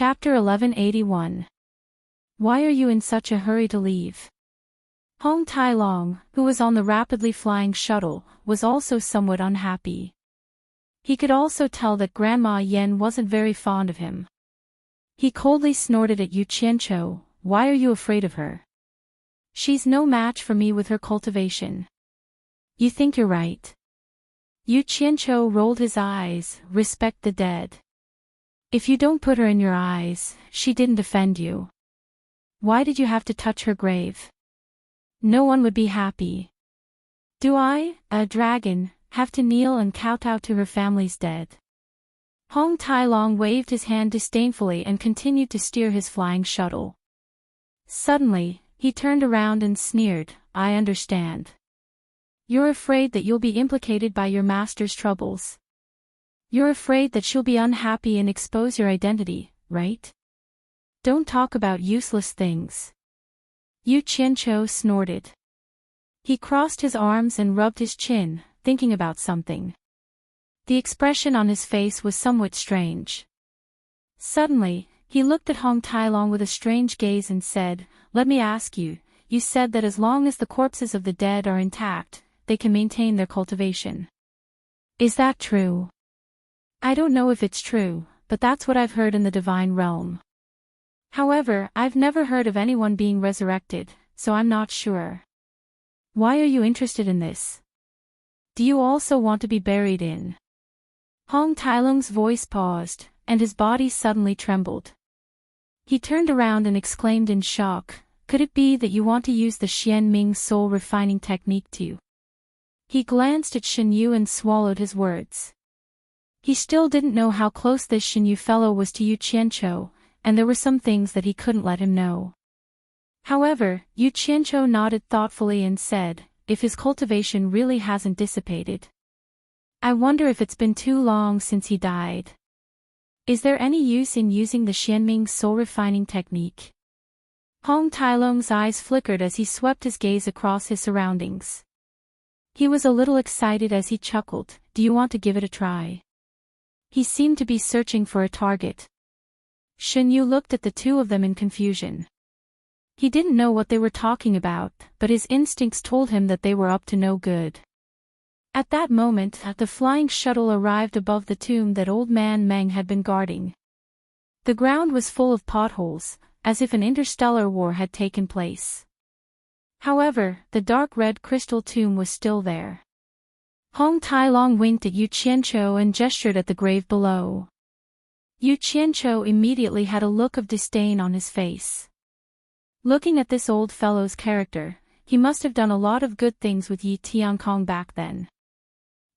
Chapter 1181. Why are you in such a hurry to leave? Hong Tai-long, who was on the rapidly flying shuttle, was also somewhat unhappy. He could also tell that Grandma Yen wasn't very fond of him. He coldly snorted at Yu Qianqiu. Why are you afraid of her? She's no match for me with her cultivation. You think you're right? Yu Qianqiu rolled his eyes. Respect the dead. If you don't put her in your eyes, she didn't offend you. Why did you have to touch her grave? No one would be happy. Do I, a dragon, have to kneel and kowtow to her family's dead? Hong Tai-long waved his hand disdainfully and continued to steer his flying shuttle. Suddenly, he turned around and sneered, I understand. You're afraid that you'll be implicated by your master's troubles. You're afraid that she'll be unhappy and expose your identity, right? Don't talk about useless things. Yu Qianqiu snorted. He crossed his arms and rubbed his chin, thinking about something. The expression on his face was somewhat strange. Suddenly, he looked at Hong Tai-long with a strange gaze and said, Let me ask you, you said that as long as the corpses of the dead are intact, they can maintain their cultivation. Is that true? I don't know if it's true, but that's what I've heard in the divine realm. However, I've never heard of anyone being resurrected, so I'm not sure. Why are you interested in this? Do you also want to be buried in? Hong Tai-long's voice paused, and his body suddenly trembled. He turned around and exclaimed in shock, Could it be that you want to use the Xianming soul refining technique too? He glanced at Shen Yu and swallowed his words. He still didn't know how close this Shen Yu fellow was to Yu Qianqiu, and there were some things that he couldn't let him know. However, Yu Qianqiu nodded thoughtfully and said, If his cultivation really hasn't dissipated. I wonder if it's been too long since he died. Is there any use in using the Xianming soul refining technique? Hong Tai-long's eyes flickered as he swept his gaze across his surroundings. He was a little excited as he chuckled, Do you want to give it a try? He seemed to be searching for a target. Shen Yu looked at the two of them in confusion. He didn't know what they were talking about, but his instincts told him that they were up to no good. At that moment, the flying shuttle arrived above the tomb that old man Meng had been guarding. The ground was full of potholes, as if an interstellar war had taken place. However, the dark red crystal tomb was still there. Hong Tai-long winked at Yu Qianqiu and gestured at the grave below. Yu Qianqiu immediately had a look of disdain on his face. Looking at this old fellow's character, he must have done a lot of good things with Yi Tiankong back then.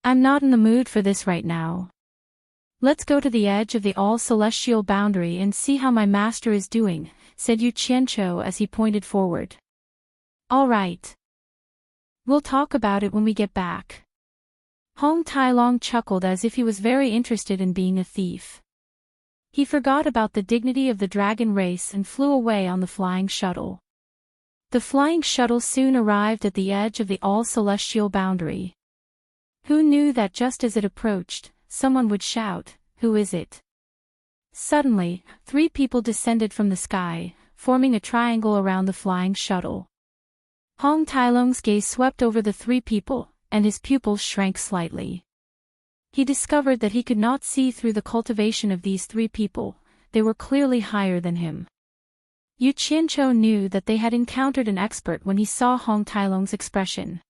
I'm not in the mood for this right now. Let's go to the edge of the all-celestial boundary and see how my master is doing, said Yu Qianqiu as he pointed forward. All right. We'll talk about it when we get back. Hong Tai-long chuckled as if he was very interested in being a thief. He forgot about the dignity of the dragon race and flew away on the flying shuttle. The flying shuttle soon arrived at the edge of the all-celestial boundary. Who knew that just as it approached, someone would shout, Who is it? Suddenly, 3 people descended from the sky, forming a triangle around the flying shuttle. Hong Tai-long's gaze swept over the 3 people, and his pupils shrank slightly. He discovered that he could not see through the cultivation of these 3 people, they were clearly higher than him. Yu Qianqiu knew that they had encountered an expert when he saw Hong Tai-long's expression.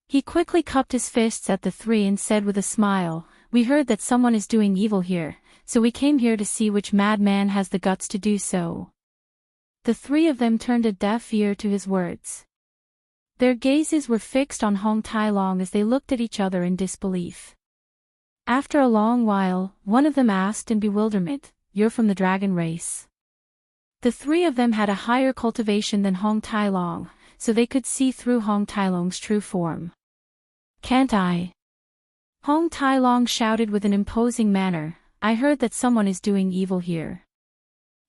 He quickly cupped his fists at the 3 and said with a smile, We heard that someone is doing evil here, so we came here to see which madman has the guts to do so. The 3 of them turned a deaf ear to his words. Their gazes were fixed on Hong Tai-long as they looked at each other in disbelief. After a long while, one of them asked in bewilderment, You're from the dragon race? The 3 of them had a higher cultivation than Hong Tai-long, so they could see through Hong Tai-long's true form. Can't I? Hong Tai-long shouted with an imposing manner, I heard that someone is doing evil here.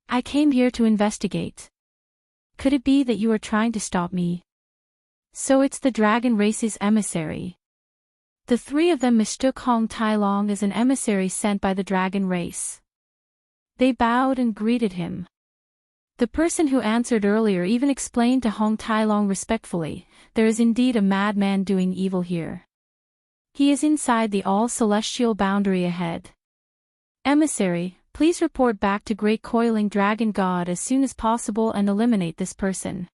I came here to investigate. Could it be that you are trying to stop me? So it's the dragon race's emissary. The 3 of them mistook Hong Tai-long as an emissary sent by the dragon race. They bowed and greeted him. The person who answered earlier even explained to Hong Tailong respectfully, "There is indeed a madman doing evil here. He is inside the all-celestial boundary ahead. Emissary, please report back to Great Coiling Dragon God as soon as possible and eliminate this person.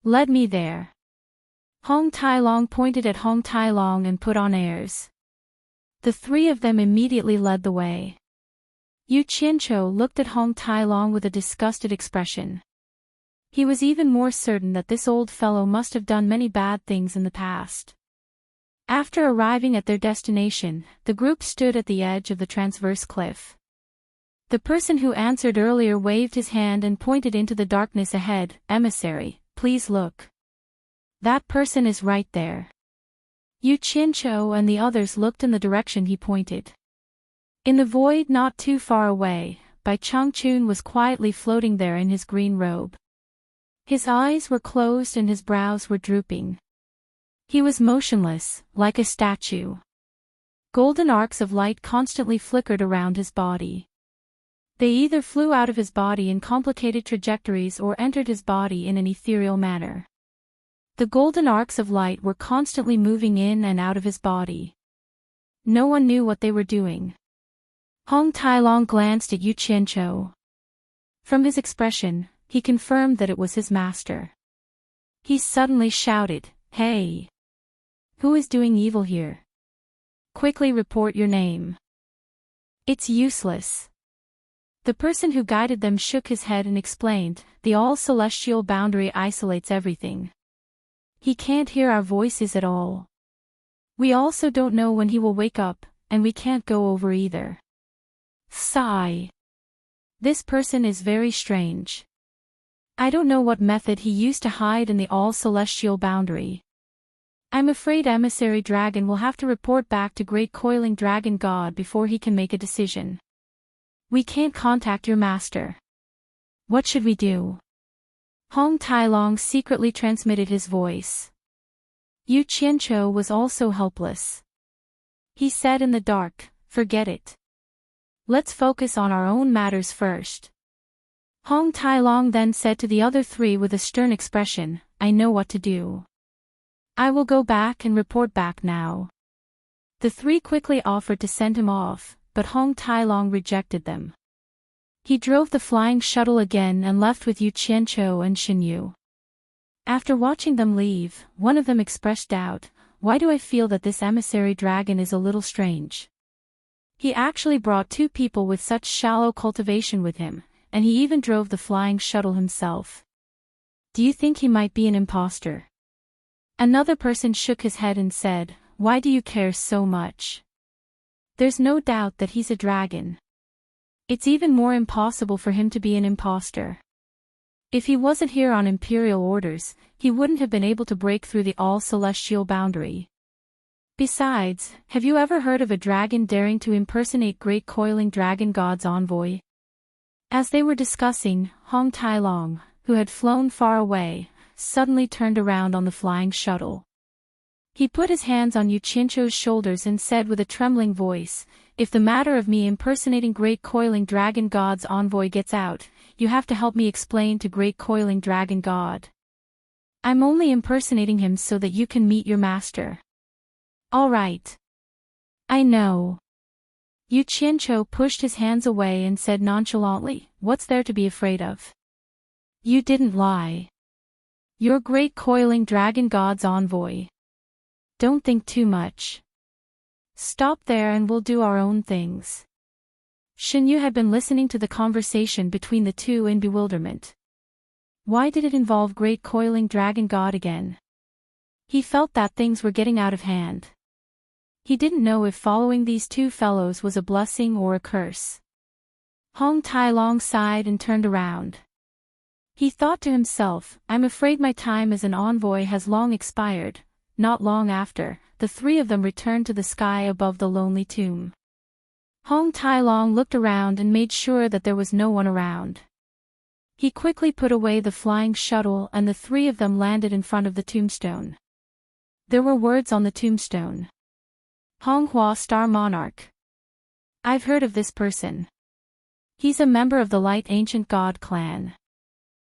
Lead me there." Hong Tailong pointed at Hong Tailong and put on airs. The three of them immediately led the way. Yu Qianqiu looked at Hong Tailong with a disgusted expression. He was even more certain that this old fellow must have done many bad things in the past. After arriving at their destination, the group stood at the edge of the transverse cliff. The person who answered earlier waved his hand and pointed into the darkness ahead. "Emissary, please look. That person is right there." Yu Qianqiu and the others looked in the direction he pointed. In the void not too far away, Bai Changchun was quietly floating there in his green robe. His eyes were closed and his brows were drooping. He was motionless, like a statue. Golden arcs of light constantly flickered around his body. They either flew out of his body in complicated trajectories or entered his body in an ethereal manner. The golden arcs of light were constantly moving in and out of his body. No one knew what they were doing. Hong Tailong glanced at Yu Qianqiu. From his expression, he confirmed that it was his master. He suddenly shouted, "Hey! Who is doing evil here? Quickly report your name." "It's useless." The person who guided them shook his head and explained, "The all-celestial boundary isolates everything. He can't hear our voices at all. We also don't know when he will wake up, and we can't go over either." Sigh. This person is very strange. I don't know what method he used to hide in the all-celestial boundary. I'm afraid Emissary Dragon will have to report back to Great Coiling Dragon God before he can make a decision. We can't contact your master. What should we do? Hong Tailong secretly transmitted his voice. Yu Qianqiu was also helpless. He said in the dark, "Forget it. Let's focus on our own matters first." Hong Tailong then said to the other three with a stern expression, "I know what to do. I will go back and report back now." The three quickly offered to send him off, but Hong Tailong rejected them. He drove the flying shuttle again and left with Yu Qianqiu and Xin Yu. After watching them leave, one of them expressed doubt, "Why do I feel that this emissary dragon is a little strange? He actually brought two people with such shallow cultivation with him, and he even drove the flying shuttle himself. Do you think he might be an imposter?" Another person shook his head and said, "Why do you care so much? There's no doubt that he's a dragon. It's even more impossible for him to be an imposter. If he wasn't here on imperial orders, he wouldn't have been able to break through the all-celestial boundary. Besides, have you ever heard of a dragon daring to impersonate Great Coiling Dragon God's envoy?" As they were discussing, Hong Tailong, who had flown far away, suddenly turned around on the flying shuttle. He put his hands on Yu Qianqiu's shoulders and said with a trembling voice, "If the matter of me impersonating Great Coiling Dragon God's envoy gets out, you have to help me explain to Great Coiling Dragon God. I'm only impersonating him so that you can meet your master." "All right. I know." Yu Qianqiu pushed his hands away and said nonchalantly, "What's there to be afraid of? You didn't lie. You're Great Coiling Dragon God's envoy. Don't think too much. Stop there and we'll do our own things." Xin Yu had been listening to the conversation between the two in bewilderment. Why did it involve Great Coiling Dragon God again? He felt that things were getting out of hand. He didn't know if following these two fellows was a blessing or a curse. Hong Tailong sighed and turned around. He thought to himself, "I'm afraid my time as an envoy has long expired." Not long after, the three of them returned to the sky above the lonely tomb. Hong Tailong looked around and made sure that there was no one around. He quickly put away the flying shuttle and the three of them landed in front of the tombstone. There were words on the tombstone. Honghua Star Monarch. I've heard of this person. He's a member of the Light Ancient God clan.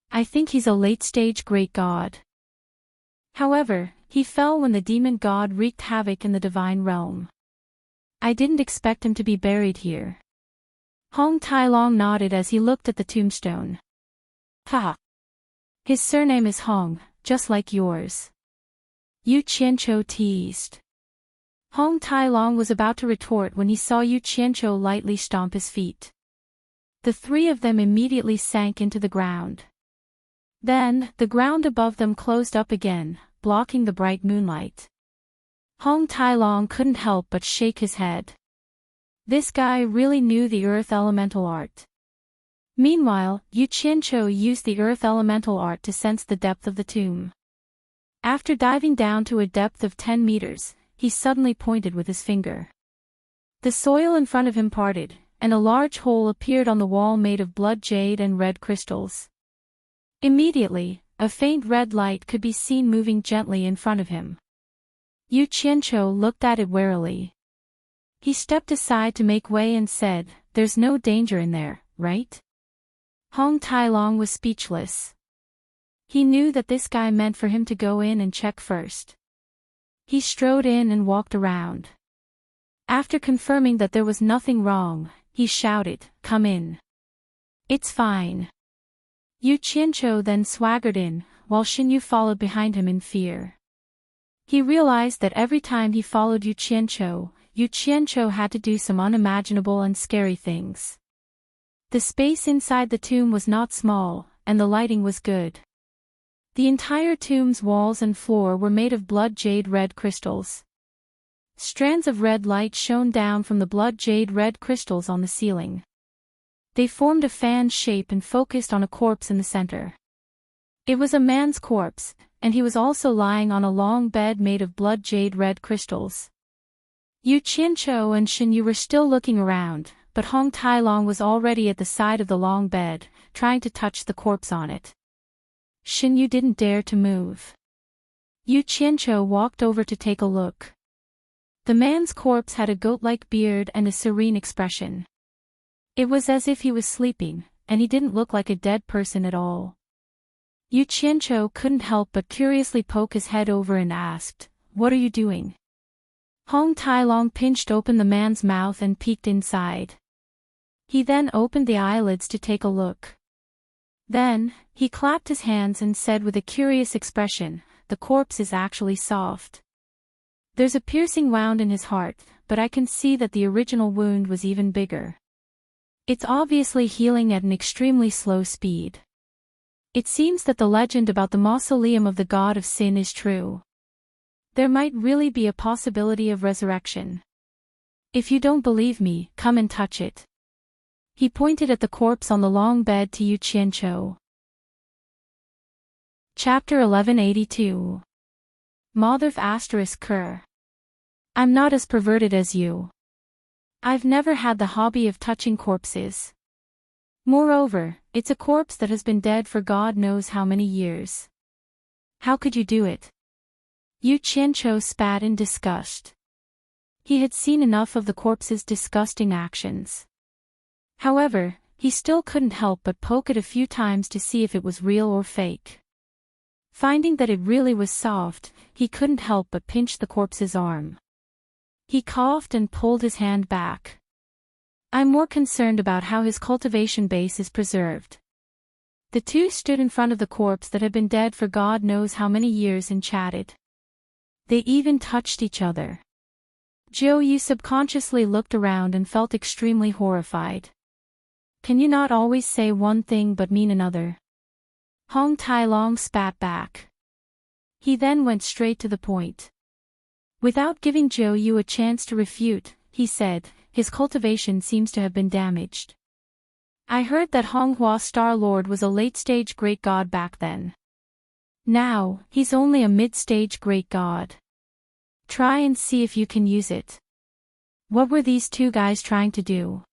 I think he's a late-stage great god. However, he fell when the demon god wreaked havoc in the divine realm. I didn't expect him to be buried here. Hong Tai Long nodded as he looked at the tombstone. Ha! His surname is Hong, just like yours. Yu Qianqiu teased. Hong Tai Long was about to retort when he saw Yu Qianqiu lightly stomp his feet. The three of them immediately sank into the ground. Then, the ground above them closed up again, blocking the bright moonlight. Hong Tai Long couldn't help but shake his head. This guy really knew the earth elemental art. Meanwhile, Yu Qianqiu used the earth elemental art to sense the depth of the tomb. After diving down to a depth of 10 meters, he suddenly pointed with his finger. The soil in front of him parted, and a large hole appeared on the wall made of blood jade and red crystals. Immediately, a faint red light could be seen moving gently in front of him. Yu Qianqiu looked at it warily. He stepped aside to make way and said, "There's no danger in there, right?" Hong Tai Long was speechless. He knew that this guy meant for him to go in and check first. He strode in and walked around. After confirming that there was nothing wrong, he shouted, "Come in. It's fine." Yu Qianqiu then swaggered in, while Xinyu followed behind him in fear. He realized that every time he followed Yu Qianqiu had to do some unimaginable and scary things. The space inside the tomb was not small, and the lighting was good. The entire tomb's walls and floor were made of blood jade red crystals. Strands of red light shone down from the blood jade red crystals on the ceiling. They formed a fan shape and focused on a corpse in the center. It was a man's corpse, and he was also lying on a long bed made of blood jade red crystals. Yu Qianqiu and Xinyu were still looking around, but Hong Tai Long was already at the side of the long bed, trying to touch the corpse on it. Xinyu didn't dare to move. Yu Qianqiu walked over to take a look. The man's corpse had a goat-like beard and a serene expression. It was as if he was sleeping, and he didn't look like a dead person at all. Yu Qianqiu couldn't help but curiously poke his head over and asked, "What are you doing?" Hong Tai Long pinched open the man's mouth and peeked inside. He then opened the eyelids to take a look. Then, he clapped his hands and said with a curious expression, "The corpse is actually soft. There's a piercing wound in his heart, but I can see that the original wound was even bigger. It's obviously healing at an extremely slow speed. It seems that the legend about the mausoleum of the god of sin is true. There might really be a possibility of resurrection. If you don't believe me, come and touch it." He pointed at the corpse on the long bed to Yu Qianqiu. Chapter 1182. Motherf ****. I'm not as perverted as you. I've never had the hobby of touching corpses. Moreover, it's a corpse that has been dead for God knows how many years. How could you do it?" Yu Qianqiu spat in disgust. He had seen enough of the corpse's disgusting actions. However, he still couldn't help but poke it a few times to see if it was real or fake. Finding that it really was soft, he couldn't help but pinch the corpse's arm. He coughed and pulled his hand back. "I'm more concerned about how his cultivation base is preserved." The two stood in front of the corpse that had been dead for God knows how many years and chatted. They even touched each other. Zhou Yu subconsciously looked around and felt extremely horrified. Can you not always say one thing but mean another? Hong Tai Long spat back. He then went straight to the point. Without giving Zhou Yu a chance to refute, he said, "His cultivation seems to have been damaged. I heard that Honghua Star Lord was a late-stage great god back then. Now, he's only a mid-stage great god. Try and see if you can use it." What were these two guys trying to do?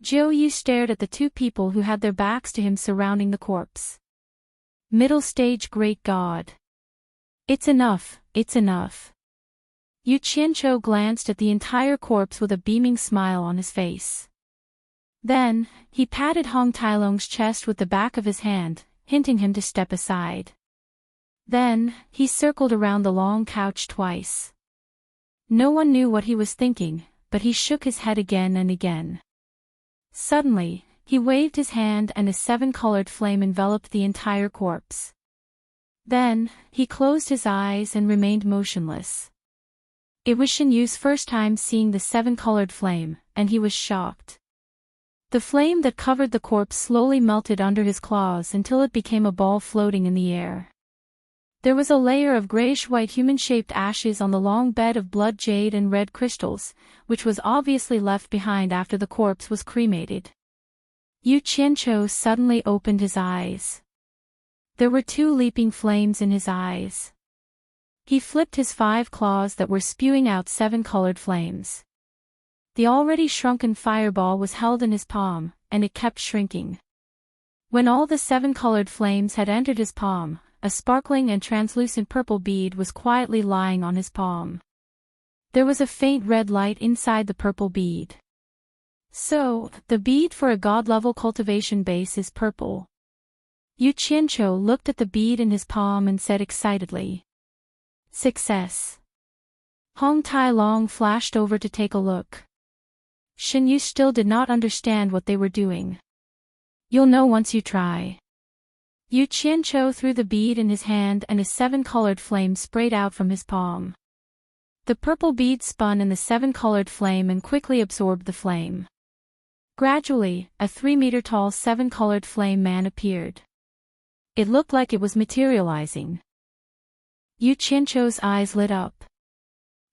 Zhou Yu stared at the two people who had their backs to him surrounding the corpse. Middle-stage great god. It's enough, it's enough. Yu Qianqiu glanced at the entire corpse with a beaming smile on his face. Then, he patted Hong Tailong's chest with the back of his hand, hinting him to step aside. Then, he circled around the long couch twice. No one knew what he was thinking, but he shook his head again and again. Suddenly, he waved his hand and a seven-colored flame enveloped the entire corpse. Then, he closed his eyes and remained motionless. It was Shin Yu's first time seeing the seven-colored flame, and he was shocked. The flame that covered the corpse slowly melted under his claws until it became a ball floating in the air. There was a layer of grayish-white human-shaped ashes on the long bed of blood jade and red crystals, which was obviously left behind after the corpse was cremated. Yu Qianqiu suddenly opened his eyes. There were two leaping flames in his eyes. He flipped his 5 claws that were spewing out 7 colored flames. The already shrunken fireball was held in his palm, and it kept shrinking. When all the 7 colored flames had entered his palm, a sparkling and translucent purple bead was quietly lying on his palm. There was a faint red light inside the purple bead. So, the bead for a god-level cultivation base is purple. Yu Qianqiu looked at the bead in his palm and said excitedly, "Success." Hong Tailong flashed over to take a look. Shin Yu still did not understand what they were doing. "You'll know once you try." Yu Qianqiu threw the bead in his hand and a 7-colored flame sprayed out from his palm. The purple bead spun in the 7-colored flame and quickly absorbed the flame. Gradually, a 3-meter-tall 7-colored flame man appeared. It looked like it was materializing. Yu Qianqiu's eyes lit up.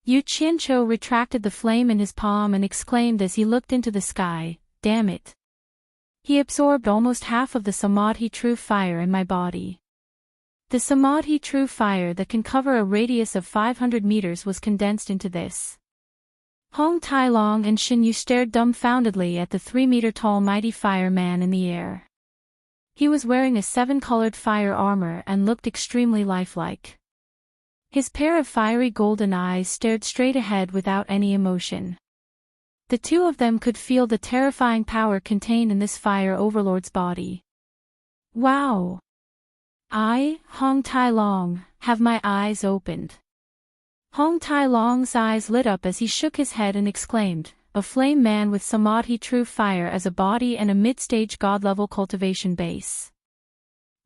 Yu Qianqiu retracted the flame in his palm and exclaimed as he looked into the sky, "Damn it. He absorbed almost half of the Samadhi true fire in my body." The Samadhi true fire that can cover a radius of 500 meters was condensed into this. Hong Tailong and Shin Yu stared dumbfoundedly at the 3-meter-tall mighty fire man in the air. He was wearing a 7-colored fire armor and looked extremely lifelike. His pair of fiery golden eyes stared straight ahead without any emotion. The two of them could feel the terrifying power contained in this fire overlord's body. "Wow! I, Hong Tailong, have my eyes opened." Hong Tailong's eyes lit up as he shook his head and exclaimed, "A flame man with Samadhi true fire as a body and a mid-stage god-level cultivation base.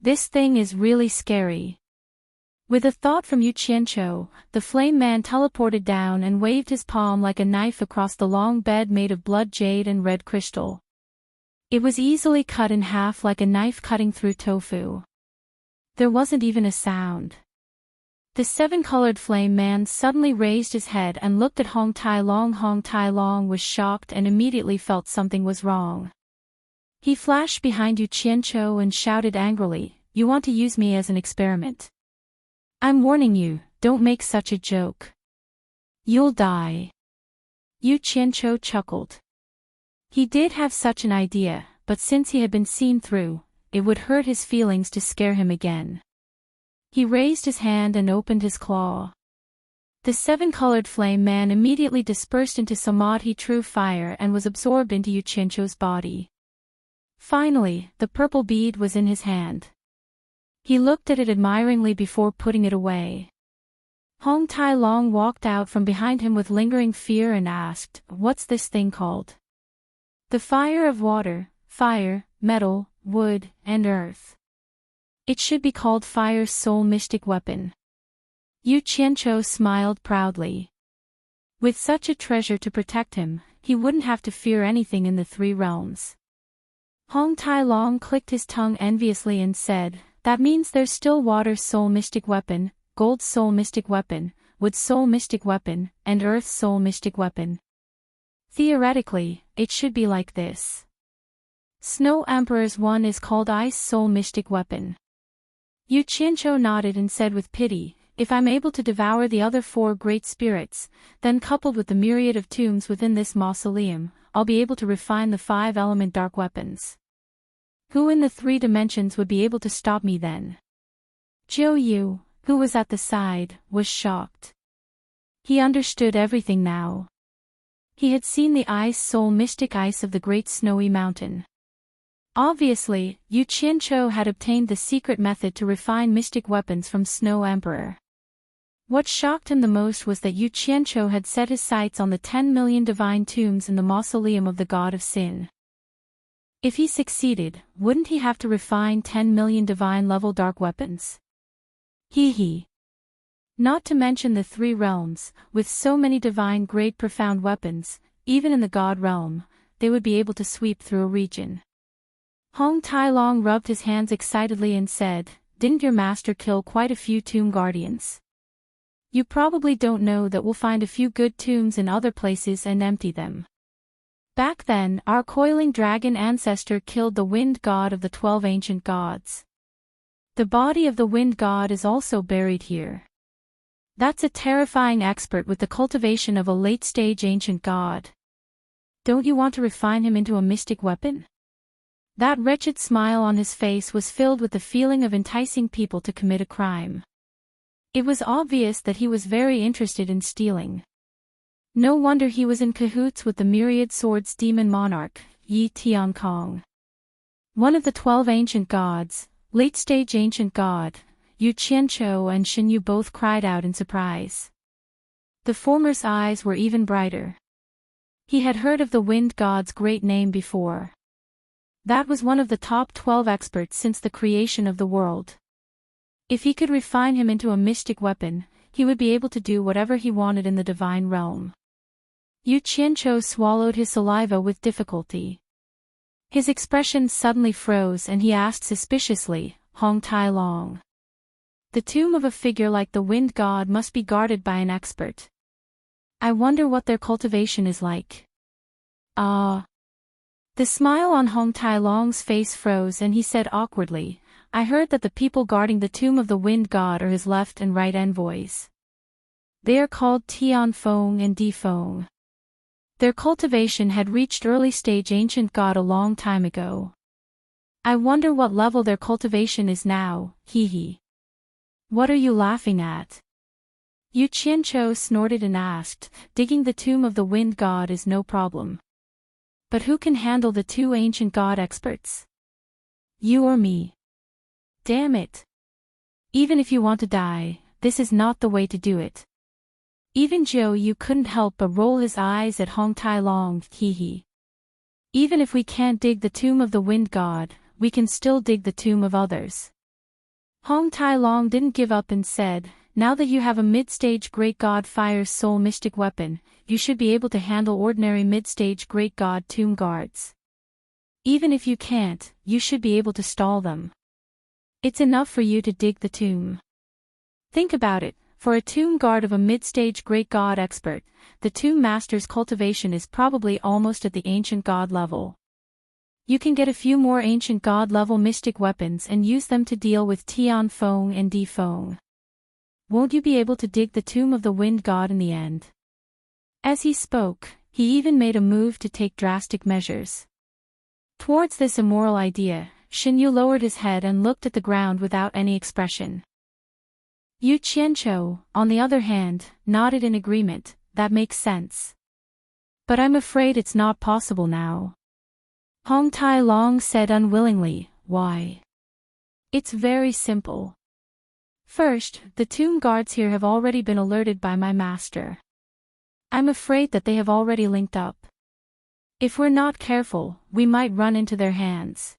This thing is really scary." With a thought from Yu Qianqiu, the flame man teleported down and waved his palm like a knife across the long bed made of blood jade and red crystal. It was easily cut in half like a knife cutting through tofu. There wasn't even a sound. The 7-colored flame man suddenly raised his head and looked at Hong Tailong. Hong Tailong was shocked and immediately felt something was wrong. He flashed behind Yu Qianqiu and shouted angrily, "You want to use me as an experiment? I'm warning you, don't make such a joke. You'll die." Yu Qianqiu chuckled. He did have such an idea, but since he had been seen through, it would hurt his feelings to scare him again. He raised his hand and opened his claw. The 7-colored flame man immediately dispersed into Samadhi true fire and was absorbed into Yu Qianqiu's body. Finally, the purple bead was in his hand. He looked at it admiringly before putting it away. Hong Tailong walked out from behind him with lingering fear and asked, "What's this thing called?" "The fire of water, fire, metal, wood, and earth. It should be called Fire's Soul Mystic Weapon." Yu Qianqiu smiled proudly. With such a treasure to protect him, he wouldn't have to fear anything in the 3 realms. Hong Tailong clicked his tongue enviously and said, "That means there's still Water Soul Mystic Weapon, Gold Soul Mystic Weapon, Wood Soul Mystic Weapon, and Earth Soul Mystic Weapon. Theoretically, it should be like this. Snow Emperor's one is called Ice Soul Mystic Weapon." Yu Qianqiu nodded and said with pity, "If I'm able to devour the other 4 great spirits, then coupled with the myriad of tombs within this mausoleum, I'll be able to refine the 5-element dark weapons. Who in the 3 dimensions would be able to stop me then?" Zhou Yu, who was at the side, was shocked. He understood everything now. He had seen the ice soul mystic ice of the great snowy mountain. Obviously, Yu Qianqiu had obtained the secret method to refine mystic weapons from Snow Emperor. What shocked him the most was that Yu Qianqiu had set his sights on the 10 million divine tombs in the mausoleum of the god of sin. If he succeeded, wouldn't he have to refine 10 million divine-level dark weapons? Hee. Not to mention the 3 realms, with so many divine-grade profound weapons, even in the god realm, they would be able to sweep through a region. Hong Tai-long rubbed his hands excitedly and said, "Didn't your master kill quite a few tomb guardians? You probably don't know that we'll find a few good tombs in other places and empty them. Back then, our coiling dragon ancestor killed the wind god of the 12 ancient gods. The body of the wind god is also buried here. That's a terrifying expert with the cultivation of a late-stage ancient god. Don't you want to refine him into a mystic weapon?" That wretched smile on his face was filled with the feeling of enticing people to commit a crime. It was obvious that he was very interested in stealing. No wonder he was in cahoots with the myriad swords demon monarch, Yi Tiankong. One of the 12 ancient gods, late-stage ancient god, Yu Qianqiu and Shen Yu both cried out in surprise. The former's eyes were even brighter. He had heard of the wind god's great name before. That was one of the top 12 experts since the creation of the world. If he could refine him into a mystic weapon, he would be able to do whatever he wanted in the divine realm. Yu Qianqiu swallowed his saliva with difficulty. His expression suddenly froze and he asked suspiciously, "Hong Tai-long. The tomb of a figure like the wind god must be guarded by an expert. I wonder what their cultivation is like." "Ah." The smile on Hong Tai-long's face froze and he said awkwardly, "I heard that the people guarding the tomb of the wind god are his left and right envoys. They are called Tianfeng and Difeng. Their cultivation had reached early stage ancient god a long time ago. I wonder what level their cultivation is now, hee. What are you laughing at?" Yu Qianqiu snorted and asked, "Digging the tomb of the wind god is no problem. But who can handle the 2 ancient god experts? You or me? Damn it. Even if you want to die, this is not the way to do it." Even Zhou Yu couldn't help but roll his eyes at Hong Tai-long, hee. "Even if we can't dig the tomb of the wind god, we can still dig the tomb of others." Hong Tai-long didn't give up and said, "Now that you have a mid-stage great god fire's soul mystic weapon, you should be able to handle ordinary mid-stage great god tomb guards. Even if you can't, you should be able to stall them. It's enough for you to dig the tomb. Think about it, for a tomb guard of a mid-stage great god expert, the tomb master's cultivation is probably almost at the ancient god level. You can get a few more ancient god level mystic weapons and use them to deal with Tianfeng and Difeng. Won't you be able to dig the tomb of the wind god in the end?" As he spoke, he even made a move to take drastic measures. Towards this immoral idea, Shen Yu lowered his head and looked at the ground without any expression. Yu Qianqiu, on the other hand, nodded in agreement. "That makes sense. But I'm afraid it's not possible now." Hong Tai-long said unwillingly, "Why?" "It's very simple. First, the tomb guards here have already been alerted by my master. I'm afraid that they have already linked up. If we're not careful, we might run into their hands.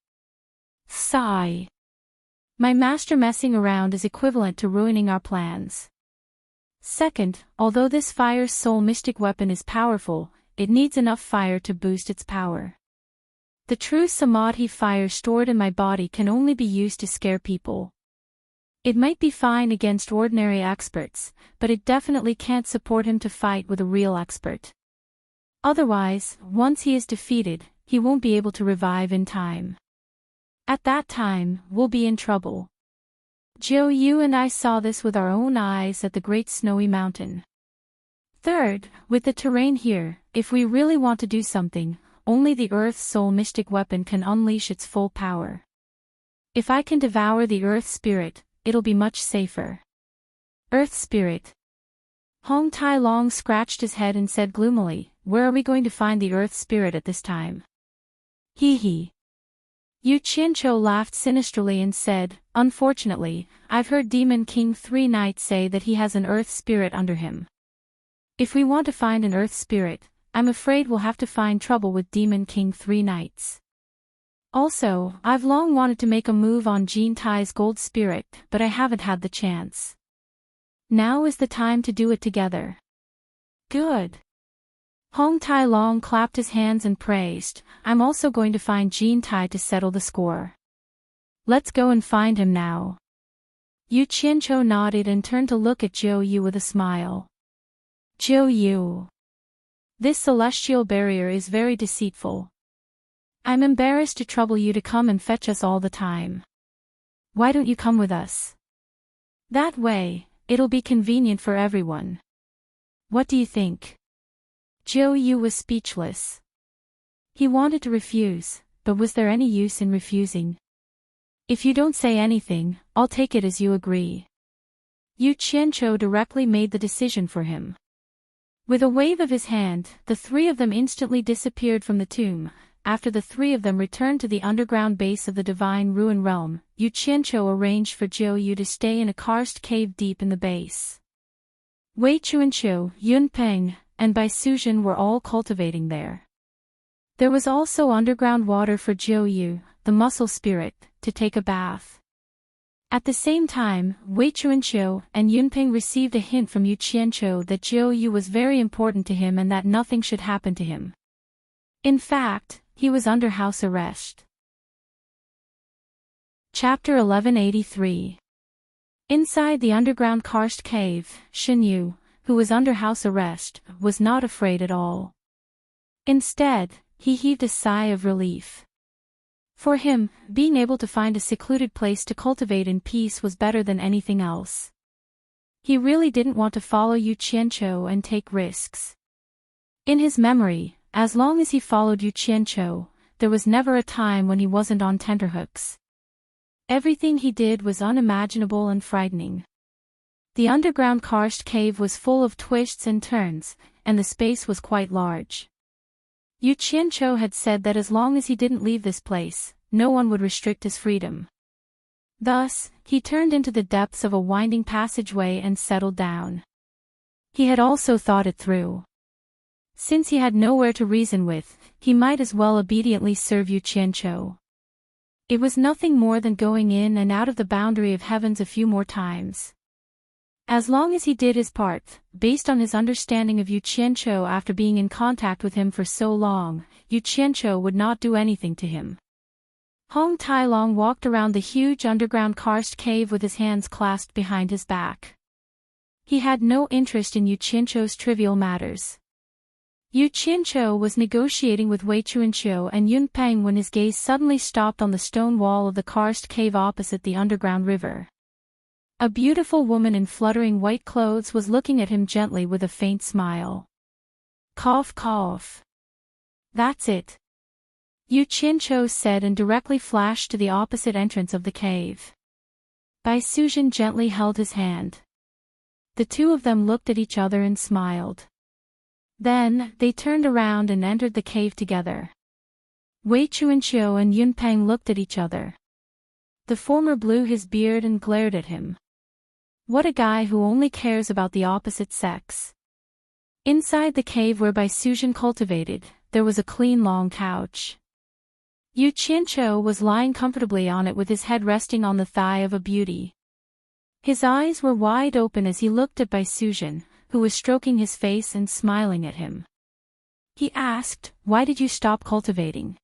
Sigh. My master messing around is equivalent to ruining our plans. Second, although this fire's soul mystic weapon is powerful, it needs enough fire to boost its power. The true Samadhi fire stored in my body can only be used to scare people. It might be fine against ordinary experts, but it definitely can't support him to fight with a real expert. Otherwise, once he is defeated, he won't be able to revive in time. At that time, we'll be in trouble. Zhou Yu and I saw this with our own eyes at the Great Snowy Mountain. Third, with the terrain here, if we really want to do something, only the Earth's soul mystic weapon can unleash its full power. If I can devour the Earth spirit, it'll be much safer." "Earth spirit." Hong Tai-long scratched his head and said gloomily, where are we going to find the earth spirit at this time? Hee hee. Yu Qianqiu laughed sinisterly and said, unfortunately, I've heard Demon King 3 Knights say that he has an earth spirit under him. If we want to find an earth spirit, I'm afraid we'll have to find trouble with Demon King 3 Knights. Also, I've long wanted to make a move on Jean Tai's gold spirit, but I haven't had the chance. Now is the time to do it together. Good. Hong Tai Long clapped his hands and praised, I'm also going to find Jean Tai to settle the score. Let's go and find him now. Yu Qianqiu nodded and turned to look at Zhou Yu with a smile. Zhou Yu. This celestial barrier is very deceitful. I'm embarrassed to trouble you to come and fetch us all the time. Why don't you come with us? That way, it'll be convenient for everyone. What do you think? Zhou Yu was speechless. He wanted to refuse, but was there any use in refusing? If you don't say anything, I'll take it as you agree. Yu Qianqiu directly made the decision for him. With a wave of his hand, the three of them instantly disappeared from the tomb. After the three of them returned to the underground base of the Divine Ruin Realm, Yu Qianqiu arranged for Zhou Yu to stay in a karst cave deep in the base. Wei Chuanqiu, Yun Peng, and Bai Suzhen were all cultivating there. There was also underground water for Zhou Yu, the muscle spirit, to take a bath. At the same time, Wei Chuanqiu and Yun Peng received a hint from Yu Qianqiu that Zhou Yu was very important to him and that nothing should happen to him. In fact, he was under house arrest. Chapter 1183. Inside the underground karst cave, Shen Yu, who was under house arrest, was not afraid at all. Instead, he heaved a sigh of relief. For him, being able to find a secluded place to cultivate in peace was better than anything else. He really didn't want to follow Yu Qianqiu and take risks. In his memory, as long as he followed Yu Qianqiu, there was never a time when he wasn't on tenterhooks. Everything he did was unimaginable and frightening. The underground karst cave was full of twists and turns, and the space was quite large. Yu Qianqiu had said that as long as he didn't leave this place, no one would restrict his freedom. Thus, he turned into the depths of a winding passageway and settled down. He had also thought it through. Since he had nowhere to reason with, he might as well obediently serve Yu Qianqiu. It was nothing more than going in and out of the boundary of heavens a few more times. As long as he did his part, based on his understanding of Yu Qianqiu after being in contact with him for so long, Yu Qianqiu would not do anything to him. Hong Tai Long walked around the huge underground karst cave with his hands clasped behind his back. He had no interest in Yu Qianqiu's trivial matters. Yu Qianqiu was negotiating with Wei Chuanqiu and Yun Peng when his gaze suddenly stopped on the stone wall of the karst cave opposite the underground river. A beautiful woman in fluttering white clothes was looking at him gently with a faint smile. Cough cough. That's it. Yu Qianqiu said and directly flashed to the opposite entrance of the cave. Bai Suzhen gently held his hand. The two of them looked at each other and smiled. Then, they turned around and entered the cave together. Wei Chuanqiu and Yun Peng looked at each other. The former blew his beard and glared at him. What a guy who only cares about the opposite sex. Inside the cave where Bai Suzhen cultivated, there was a clean long couch. Yu Qianqiu was lying comfortably on it with his head resting on the thigh of a beauty. His eyes were wide open as he looked at Bai Suzhen, who was stroking his face and smiling at him. He asked, "Why did you stop cultivating?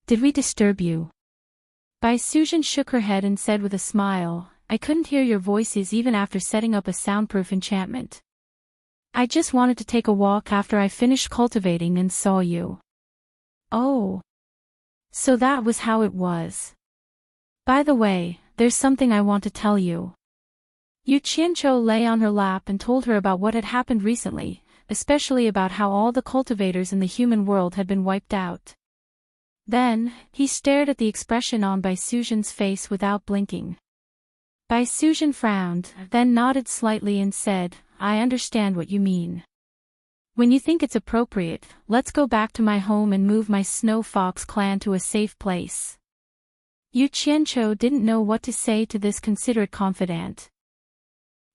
Did we disturb you?" Bai Suzhen shook her head and said with a smile, "I couldn't hear your voices even after setting up a soundproof enchantment. I just wanted to take a walk after I finished cultivating and saw you." "Oh. So that was how it was. By the way, there's something I want to tell you." Yu Qianqiu lay on her lap and told her about what had happened recently, especially about how all the cultivators in the human world had been wiped out. Then, he stared at the expression on Bai Suzhen's face without blinking. Bai Suzhen frowned, then nodded slightly and said, "I understand what you mean. When you think it's appropriate, let's go back to my home and move my Snow Fox clan to a safe place. Yu Qianqiu didn't know what to say to this considerate confidant.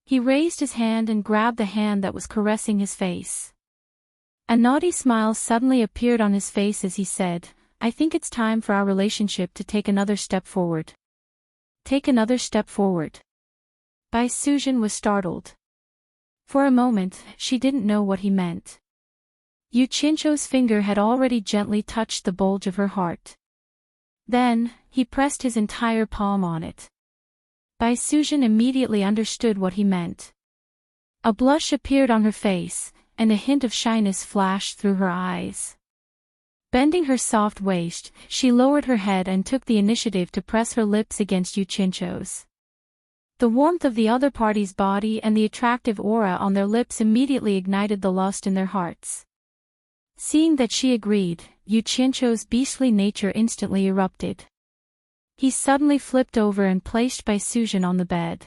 He raised his hand and grabbed the hand that was caressing his face. A naughty smile suddenly appeared on his face as he said, I think it's time for our relationship to take another step forward. Take another step forward. Bai Suzhen was startled. For a moment, she didn't know what he meant. Yu Qianqiu's finger had already gently touched the bulge of her heart. Then, he pressed his entire palm on it. Bai Suzhen immediately understood what he meant. A blush appeared on her face, and a hint of shyness flashed through her eyes. Bending her soft waist, she lowered her head and took the initiative to press her lips against Yu Qianqiu's. The warmth of the other party's body and the attractive aura on their lips immediately ignited the lust in their hearts. Seeing that she agreed, Yu Qianqiu's beastly nature instantly erupted. He suddenly flipped over and placed Bai Suzhen on the bed.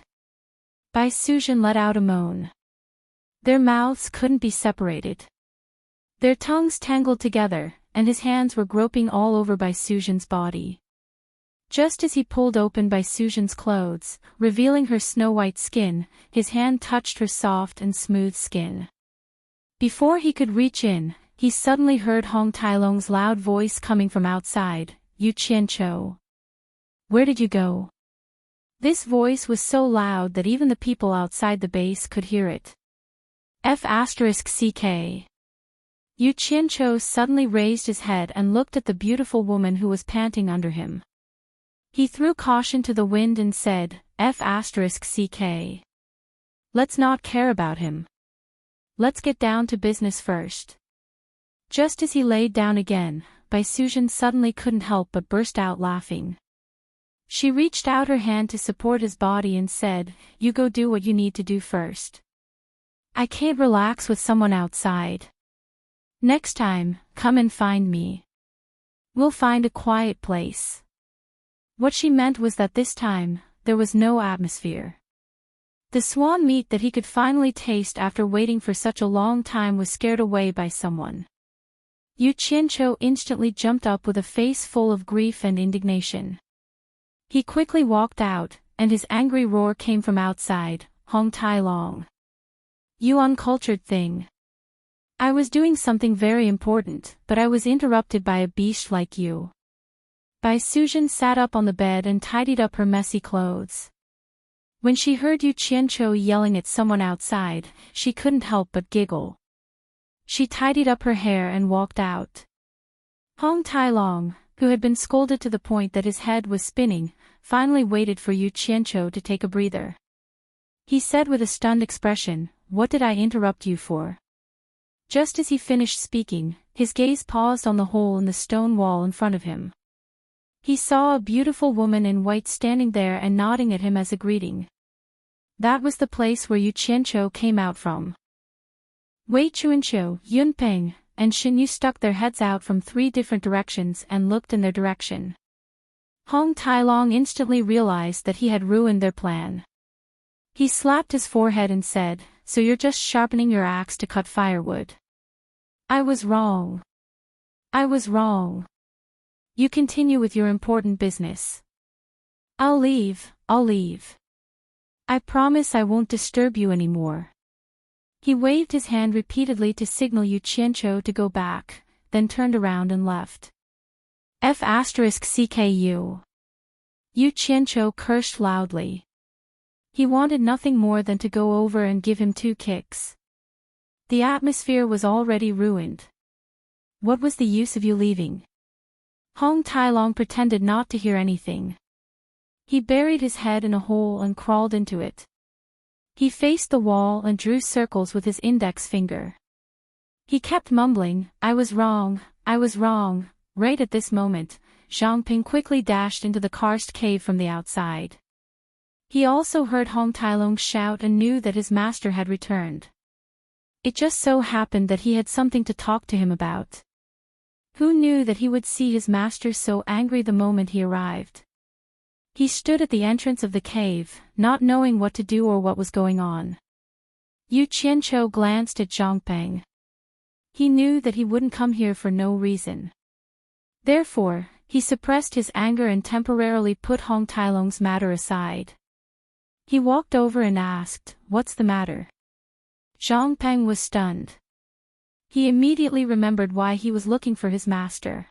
Bai Suzhen let out a moan. Their mouths couldn't be separated. Their tongues tangled together, and his hands were groping all over Bai Suzhen's body. Just as he pulled open Bai Suzhen's clothes, revealing her snow-white skin, his hand touched her soft and smooth skin. Before he could reach in, he suddenly heard Hong Tailong's loud voice coming from outside, Yu Qianqiu. Where did you go? This voice was so loud that even the people outside the base could hear it. F***CK. Yu Qianqiu suddenly raised his head and looked at the beautiful woman who was panting under him. He threw caution to the wind and said, F***CK. Let's not care about him. Let's get down to business first. Just as he laid down again, Bai Suzhen suddenly couldn't help but burst out laughing. She reached out her hand to support his body and said, You go do what you need to do first. I can't relax with someone outside. Next time, come and find me. We'll find a quiet place. What she meant was that this time, there was no atmosphere. The swan meat that he could finally taste after waiting for such a long time was scared away by someone. Yu Qianqiu instantly jumped up with a face full of grief and indignation. He quickly walked out, and his angry roar came from outside, Hong Tailong. You uncultured thing. I was doing something very important, but I was interrupted by a beast like you. Bai Suzhen sat up on the bed and tidied up her messy clothes. When she heard Yu Qianqiu yelling at someone outside, she couldn't help but giggle. She tidied up her hair and walked out. Hong Tailong, who had been scolded to the point that his head was spinning, finally waited for Yu Qianqiu to take a breather. He said with a stunned expression, What did I interrupt you for? Just as he finished speaking, his gaze paused on the hole in the stone wall in front of him. He saw a beautiful woman in white standing there and nodding at him as a greeting. That was the place where Yu Qianqiu came out from. Wei Chuanqiu, Yunpeng, and Shin Yu stuck their heads out from 3 different directions and looked in their direction. Hong Tailong instantly realized that he had ruined their plan. He slapped his forehead and said, So you're just sharpening your axe to cut firewood. I was wrong. I was wrong. You continue with your important business. I'll leave. I promise I won't disturb you anymore. He waved his hand repeatedly to signal Yu Qianqiu to go back, then turned around and left. F***CKU. Yu Qianqiu cursed loudly. He wanted nothing more than to go over and give him 2 kicks. The atmosphere was already ruined. What was the use of you leaving? Hong Tailong pretended not to hear anything. He buried his head in a hole and crawled into it. He faced the wall and drew circles with his index finger. He kept mumbling, I was wrong. Right at this moment, Zhang Ping quickly dashed into the karst cave from the outside. He also heard Hong Tailong shout and knew that his master had returned. It just so happened that he had something to talk to him about. Who knew that he would see his master so angry the moment he arrived? He stood at the entrance of the cave, not knowing what to do or what was going on. Yu Qianqiu glanced at Zhang Peng. He knew that he wouldn't come here for no reason. Therefore, he suppressed his anger and temporarily put Hong Tailong's matter aside. He walked over and asked, "What's the matter?" Zhang Peng was stunned. He immediately remembered why he was looking for his master.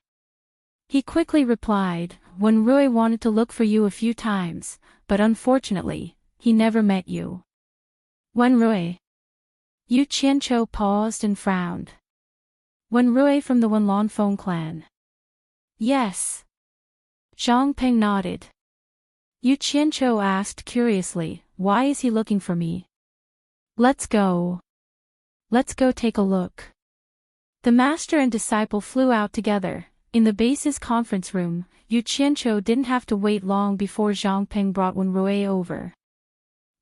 He quickly replied, "Wen Rui wanted to look for you a few times, but unfortunately, he never met you." Wen Rui. Yu Qianqiu paused and frowned. Wen Rui from the Wenlan Feng clan. Yes. Zhang Peng nodded. Yu Qianqiu asked curiously, "Why is he looking for me?" Let's go. Let's go take a look." The master and disciple flew out together. In the base's conference room, Yu Qianqiu didn't have to wait long before Zhang Peng brought Wen Rui over.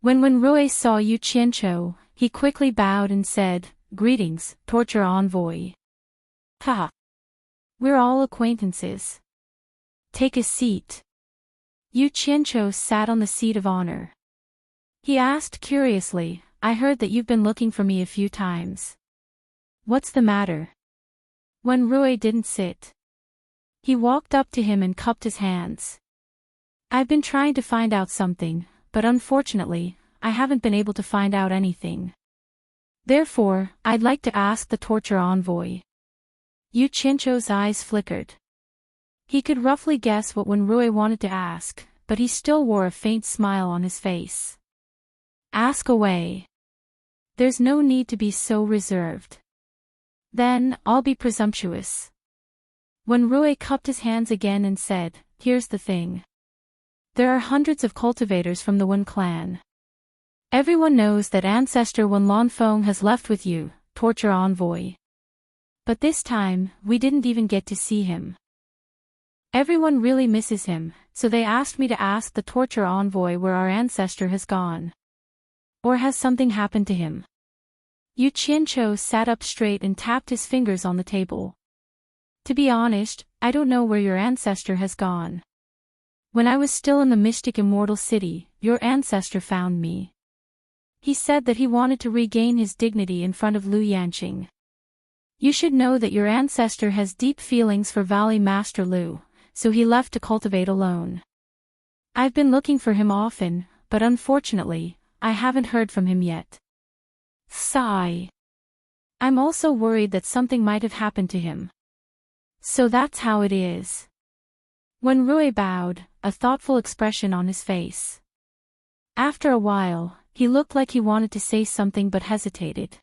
When Wen Rui saw Yu Qianqiu, he quickly bowed and said, "Greetings, torture envoy." "Ha! We're all acquaintances. Take a seat." Yu Qianqiu sat on the seat of honor. He asked curiously, "I heard that you've been looking for me a few times. What's the matter?" Wen Rui didn't sit. He walked up to him and cupped his hands. "I've been trying to find out something, but unfortunately, I haven't been able to find out anything. Therefore, I'd like to ask the torture envoy." Yu Qianqiu's eyes flickered. He could roughly guess what Wen Rui wanted to ask, but he still wore a faint smile on his face. "Ask away. There's no need to be so reserved." "Then, I'll be presumptuous." Wen Rui cupped his hands again and said, "Here's the thing. There are hundreds of cultivators from the Wen clan. Everyone knows that ancestor Wen Lanfeng has left with you, torture envoy. But this time, we didn't even get to see him. Everyone really misses him, so they asked me to ask the torture envoy where our ancestor has gone. Or has something happened to him?" Yu Qianqiu sat up straight and tapped his fingers on the table. "To be honest, I don't know where your ancestor has gone. When I was still in the mystic immortal city, your ancestor found me. He said that he wanted to regain his dignity in front of Lu Yanqing. You should know that your ancestor has deep feelings for Valley Master Lu, so he left to cultivate alone. I've been looking for him often, but unfortunately, I haven't heard from him yet. Sigh. I'm also worried that something might have happened to him. So that's how it is." Wen Rui bowed, a thoughtful expression on his face. After a while, he looked like he wanted to say something but hesitated.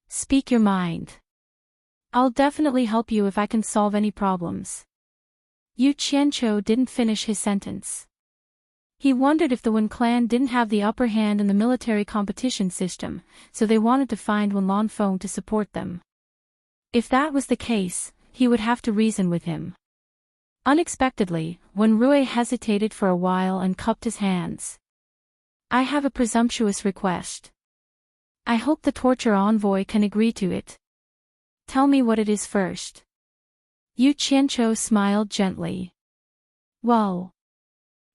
"Speak your mind. I'll definitely help you if I can solve any problems." Yu Qianqiu didn't finish his sentence. He wondered if the Wen clan didn't have the upper hand in the military competition system, so they wanted to find Wen Lanfeng to support them. If that was the case, he would have to reason with him. Unexpectedly, Wen Rui hesitated for a while and cupped his hands. "I have a presumptuous request. I hope the torture envoy can agree to it. Tell me what it is first." Yu Qianqiu smiled gently. "Well."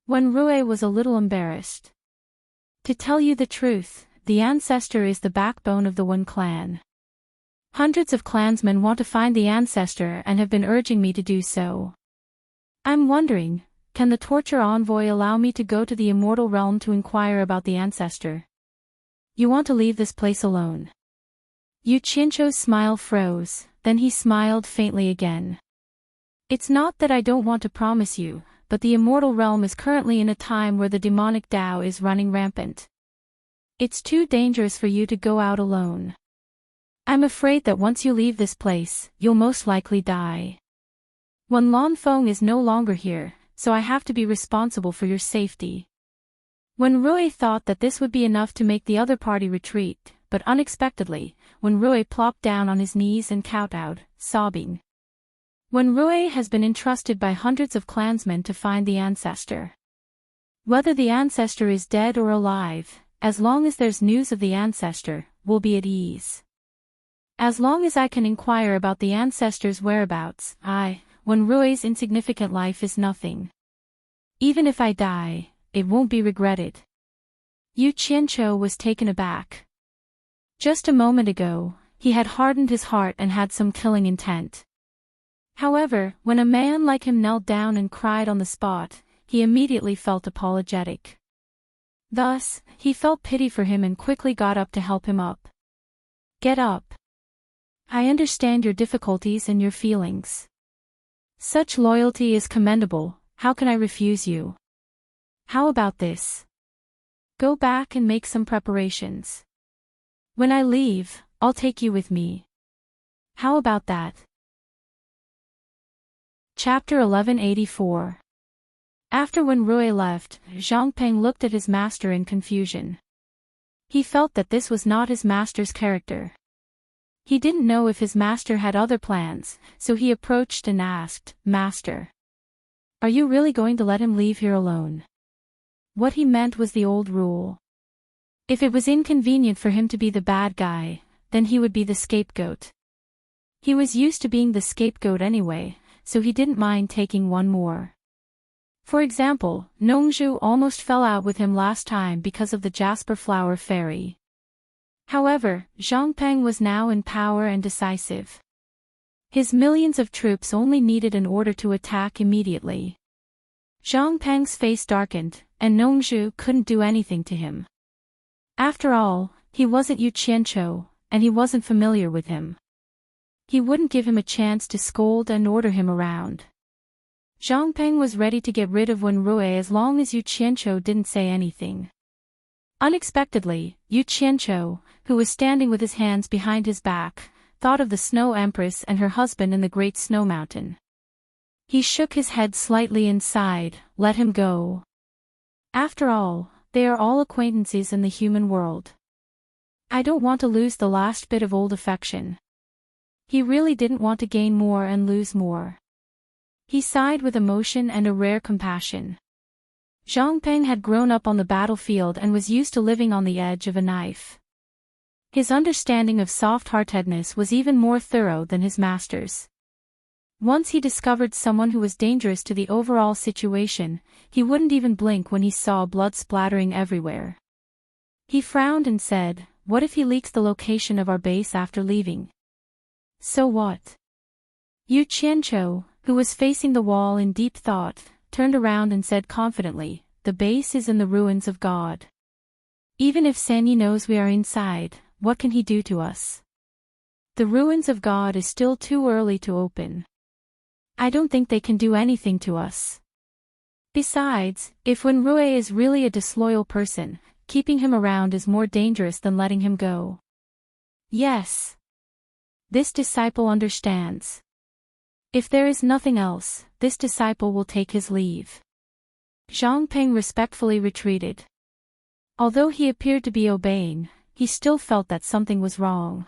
Wen Rui was a little embarrassed. "To tell you the truth, the ancestor is the backbone of the Wen clan. Hundreds of clansmen want to find the ancestor and have been urging me to do so. I'm wondering, can the torture envoy allow me to go to the immortal realm to inquire about the ancestor? You want to leave this place alone?" Yu Qianqiu's smile froze, then he smiled faintly again. "It's not that I don't want to promise you, but the immortal realm is currently in a time where the demonic Tao is running rampant. It's too dangerous for you to go out alone. I'm afraid that once you leave this place, you'll most likely die. Wen Lanfeng is no longer here, so I have to be responsible for your safety." Wen Rui thought that this would be enough to make the other party retreat, but unexpectedly, Wen Rui plopped down on his knees and kowtowed, sobbing. Wen Rui has been entrusted by hundreds of clansmen to find the ancestor. Whether the ancestor is dead or alive, as long as there's news of the ancestor, we'll be at ease. As long as I can inquire about the ancestor's whereabouts, Wen Rui's insignificant life is nothing. Even if I die, it won't be regretted." Yu Qianqiu was taken aback. Just a moment ago, he had hardened his heart and had some killing intent. However, when a man like him knelt down and cried on the spot, he immediately felt apologetic. Thus, he felt pity for him and quickly got up to help him up. Get up. I understand your difficulties and your feelings. Such loyalty is commendable, how can I refuse you? How about this? Go back and make some preparations. When I leave, I'll take you with me. How about that? Chapter 1184. After when Rui left, Zhang Peng looked at his master in confusion. He felt that this was not his master's character. He didn't know if his master had other plans, so he approached and asked, "Master, are you really going to let him leave here alone?" What he meant was the old rule. If it was inconvenient for him to be the bad guy, then he would be the scapegoat. He was used to being the scapegoat anyway, so he didn't mind taking one more. For example, Nongzhu almost fell out with him last time because of the Jasper Flower Fairy. However, Zhang Peng was now in power and decisive. His millions of troops only needed an order to attack immediately. Zhang Peng's face darkened, and Nongzhu couldn't do anything to him. After all, he wasn't Yu Qianqiu, and he wasn't familiar with him. He wouldn't give him a chance to scold and order him around. Zhang Peng was ready to get rid of Wen Rui as long as Yu Qianqiu didn't say anything. Unexpectedly, Yu Qianqiu, who was standing with his hands behind his back, thought of the Snow Empress and her husband in the Great Snow Mountain. He shook his head slightly and sighed, "Let him go. After all, they are all acquaintances in the human world. I don't want to lose the last bit of old affection." He really didn't want to gain more and lose more. He sighed with emotion and a rare compassion. Zhang Peng had grown up on the battlefield and was used to living on the edge of a knife. His understanding of soft-heartedness was even more thorough than his master's. Once he discovered someone who was dangerous to the overall situation, he wouldn't even blink when he saw blood splattering everywhere. He frowned and said, "What if he leaks the location of our base after leaving?" "So what?" Yu Qianqiu, who was facing the wall in deep thought, turned around and said confidently, "The base is in the ruins of God. Even if Sanyi knows we are inside, what can he do to us? The ruins of God is still too early to open. I don't think they can do anything to us. Besides, if Wen Rui is really a disloyal person, keeping him around is more dangerous than letting him go." "Yes. This disciple understands. If there is nothing else, this disciple will take his leave." Zhang Peng respectfully retreated. Although he appeared to be obeying, he still felt that something was wrong.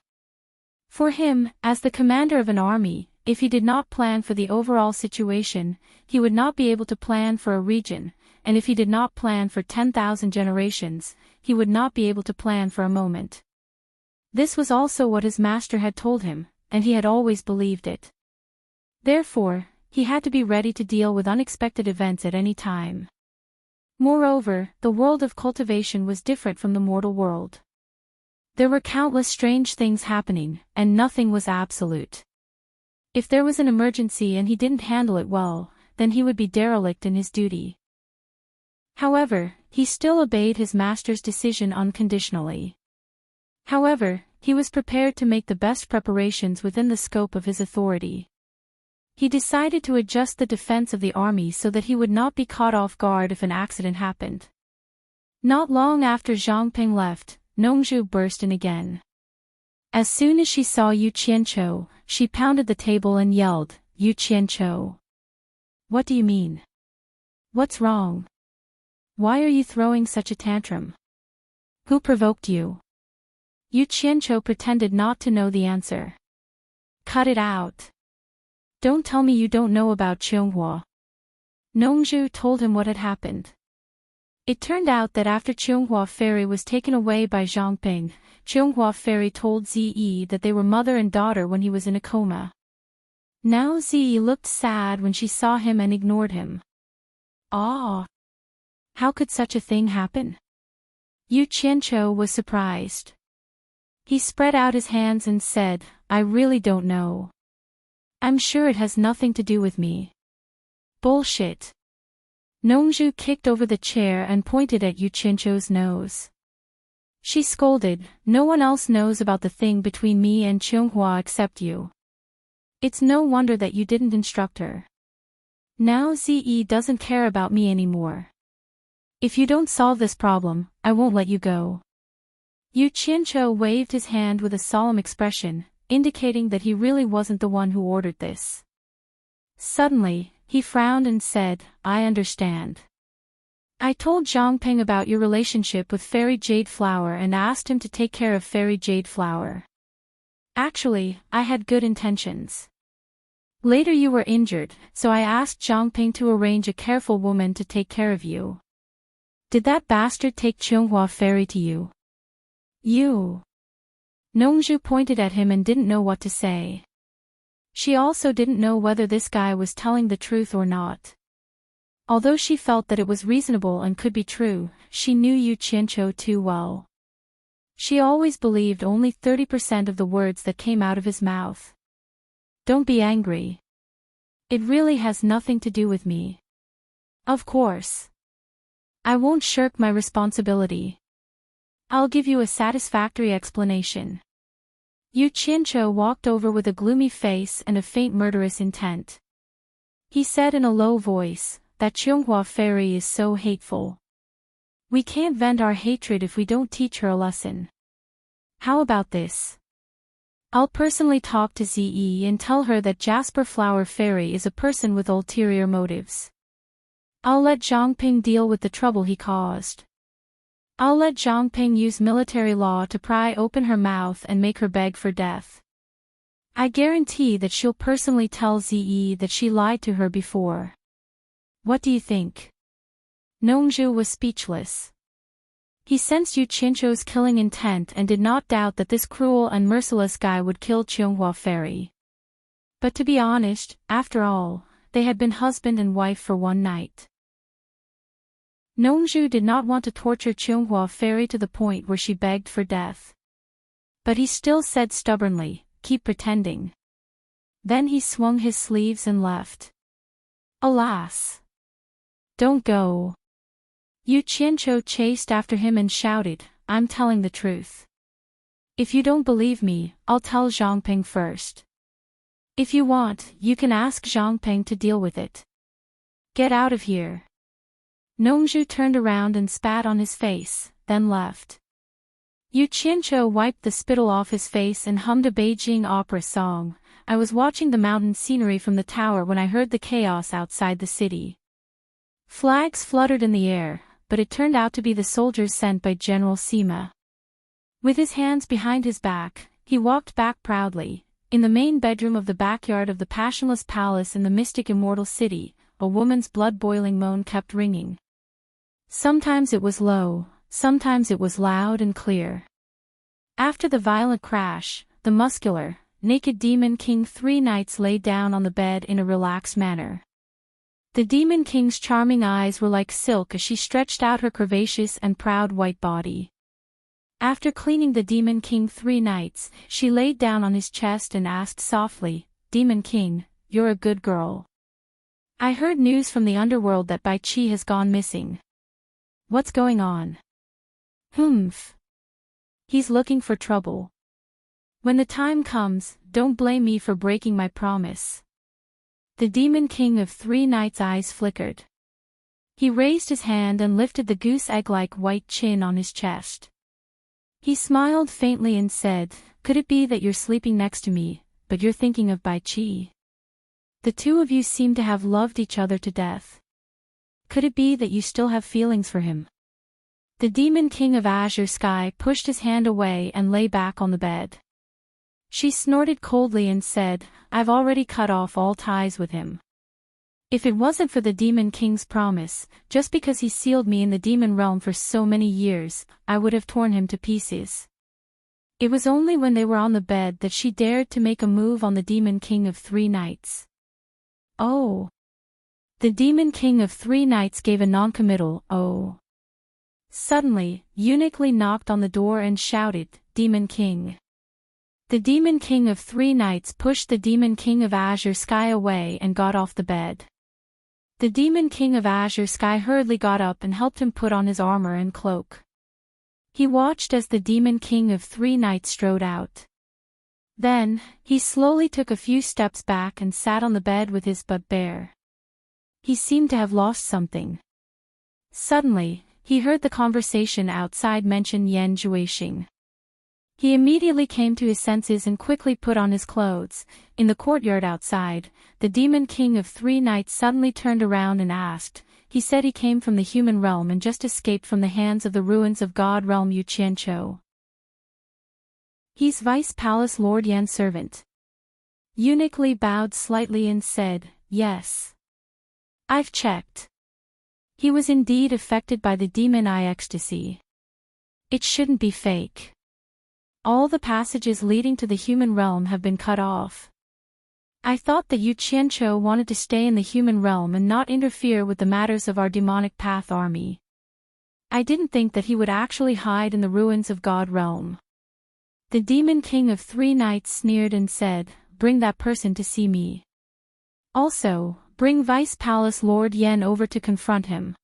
For him, as the commander of an army, if he did not plan for the overall situation, he would not be able to plan for a region, and if he did not plan for 10,000 generations, he would not be able to plan for a moment. This was also what his master had told him, and he had always believed it. Therefore, he had to be ready to deal with unexpected events at any time. Moreover, the world of cultivation was different from the mortal world. There were countless strange things happening, and nothing was absolute. If there was an emergency and he didn't handle it well, then he would be derelict in his duty. However, he still obeyed his master's decision unconditionally. However, he was prepared to make the best preparations within the scope of his authority. He decided to adjust the defense of the army so that he would not be caught off guard if an accident happened. Not long after Zhang Peng left, Nongzhu burst in again. As soon as she saw Yu Qianqiu, she pounded the table and yelled, "Yu Qianqiu! What do you mean? What's wrong? Why are you throwing such a tantrum? Who provoked you?" Yu Qianqiu pretended not to know the answer. "Cut it out. Don't tell me you don't know about Qianghua." Nongzhu told him what had happened. It turned out that after Qianghua Fairy was taken away by Zhang Peng, Qianghua Fairy told Ziyi that they were mother and daughter when he was in a coma. Now Ziyi looked sad when she saw him and ignored him. Ah! How could such a thing happen? Yu Qianqiu was surprised. He spread out his hands and said, I really don't know. I'm sure it has nothing to do with me. Bullshit. Nongju kicked over the chair and pointed at Yu Chincho's nose. She scolded, no one else knows about the thing between me and Chunghua except you. It's no wonder that you didn't instruct her. Now Ze doesn't care about me anymore. If you don't solve this problem, I won't let you go. Yu Chincho waved his hand with a solemn expression, indicating that he really wasn't the one who ordered this. Suddenly, he frowned and said, I understand. I told Zhangping about your relationship with Fairy Jade Flower and asked him to take care of Fairy Jade Flower. Actually, I had good intentions. Later you were injured, so I asked Zhangping to arrange a careful woman to take care of you. Did that bastard take Chunghua Fairy to you? You. Nongju pointed at him and didn't know what to say. She also didn't know whether this guy was telling the truth or not. Although she felt that it was reasonable and could be true, she knew Yu Chincho too well. She always believed only 30% of the words that came out of his mouth. Don't be angry. It really has nothing to do with me. Of course. I won't shirk my responsibility. I'll give you a satisfactory explanation. Yu Chincho walked over with a gloomy face and a faint murderous intent. He said in a low voice, that Chunghua Fairy is so hateful. We can't vent our hatred if we don't teach her a lesson. How about this? I'll personally talk to Ze and tell her that Jasper Flower Fairy is a person with ulterior motives. I'll let Zhangping deal with the trouble he caused. I'll let Zhangping use military law to pry open her mouth and make her beg for death. I guarantee that she'll personally tell Ze that she lied to her before. What do you think? Nongju was speechless. He sensed Yu Chincho's killing intent and did not doubt that this cruel and merciless guy would kill Chunghua Fairy. But to be honest, after all, they had been husband and wife for one night. Nongju did not want to torture Chunghua Fairy to the point where she begged for death. But he still said stubbornly, keep pretending. Then he swung his sleeves and left. Alas! Don't go. Yu Chincho chased after him and shouted, I'm telling the truth. If you don't believe me, I'll tell Zhangping first. If you want, you can ask Zhangping to deal with it. Get out of here. Nongju turned around and spat on his face, then left. Yu Chincho wiped the spittle off his face and hummed a Beijing opera song. I was watching the mountain scenery from the tower when I heard the chaos outside the city. Flags fluttered in the air, but it turned out to be the soldiers sent by General Sima. With his hands behind his back, he walked back proudly. In the main bedroom of the backyard of the passionless palace in the mystic immortal city, a woman's blood-boiling moan kept ringing. Sometimes it was low, sometimes it was loud and clear. After the violent crash, the muscular, naked Demon King 3 Knights lay down on the bed in a relaxed manner. The Demon King's charming eyes were like silk as she stretched out her curvaceous and proud white body. After cleaning the Demon King 3 Knights, she laid down on his chest and asked softly, Demon King, you're a good girl. I heard news from the underworld that Bai Qi has gone missing. What's going on? Humph. He's looking for trouble. When the time comes, don't blame me for breaking my promise. The Demon King of 3 Knights' eyes flickered. He raised his hand and lifted the goose egg-like white chin on his chest. He smiled faintly and said, could it be that you're sleeping next to me, but you're thinking of Bai Qi? The two of you seem to have loved each other to death. Could it be that you still have feelings for him? The Demon King of Azure Sky pushed his hand away and lay back on the bed. She snorted coldly and said, I've already cut off all ties with him. If it wasn't for the Demon King's promise, just because he sealed me in the demon realm for so many years, I would have torn him to pieces. It was only when they were on the bed that she dared to make a move on the Demon King of 3 Knights. Oh. The Demon King of 3 Knights gave a noncommittal, oh. Suddenly, Eunuch Lee knocked on the door and shouted, Demon King. The Demon King of Three Knights pushed the Demon King of Azure Sky away and got off the bed. The Demon King of Azure Sky hurriedly got up and helped him put on his armor and cloak. He watched as the Demon King of Three Knights strode out. Then, he slowly took a few steps back and sat on the bed with his butt bare. He seemed to have lost something. Suddenly, he heard the conversation outside mention Yan Zhuixing. He immediately came to his senses and quickly put on his clothes. In the courtyard outside, the Demon King of Three Knights suddenly turned around and asked. He said he came from the human realm and just escaped from the hands of the ruins of God realm Yu Qianqiu. He's Vice Palace Lord Yan's servant. Eunuch Li bowed slightly and said, yes. I've checked. He was indeed affected by the demon eye ecstasy. It shouldn't be fake. All the passages leading to the human realm have been cut off. I thought that Yu Qianqiu wanted to stay in the human realm and not interfere with the matters of our demonic path army. I didn't think that he would actually hide in the ruins of God realm. The Demon King of Three Knights sneered and said, bring that person to see me. Also, bring Vice Palace Lord Yan over to confront him.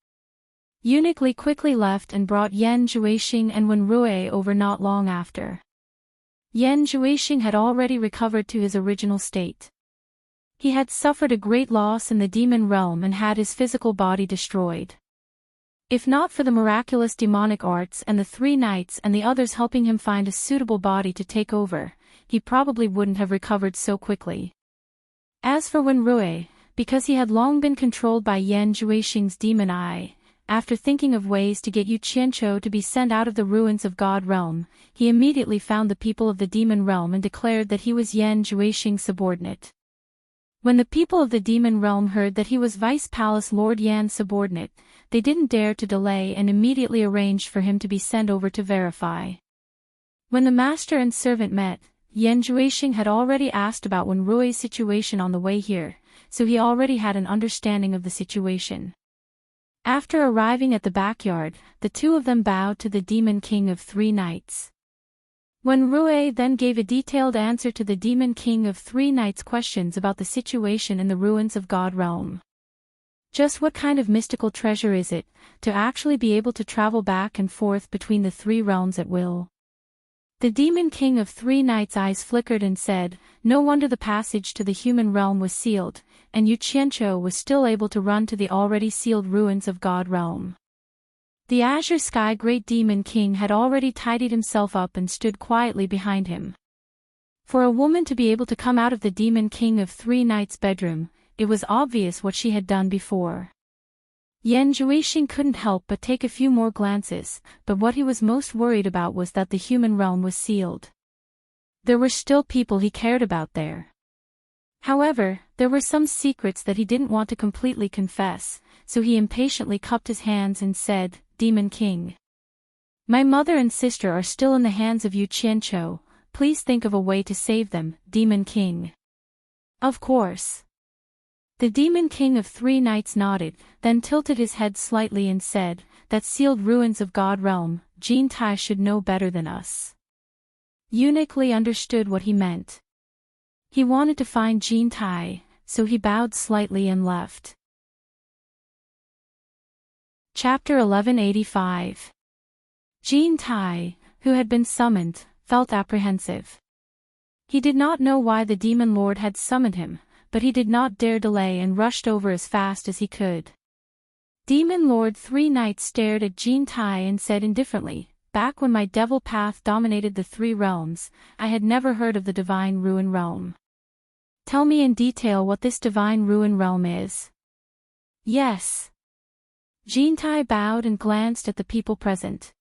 Eunuch Li quickly left and brought Yan Zhuixing and Wen Rui over not long after. Yan Zhuixing had already recovered to his original state. He had suffered a great loss in the demon realm and had his physical body destroyed. If not for the miraculous demonic arts and the three knights and the others helping him find a suitable body to take over, he probably wouldn't have recovered so quickly. As for Wen Rui, because he had long been controlled by Yan Zhuixing's demon eye, after thinking of ways to get Yu Qianqiu to be sent out of the ruins of God realm, he immediately found the people of the demon realm and declared that he was Yan Zhuixing's subordinate. When the people of the demon realm heard that he was Vice Palace Lord Yan's subordinate, they didn't dare to delay and immediately arranged for him to be sent over to verify. When the master and servant met, Yan Zhuixing had already asked about Wen Rui's situation on the way here, so he already had an understanding of the situation. After arriving at the backyard, the two of them bowed to the Demon King of Three Knights. Wen Rui then gave a detailed answer to the Demon King of Three Knights' questions about the situation in the ruins of God realm. Just what kind of mystical treasure is it, to actually be able to travel back and forth between the three realms at will? The Demon King of Three Knights' eyes flickered and said, no wonder the passage to the human realm was sealed, and Yu Qianqiu was still able to run to the already sealed ruins of God realm. The Azure Sky Great Demon King had already tidied himself up and stood quietly behind him. For a woman to be able to come out of the Demon King of Three Knights' bedroom, it was obvious what she had done before. Yan Zhuixing couldn't help but take a few more glances, but what he was most worried about was that the human realm was sealed. There were still people he cared about there. However, there were some secrets that he didn't want to completely confess, so he impatiently cupped his hands and said, Demon King. My mother and sister are still in the hands of Yu Qianqiu, please think of a way to save them, Demon King. Of course. The Demon King of Three Knights nodded, then tilted his head slightly and said, that sealed ruins of God realm, Jin Tai should know better than us. Eunuch Li understood what he meant. He wanted to find Jin Tai, so he bowed slightly and left. Chapter 1185. Jin Tai, who had been summoned, felt apprehensive. He did not know why the Demon Lord had summoned him, but he did not dare delay and rushed over as fast as he could. Demon Lord Three Knights stared at Jin Tai and said indifferently, back when my devil path dominated the three realms, I had never heard of the Divine Ruin Realm. Tell me in detail what this Divine Ruin Realm is. Yes. Jin Tai bowed and glanced at the people present.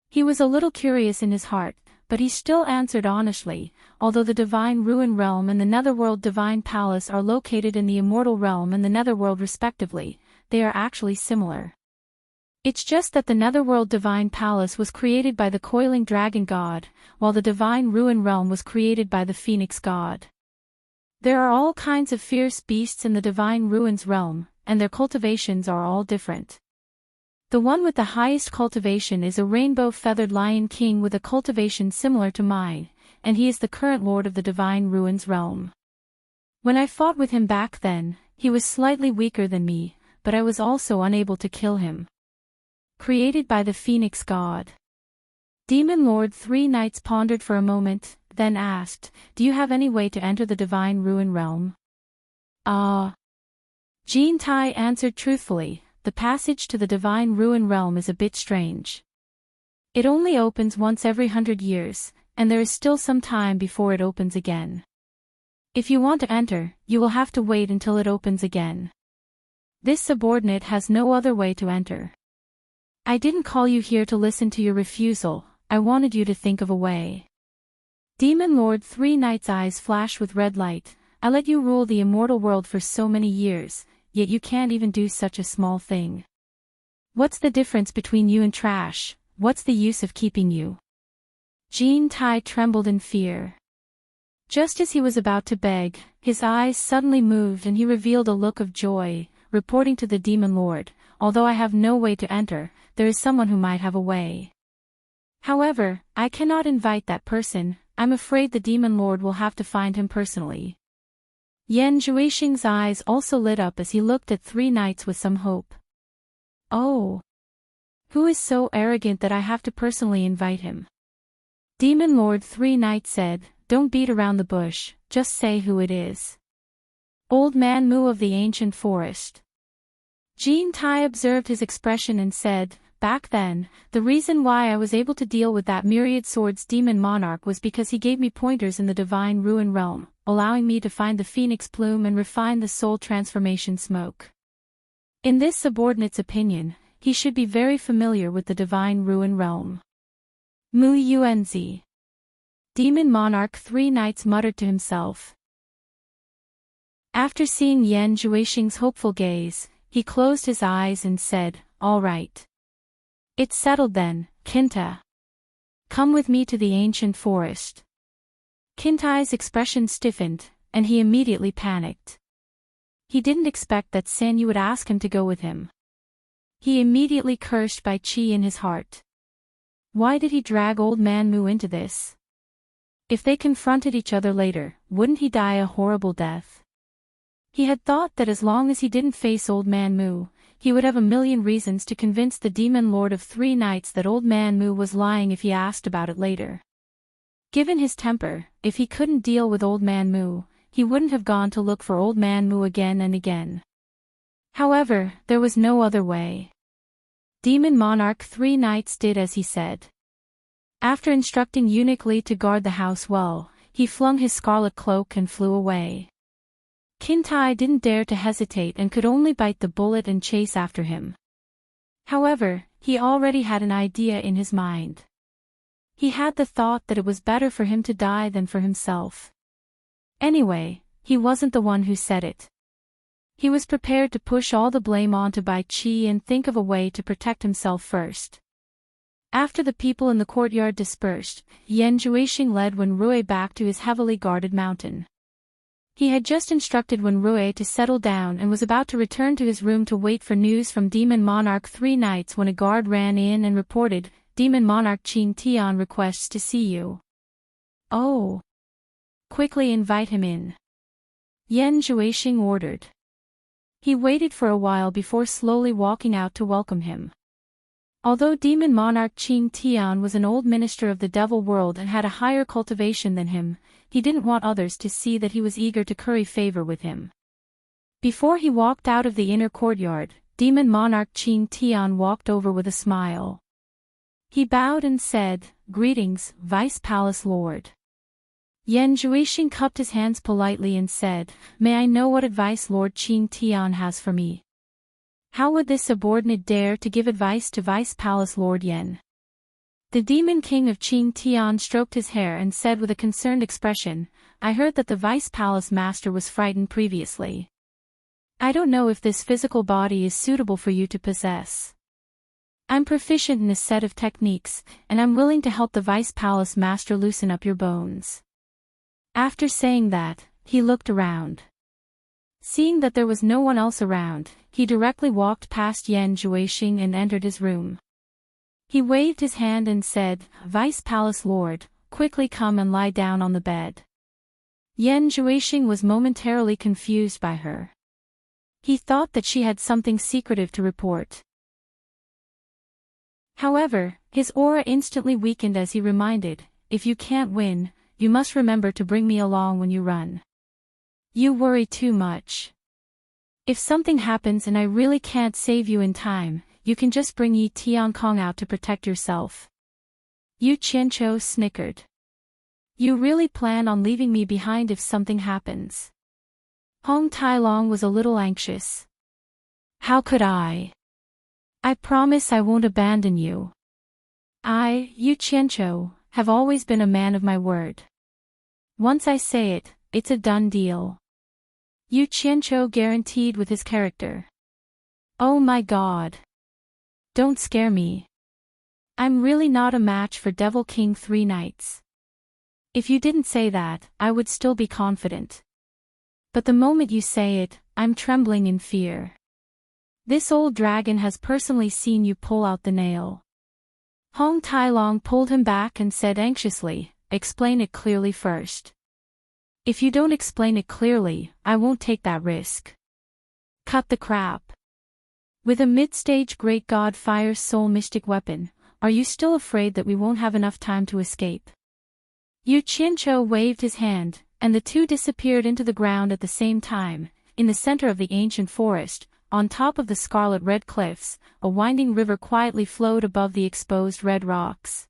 He was a little curious in his heart, but he still answered honestly, although the Divine Ruin Realm and the Netherworld Divine Palace are located in the Immortal Realm and the Netherworld respectively, they are actually similar. It's just that the Netherworld Divine Palace was created by the Coiling Dragon God, while the Divine Ruin Realm was created by the Phoenix God. There are all kinds of fierce beasts in the Divine Ruins Realm, and their cultivations are all different. The one with the highest cultivation is a rainbow-feathered lion king with a cultivation similar to mine, and he is the current lord of the Divine Ruins realm. When I fought with him back then, he was slightly weaker than me, but I was also unable to kill him. Created by the Phoenix God. Demon Lord Three Knights pondered for a moment, then asked, "Do you have any way to enter the Divine Ruin realm?" Jean Tai answered truthfully, "The passage to the Divine Ruin realm is a bit strange. It only opens once every 100 years, and there is still some time before it opens again. If you want to enter, you will have to wait until it opens again. This subordinate has no other way to enter. I didn't call you here to listen to your refusal, I wanted you to think of a way." Demon Lord Three Knights' eyes flash with red light. "I let you rule the immortal world for so many years, yet you can't even do such a small thing. What's the difference between you and trash? What's the use of keeping you?" Jean Tai trembled in fear. Just as he was about to beg, his eyes suddenly moved and he revealed a look of joy, reporting to the Demon Lord, "Although I have no way to enter, there is someone who might have a way. However, I cannot invite that person, I'm afraid the Demon Lord will have to find him personally." Yan Zhuixing's eyes also lit up as he looked at Three Knights with some hope. "Oh. Who is so arrogant that I have to personally invite him?" Demon Lord Three Knights said, "Don't beat around the bush, just say who it is." "Old Man Mu of the ancient forest." Jean Tai observed his expression and said, "Back then, the reason why I was able to deal with that Myriad Swords demon monarch was because he gave me pointers in the Divine Ruin realm, allowing me to find the Phoenix Plume and refine the soul transformation smoke. In this subordinate's opinion, he should be very familiar with the Divine Ruin realm." Mu Yuanzi. Demon Monarch Three Knights muttered to himself. After seeing Yan Zhuixing's hopeful gaze, he closed his eyes and said, "All right. It's settled then, Kinta. Come with me to the ancient forest." Kintai's expression stiffened, and he immediately panicked. He didn't expect that Sanyu would ask him to go with him. He immediately cursed Bai Qi in his heart. Why did he drag Old Man Mu into this? If they confronted each other later, wouldn't he die a horrible death? He had thought that as long as he didn't face Old Man Mu, he would have a million reasons to convince the Demon Lord of Three Knights that Old Man Mu was lying if he asked about it later. Given his temper, if he couldn't deal with Old Man Mu, he wouldn't have gone to look for Old Man Mu again and again. However, there was no other way. Demon Monarch Three Knights did as he said. After instructing Eunuch Li to guard the house well, he flung his scarlet cloak and flew away. Kintai didn't dare to hesitate and could only bite the bullet and chase after him. However, he already had an idea in his mind. He had the thought that it was better for him to die than for himself. Anyway, he wasn't the one who said it. He was prepared to push all the blame onto Bai Qi and think of a way to protect himself first. After the people in the courtyard dispersed, Yan Zhuixing led Wen Rui back to his heavily guarded mountain. He had just instructed Wen Rui to settle down and was about to return to his room to wait for news from Demon Monarch Three Knights when a guard ran in and reported, "Demon Monarch Qing Tian requests to see you." "Oh. Quickly invite him in," Yan Zhuixing ordered. He waited for a while before slowly walking out to welcome him. Although Demon Monarch Qing Tian was an old minister of the Devil World and had a higher cultivation than him, he didn't want others to see that he was eager to curry favor with him. Before he walked out of the inner courtyard, Demon Monarch Qing Tian walked over with a smile. He bowed and said, "Greetings, Vice Palace Lord." Yan Zhuixing cupped his hands politely and said, "May I know what advice Lord Qing Tian has for me?" How would this subordinate dare to give advice to Vice Palace Lord Yan? The Demon King of Qing Tian stroked his hair and said with a concerned expression, "I heard that the Vice Palace Master was frightened previously. I don't know if this physical body is suitable for you to possess. I'm proficient in a set of techniques, and I'm willing to help the Vice Palace Master loosen up your bones." After saying that, he looked around. Seeing that there was no one else around, he directly walked past Yan Zhuixing and entered his room. He waved his hand and said, "Vice Palace Lord, quickly come and lie down on the bed." Yan Zhuixing was momentarily confused by her. He thought that she had something secretive to report. However, his aura instantly weakened as he reminded, "If you can't win, you must remember to bring me along when you run. You worry too much. If something happens and I really can't save you in time, you can just bring Yi Tiankong out to protect yourself." Yu Qianqiu snickered. "You really plan on leaving me behind if something happens?" Hong Tailong was a little anxious. "How could I? I promise I won't abandon you. I, Yu Qianqiu, have always been a man of my word. Once I say it, it's a done deal." Yu Qianqiu guaranteed with his character. "Oh my God. Don't scare me. I'm really not a match for Devil King 3 Knights. If you didn't say that, I would still be confident. But the moment you say it, I'm trembling in fear. This old dragon has personally seen you pull out the nail." Hong Tailong pulled him back and said anxiously, "Explain it clearly first. If you don't explain it clearly, I won't take that risk. Cut the crap. With a mid-stage Great God Fire's soul mystic weapon, are you still afraid that we won't have enough time to escape?" Yu Qianqiu waved his hand, and the two disappeared into the ground at the same time. In the center of the ancient forest, on top of the scarlet-red cliffs, a winding river quietly flowed above the exposed red rocks.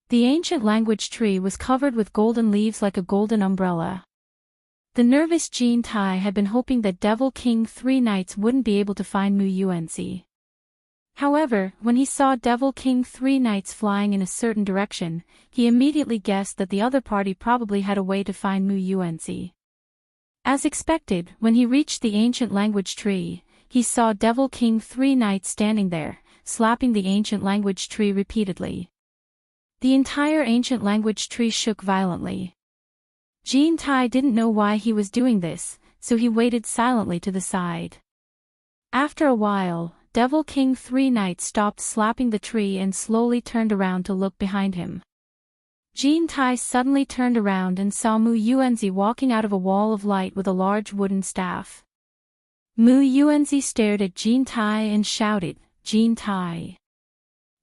The ancient language tree was covered with golden leaves like a golden umbrella. The nervous Jin Tai had been hoping that Devil King 3 Knights wouldn't be able to find Mu Yuanzi. However, when he saw Devil King 3 Knights flying in a certain direction, he immediately guessed that the other party probably had a way to find Mu Yuanzi. As expected, when he reached the ancient language tree, he saw Devil King 3 Knights standing there, slapping the ancient language tree repeatedly. The entire ancient language tree shook violently. Jin Tai didn't know why he was doing this, so he waited silently to the side. After a while, Devil King 3 Knights stopped slapping the tree and slowly turned around to look behind him. Jin Tai suddenly turned around and saw Mu Yuanzi walking out of a wall of light with a large wooden staff. Mu Yuanzi stared at Jin Tai and shouted, "Jin Tai!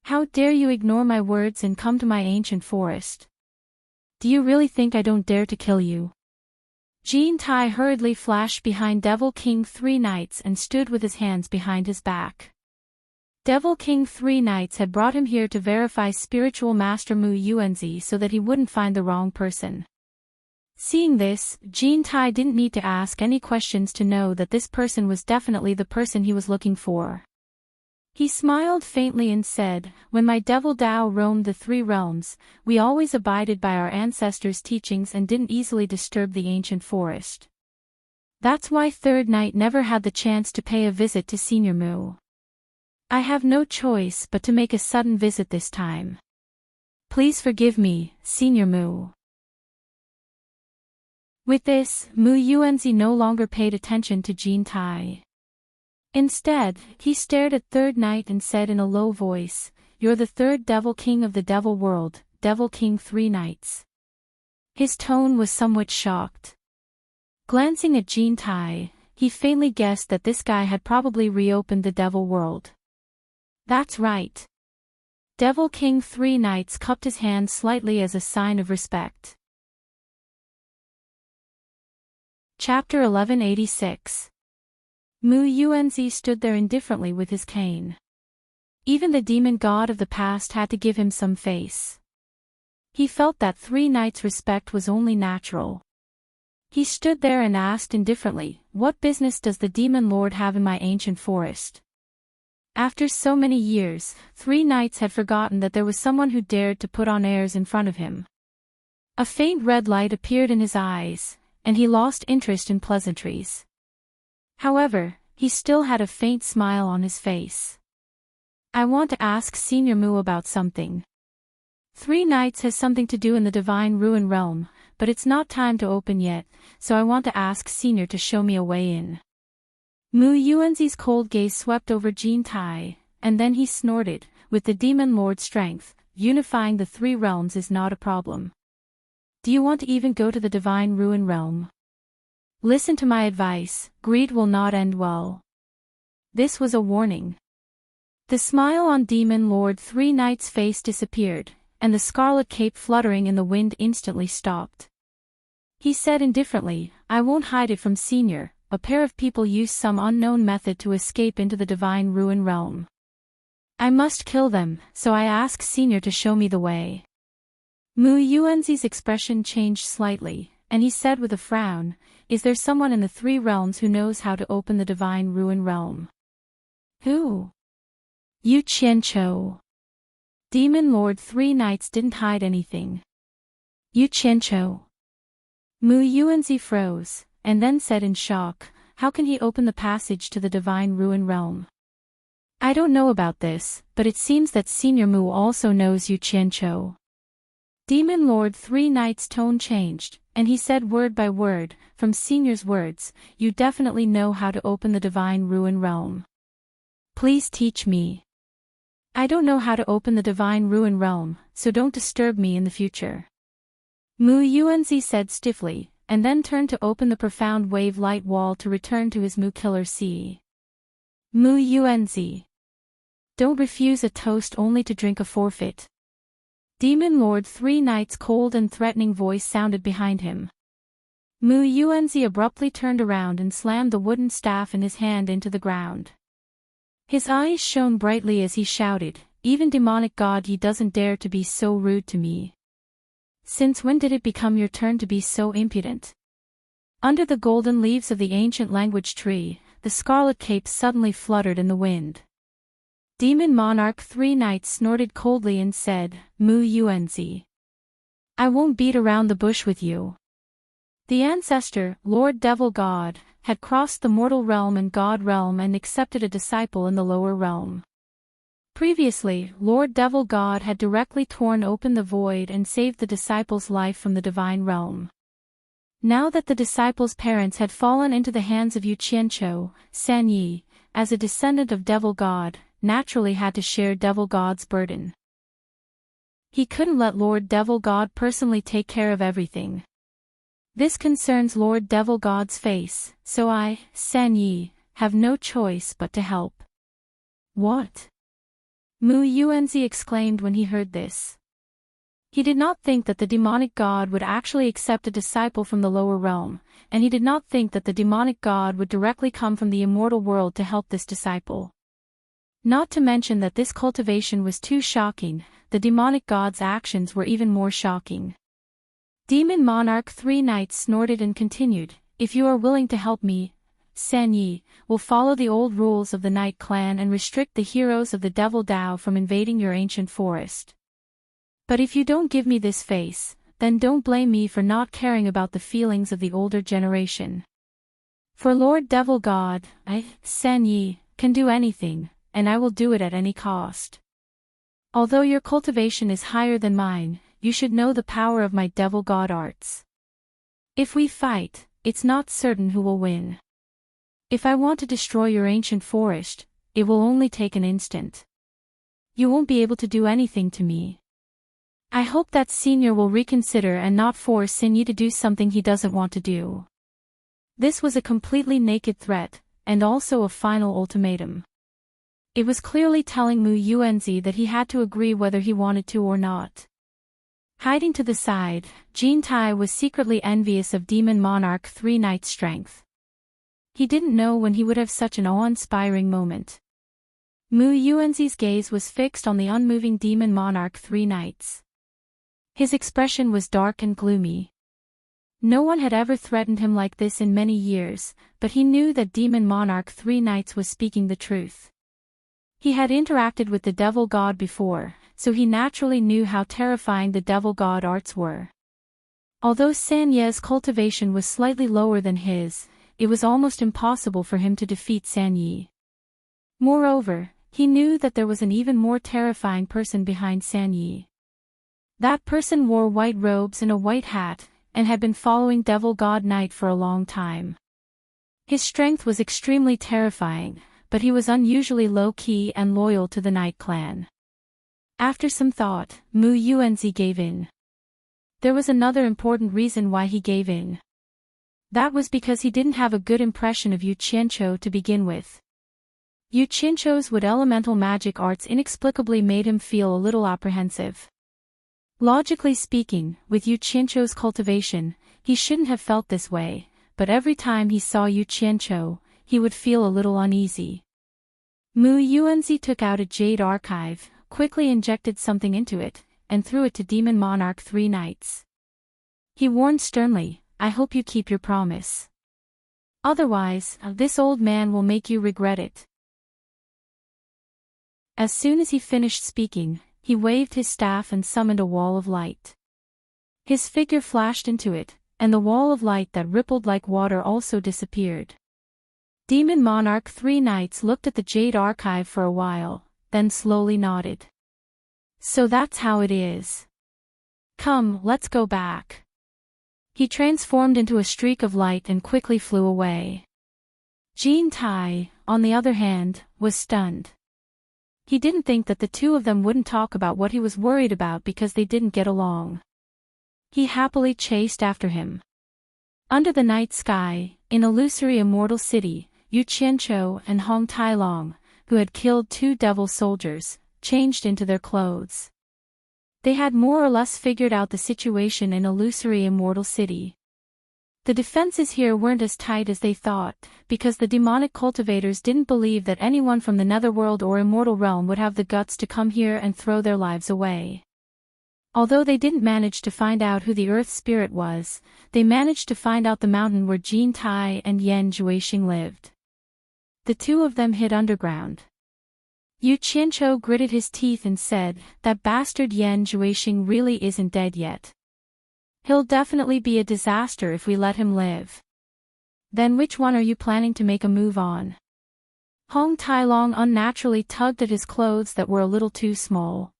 How dare you ignore my words and come to my ancient forest? Do you really think I don't dare to kill you?" Jin Tai hurriedly flashed behind Devil King 3 Knights and stood with his hands behind his back. Devil King 3 Knights had brought him here to verify spiritual master Mu Yuanzi so that he wouldn't find the wrong person. Seeing this, Jin Tai didn't need to ask any questions to know that this person was definitely the person he was looking for. He smiled faintly and said, "When my devil Dao roamed the 3 realms, we always abided by our ancestors' teachings and didn't easily disturb the ancient forest. That's why Third Knight never had the chance to pay a visit to Senior Mu. I have no choice but to make a sudden visit this time. Please forgive me, Senior Mu." With this, Mu Yuanzi no longer paid attention to Jin Tai. Instead, he stared at Third Knight and said in a low voice, "You're the 3rd Devil King of the Devil World, Devil King 3 Knights." His tone was somewhat shocked. Glancing at Jin Tai, he faintly guessed that this guy had probably reopened the Devil World. That's right. Devil King 3 Knights cupped his hand slightly as a sign of respect. Chapter 1186. Mu Yuanzi stood there indifferently with his cane. Even the demon god of the past had to give him some face. He felt that 3 Knights' respect was only natural. He stood there and asked indifferently, "What business does the demon lord have in my ancient forest?" After so many years, 3 Knights had forgotten that there was someone who dared to put on airs in front of him. A faint red light appeared in his eyes, and he lost interest in pleasantries. However, he still had a faint smile on his face. "I want to ask Senior Mu about something." 3 nights has something to do in the Divine Ruin Realm, but it's not time to open yet, so I want to ask Senior to show me a way in. Mu Yuanzi's cold gaze swept over Jin Tai, and then he snorted, with the Demon Lord's strength, unifying the 3 realms is not a problem. Do you want to even go to the Divine Ruin Realm? Listen to my advice, greed will not end well. This was a warning. The smile on Demon Lord 3 Knight's face disappeared, and the scarlet cape fluttering in the wind instantly stopped. He said indifferently, I won't hide it from Senior, a pair of people use some unknown method to escape into the Divine Ruin Realm. I must kill them, so I ask Senior to show me the way. Mu Yuanzi's expression changed slightly, and he said with a frown, Is there someone in the 3 realms who knows how to open the Divine Ruin Realm? Who? Yu Qianqiu. Demon Lord 3 Knights didn't hide anything. Yu Qianqiu. Mu Yuanzi froze, and then said in shock, How can he open the passage to the Divine Ruin Realm? I don't know about this, but it seems that Senior Mu also knows Yu Qianqiu. Demon Lord 3 Knights' tone changed, and he said word by word, from Senior's words, You definitely know how to open the Divine Ruin Realm. Please teach me. I don't know how to open the Divine Ruin Realm, so don't disturb me in the future. Mu Yuanzi said stiffly, and then turned to open the profound wave light wall to return to his Mu Killer Sea. Mu Yuanzi. Don't refuse a toast only to drink a forfeit. Demon Lord 3 Knights' cold and threatening voice sounded behind him. Mu Yuanzi abruptly turned around and slammed the wooden staff in his hand into the ground. His eyes shone brightly as he shouted, Even demonic god Yi doesn't dare to be so rude to me. Since when did it become your turn to be so impudent? Under the golden leaves of the ancient language tree, the scarlet cape suddenly fluttered in the wind. Demon Monarch 3 Knights snorted coldly and said, Mu Yuanzi. I won't beat around the bush with you. The ancestor, Lord Devil God, had crossed the mortal realm and god realm and accepted a disciple in the lower realm. Previously, Lord Devil God had directly torn open the void and saved the disciple's life from the divine realm. Now that the disciple's parents had fallen into the hands of Yu Qianqiu, San Yi, as a descendant of Devil God, naturally had to share Devil God's burden. He couldn't let Lord Devil God personally take care of everything. This concerns Lord Devil God's face, so I, San Yi, have no choice but to help. What? Mu Yuanzi exclaimed when he heard this. He did not think that the demonic god would actually accept a disciple from the lower realm, and he did not think that the demonic god would directly come from the immortal world to help this disciple. Not to mention that this cultivation was too shocking, the demonic god's actions were even more shocking. Demon Monarch 3 Knights snorted and continued, If you are willing to help me, San Yi, will follow the old rules of the Night Clan and restrict the heroes of the Devil Dao from invading your ancient forest. But if you don't give me this face, then don't blame me for not caring about the feelings of the older generation. For Lord Devil God, I, San Yi, can do anything, and I will do it at any cost. Although your cultivation is higher than mine, you should know the power of my Devil God arts. If we fight, it's not certain who will win. If I want to destroy your ancient forest, it will only take an instant. You won't be able to do anything to me. I hope that Senior will reconsider and not force Sin Yi to do something he doesn't want to do. This was a completely naked threat, and also a final ultimatum. It was clearly telling Mu Yuanzi that he had to agree whether he wanted to or not. Hiding to the side, Jin Tai was secretly envious of Demon Monarch 3 Knights' strength. He didn't know when he would have such an awe-inspiring moment. Mu Yuanzi's gaze was fixed on the unmoving Demon Monarch 3 Knights. His expression was dark and gloomy. No one had ever threatened him like this in many years, but he knew that Demon Monarch 3 Knights was speaking the truth. He had interacted with the Devil God before, so he naturally knew how terrifying the Devil God arts were. Although San Ye's cultivation was slightly lower than his, it was almost impossible for him to defeat San Yi. Moreover, he knew that there was an even more terrifying person behind San Yi. That person wore white robes and a white hat, and had been following Devil God Knight for a long time. His strength was extremely terrifying, but he was unusually low-key and loyal to the Knight clan. After some thought, Mu Yuanzi gave in. There was another important reason why he gave in. That was because he didn't have a good impression of Yu Qianqiu to begin with. Yu Qianqiu's wood elemental magic arts inexplicably made him feel a little apprehensive. Logically speaking, with Yu Qianqiu's cultivation, he shouldn't have felt this way, but every time he saw Yu Qianqiu, he would feel a little uneasy. Mu Yuanzi took out a jade archive, quickly injected something into it, and threw it to Demon Monarch 3 Knights. He warned sternly, "I hope you keep your promise. Otherwise, this old man will make you regret it." As soon as he finished speaking, he waved his staff and summoned a wall of light. His figure flashed into it, and the wall of light that rippled like water also disappeared. Demon Monarch 3 Knights looked at the Jade Archive for a while, then slowly nodded. "So that's how it is. Come, let's go back." He transformed into a streak of light and quickly flew away. Jean Tai, on the other hand, was stunned. He didn't think that the two of them wouldn't talk about what he was worried about because they didn't get along. He happily chased after him. Under the night sky, in illusory immortal city, Yu Qianqiu and Hong Tailong, who had killed 2 devil soldiers, changed into their clothes. They had more or less figured out the situation in illusory immortal city. The defenses here weren't as tight as they thought, because the demonic cultivators didn't believe that anyone from the netherworld or immortal realm would have the guts to come here and throw their lives away. Although they didn't manage to find out who the earth spirit was, they managed to find out the mountain where Jin Tai and Yan Juixing lived. The two of them hid underground. Yu Qianqiu gritted his teeth and said, "That bastard Yan Juixing really isn't dead yet. He'll definitely be a disaster if we let him live." "Then which one are you planning to make a move on?" Hong Tailong unnaturally tugged at his clothes that were a little too small.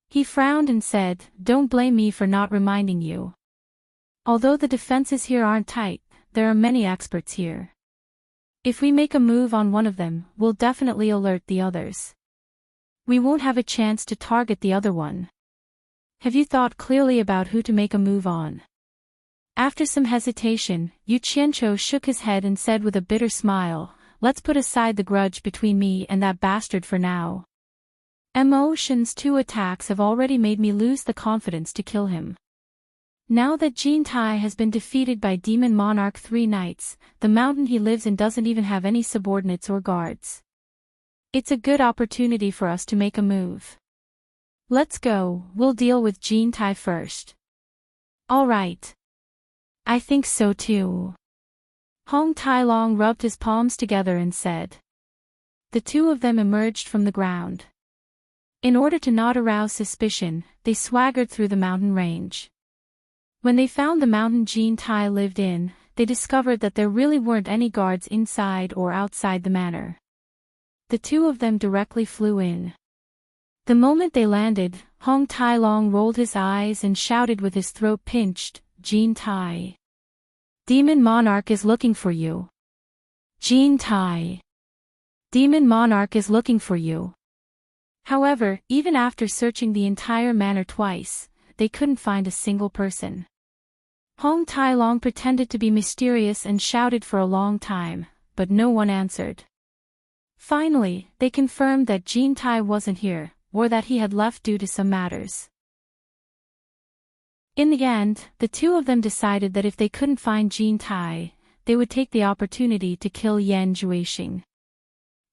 He frowned and said, "Don't blame me for not reminding you. Although the defenses here aren't tight, there are many experts here. If we make a move on one of them, we'll definitely alert the others. We won't have a chance to target the other one. Have you thought clearly about who to make a move on?" After some hesitation, Yu Qianqiu shook his head and said with a bitter smile, "Let's put aside the grudge between me and that bastard for now. Emotion's 2 attacks have already made me lose the confidence to kill him. Now that Jin Tai has been defeated by Demon Monarch 3 Knights, the mountain he lives in doesn't even have any subordinates or guards. It's a good opportunity for us to make a move. Let's go, we'll deal with Jin Tai first." "All right. I think so too." Hong Tailong rubbed his palms together and said. The two of them emerged from the ground. In order to not arouse suspicion, they swaggered through the mountain range. When they found the mountain Jin Tai lived in, they discovered that there really weren't any guards inside or outside the manor. The two of them directly flew in. The moment they landed, Hong Tailong rolled his eyes and shouted with his throat pinched, "Jin Tai! Demon Monarch is looking for you! Jin Tai! Demon Monarch is looking for you!" However, even after searching the entire manor twice, they couldn't find a single person. Hong Tailong pretended to be mysterious and shouted for a long time, but no one answered. Finally, they confirmed that Jin Tai wasn't here, or that he had left due to some matters. In the end, the two of them decided that if they couldn't find Jin Tai, they would take the opportunity to kill Yan Juixing.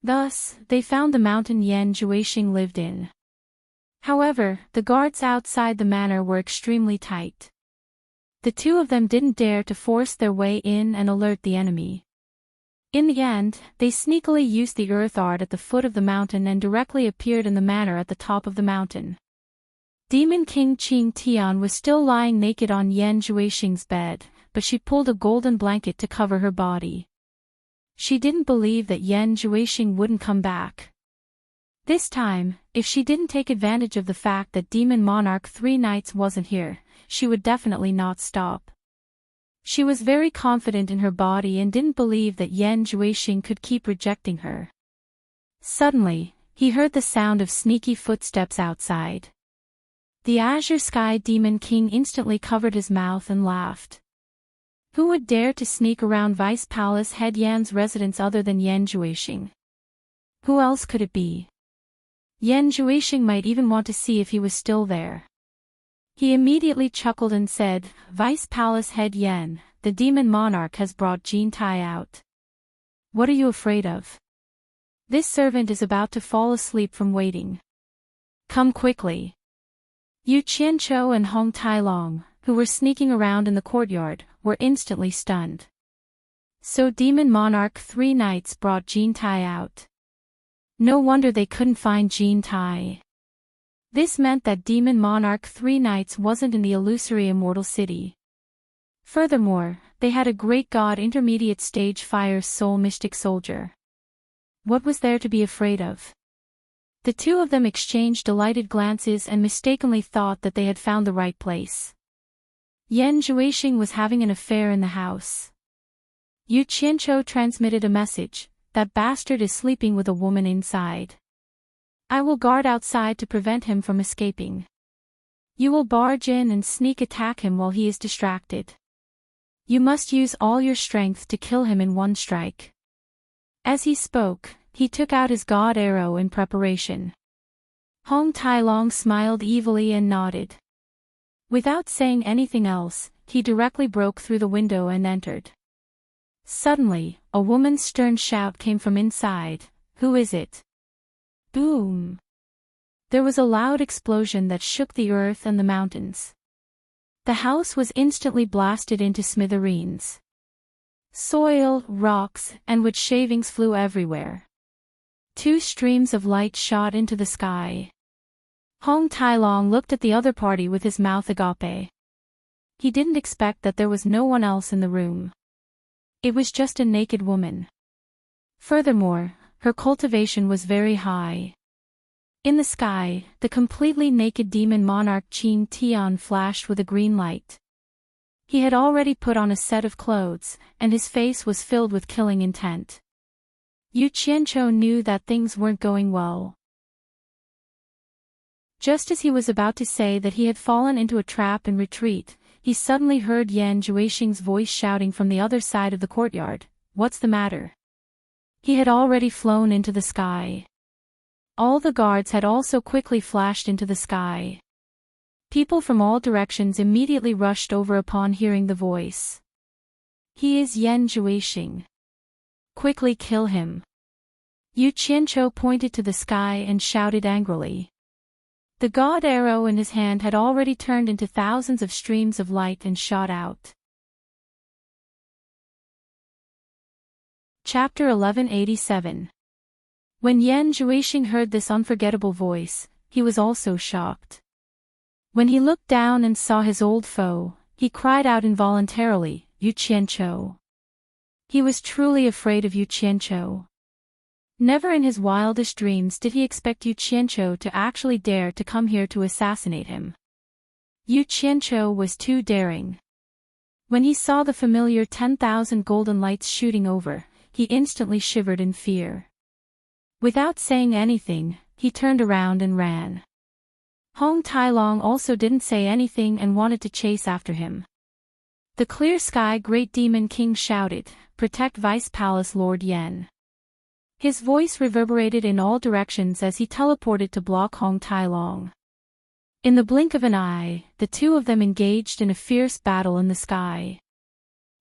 Thus, they found the mountain Yan Juixing lived in. However, the guards outside the manor were extremely tight. The two of them didn't dare to force their way in and alert the enemy. In the end, they sneakily used the earth art at the foot of the mountain and directly appeared in the manor at the top of the mountain. Demon King Qing Tian was still lying naked on Yan Juixing's bed, but she pulled a golden blanket to cover her body. She didn't believe that Yan Juixing wouldn't come back. This time, if she didn't take advantage of the fact that Demon Monarch 3 Knights wasn't here, she would definitely not stop. She was very confident in her body and didn't believe that Yan Juexing could keep rejecting her. Suddenly, he heard the sound of sneaky footsteps outside. The Azure Sky Demon King instantly covered his mouth and laughed. Who would dare to sneak around Vice Palace Head Yan's residence other than Yan Juexing? Who else could it be? Yan Juexing might even want to see if he was still there. He immediately chuckled and said, "Vice Palace Head Yan, the Demon Monarch has brought Jin Tai out. What are you afraid of? This servant is about to fall asleep from waiting. Come quickly." Yu Qianqiu and Hong Tailong, who were sneaking around in the courtyard, were instantly stunned. So Demon Monarch 3 Knights brought Jin Tai out. No wonder they couldn't find Jin Tai. This meant that Demon Monarch 3 Knights wasn't in the illusory immortal city. Furthermore, they had a great god intermediate stage fire soul mystic soldier. What was there to be afraid of? The two of them exchanged delighted glances and mistakenly thought that they had found the right place. Yan Juexing was having an affair in the house. Yu Qianqiu transmitted a message, "That bastard is sleeping with a woman inside. I will guard outside to prevent him from escaping. You will barge in and sneak attack him while he is distracted. You must use all your strength to kill him in one strike." As he spoke, he took out his god arrow in preparation. Hong Tailong smiled evilly and nodded. Without saying anything else, he directly broke through the window and entered. Suddenly, a woman's stern shout came from inside, "Who is it?" Boom! There was a loud explosion that shook the earth and the mountains. The house was instantly blasted into smithereens. Soil, rocks, and wood shavings flew everywhere. 2 streams of light shot into the sky. Hong Tailong looked at the other party with his mouth agape. He didn't expect that there was no one else in the room. It was just a naked woman. Furthermore, her cultivation was very high. In the sky, the completely naked Demon Monarch Qin Tian flashed with a green light. He had already put on a set of clothes, and his face was filled with killing intent. Yu Qianqiu knew that things weren't going well. Just as he was about to say that he had fallen into a trap and retreat, he suddenly heard Yan Juexing's voice shouting from the other side of the courtyard, "What's the matter?" He had already flown into the sky. All the guards had also quickly flashed into the sky. People from all directions immediately rushed over upon hearing the voice. "He is Yan Juexing. Quickly kill him." Yu Qianqiu pointed to the sky and shouted angrily. The god arrow in his hand had already turned into thousands of streams of light and shot out. Chapter 1187. When Yan Juexing heard this unforgettable voice, he was also shocked. When he looked down and saw his old foe, he cried out involuntarily, "Yu Qianqiu." He was truly afraid of Yu Qianqiu. Never in his wildest dreams did he expect Yu Qianqiu to actually dare to come here to assassinate him. Yu Qianqiu was too daring. When he saw the familiar 10,000 golden lights shooting over, he instantly shivered in fear. Without saying anything, he turned around and ran. Hong Tailong also didn't say anything and wanted to chase after him. The clear sky Great Demon King shouted, "Protect Vice Palace Lord Yan." His voice reverberated in all directions as he teleported to block Hong Tailong. In the blink of an eye, the two of them engaged in a fierce battle in the sky.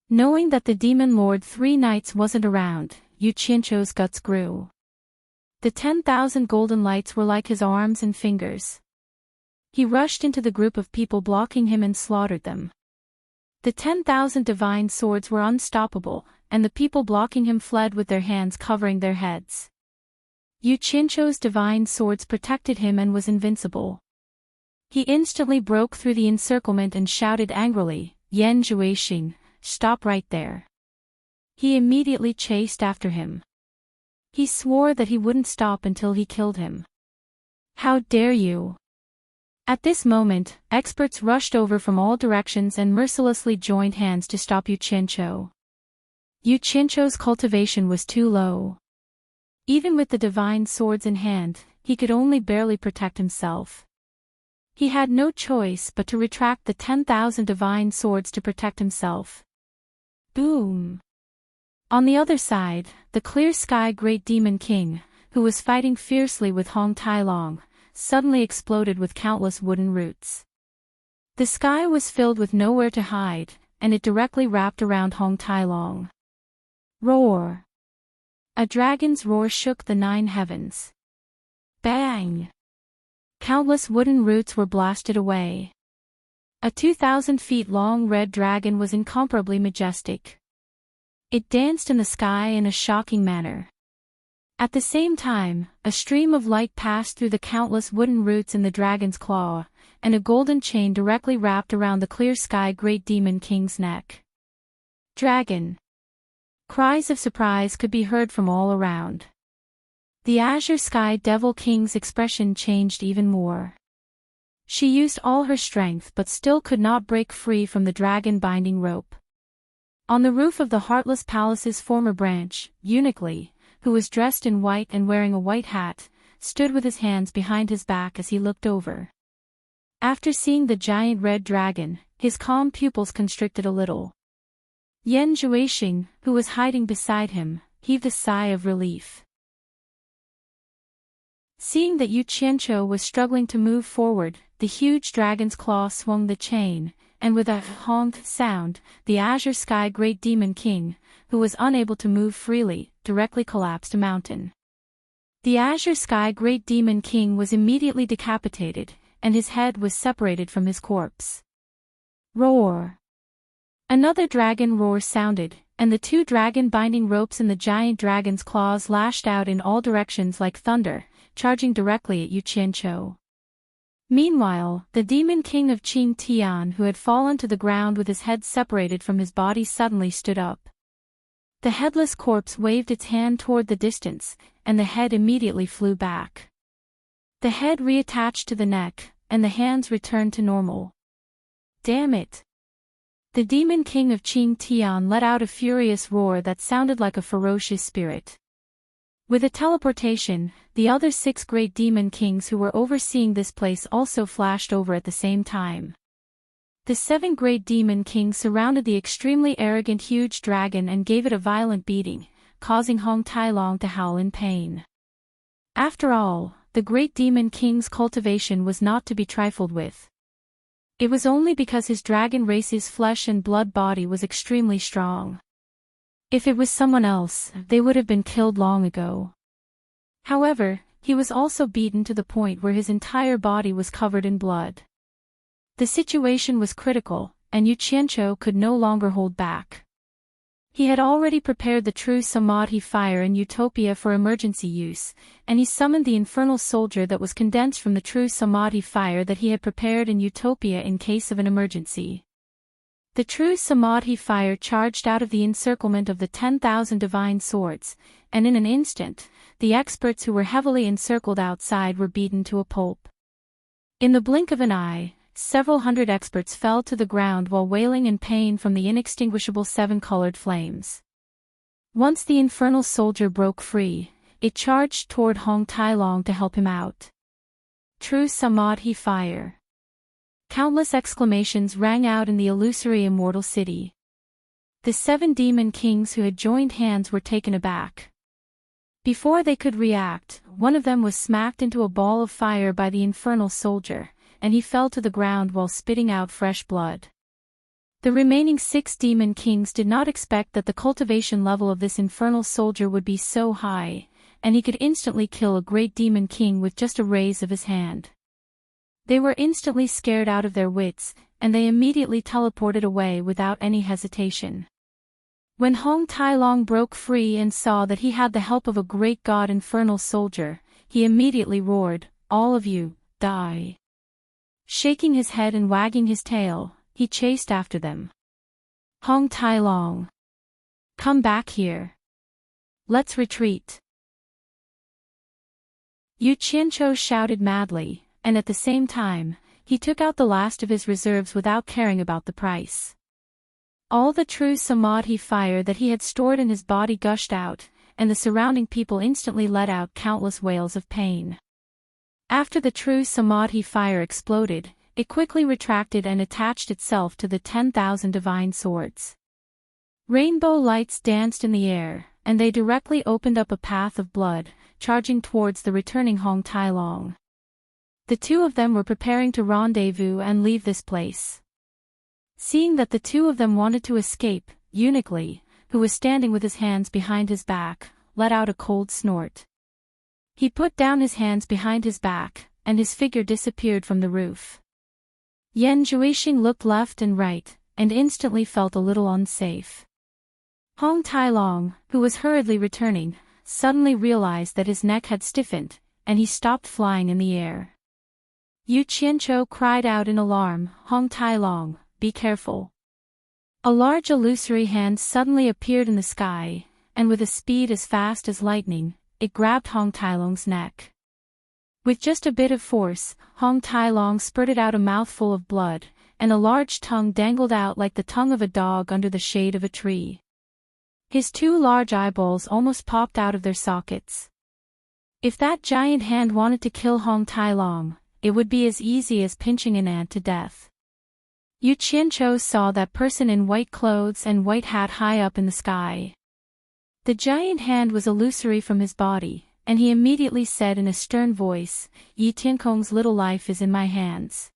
Knowing that the Demon Lord 3 Knights wasn't around, Yu Qianqiu's guts grew. The 10,000 golden lights were like his arms and fingers. He rushed into the group of people blocking him and slaughtered them. The 10,000 divine swords were unstoppable, and the people blocking him fled with their hands covering their heads. Yu Qianqiu's divine swords protected him and was invincible. He instantly broke through the encirclement and shouted angrily, "Yan Juexing, stop right there." He immediately chased after him. He swore that he wouldn't stop until he killed him. How dare you? At this moment, experts rushed over from all directions and mercilessly joined hands to stop Yu Qianqiu. Yu Qianqiu's cultivation was too low. Even with the divine swords in hand, he could only barely protect himself. He had no choice but to retract the 10,000 divine swords to protect himself. Boom! On the other side, the clear sky Great Demon King, who was fighting fiercely with Hong Tailong, suddenly exploded with countless wooden roots. The sky was filled with nowhere to hide, and it directly wrapped around Hong Tailong. Roar! A dragon's roar shook the 9 heavens. Bang! Countless wooden roots were blasted away. A 2,000 feet long red dragon was incomparably majestic. It danced in the sky in a shocking manner. At the same time, a stream of light passed through the countless wooden roots in the dragon's claw, and a golden chain directly wrapped around the clear sky Great Demon King's neck. Dragon! Cries of surprise could be heard from all around. The Azure Sky Devil King's expression changed even more. She used all her strength but still could not break free from the dragon binding rope. On the roof of the Heartless Palace's former branch, Eunuch Li, who was dressed in white and wearing a white hat, stood with his hands behind his back as he looked over. After seeing the giant red dragon, his calm pupils constricted a little. Yan Zhuixing, who was hiding beside him, heaved a sigh of relief. Seeing that Yu Qianqiu was struggling to move forward, the huge dragon's claw swung the chain, and with a honked sound, the Azure Sky Great Demon King, who was unable to move freely, directly collapsed a mountain. The Azure Sky Great Demon King was immediately decapitated, and his head was separated from his corpse. Roar! Another dragon roar sounded, and the 2 dragon binding ropes in the giant dragon's claws lashed out in all directions like thunder, charging directly at Yu Qianqiu. Meanwhile, the Demon King of Qing Tian, who had fallen to the ground with his head separated from his body, suddenly stood up. The headless corpse waved its hand toward the distance, and the head immediately flew back. The head reattached to the neck, and the hands returned to normal. Damn it! The Demon King of Qing Tian let out a furious roar that sounded like a ferocious spirit. With a teleportation, the other 6 great demon kings who were overseeing this place also flashed over at the same time. The 7 great demon kings surrounded the extremely arrogant huge dragon and gave it a violent beating, causing Hong Tailong to howl in pain. After all, the great demon king's cultivation was not to be trifled with. It was only because his dragon race's flesh and blood body was extremely strong. If it was someone else, they would have been killed long ago. However, he was also beaten to the point where his entire body was covered in blood. The situation was critical, and Yu Qianqiu could no longer hold back. He had already prepared the true Samadhi fire in Utopia for emergency use, and he summoned the infernal soldier that was condensed from the true Samadhi fire that he had prepared in Utopia in case of an emergency. The true Samadhi fire charged out of the encirclement of the 10,000 divine swords, and in an instant, the experts who were heavily encircled outside were beaten to a pulp. In the blink of an eye, several hundred experts fell to the ground while wailing in pain from the inextinguishable 7-colored flames. Once the infernal soldier broke free, it charged toward Hong Tailong to help him out. True Samadhi fire. Countless exclamations rang out in the illusory immortal city. The 7 demon kings who had joined hands were taken aback. Before they could react, one of them was smacked into a ball of fire by the infernal soldier, and he fell to the ground while spitting out fresh blood. The remaining 6 demon kings did not expect that the cultivation level of this infernal soldier would be so high, and he could instantly kill a great demon king with just a raise of his hand. They were instantly scared out of their wits, and they immediately teleported away without any hesitation. When Hong Tailong broke free and saw that he had the help of a great god infernal soldier, he immediately roared, "All of you, die!" Shaking his head and wagging his tail, he chased after them. Hong Tailong! Come back here! Let's retreat! Yu Qianqiu shouted madly, and at the same time, he took out the last of his reserves without caring about the price. All the true samadhi fire that he had stored in his body gushed out, and the surrounding people instantly let out countless wails of pain. After the true samadhi fire exploded, it quickly retracted and attached itself to the 10,000 divine swords. Rainbow lights danced in the air, and they directly opened up a path of blood, charging towards the returning Hong Tai-long. The two of them were preparing to rendezvous and leave this place. Seeing that the two of them wanted to escape, Eunuch Li, who was standing with his hands behind his back, let out a cold snort. He put down his hands behind his back, and his figure disappeared from the roof. Yan Zhuixing looked left and right, and instantly felt a little unsafe. Hong Tai-long, who was hurriedly returning, suddenly realized that his neck had stiffened, and he stopped flying in the air. Yu Qianqiu cried out in alarm, "Hong Tai-long, be careful." A large illusory hand suddenly appeared in the sky, and with a speed as fast as lightning, it grabbed Hong Tai-long's neck. With just a bit of force, Hong Tai-long spurted out a mouthful of blood, and a large tongue dangled out like the tongue of a dog under the shade of a tree. His two large eyeballs almost popped out of their sockets. If that giant hand wanted to kill Hong Tai-long, it would be as easy as pinching an ant to death. Yu Qianqiu saw that person in white clothes and white hat high up in the sky. The giant hand was illusory from his body, and he immediately said in a stern voice, "Yi Tiankong's little life is in my hands.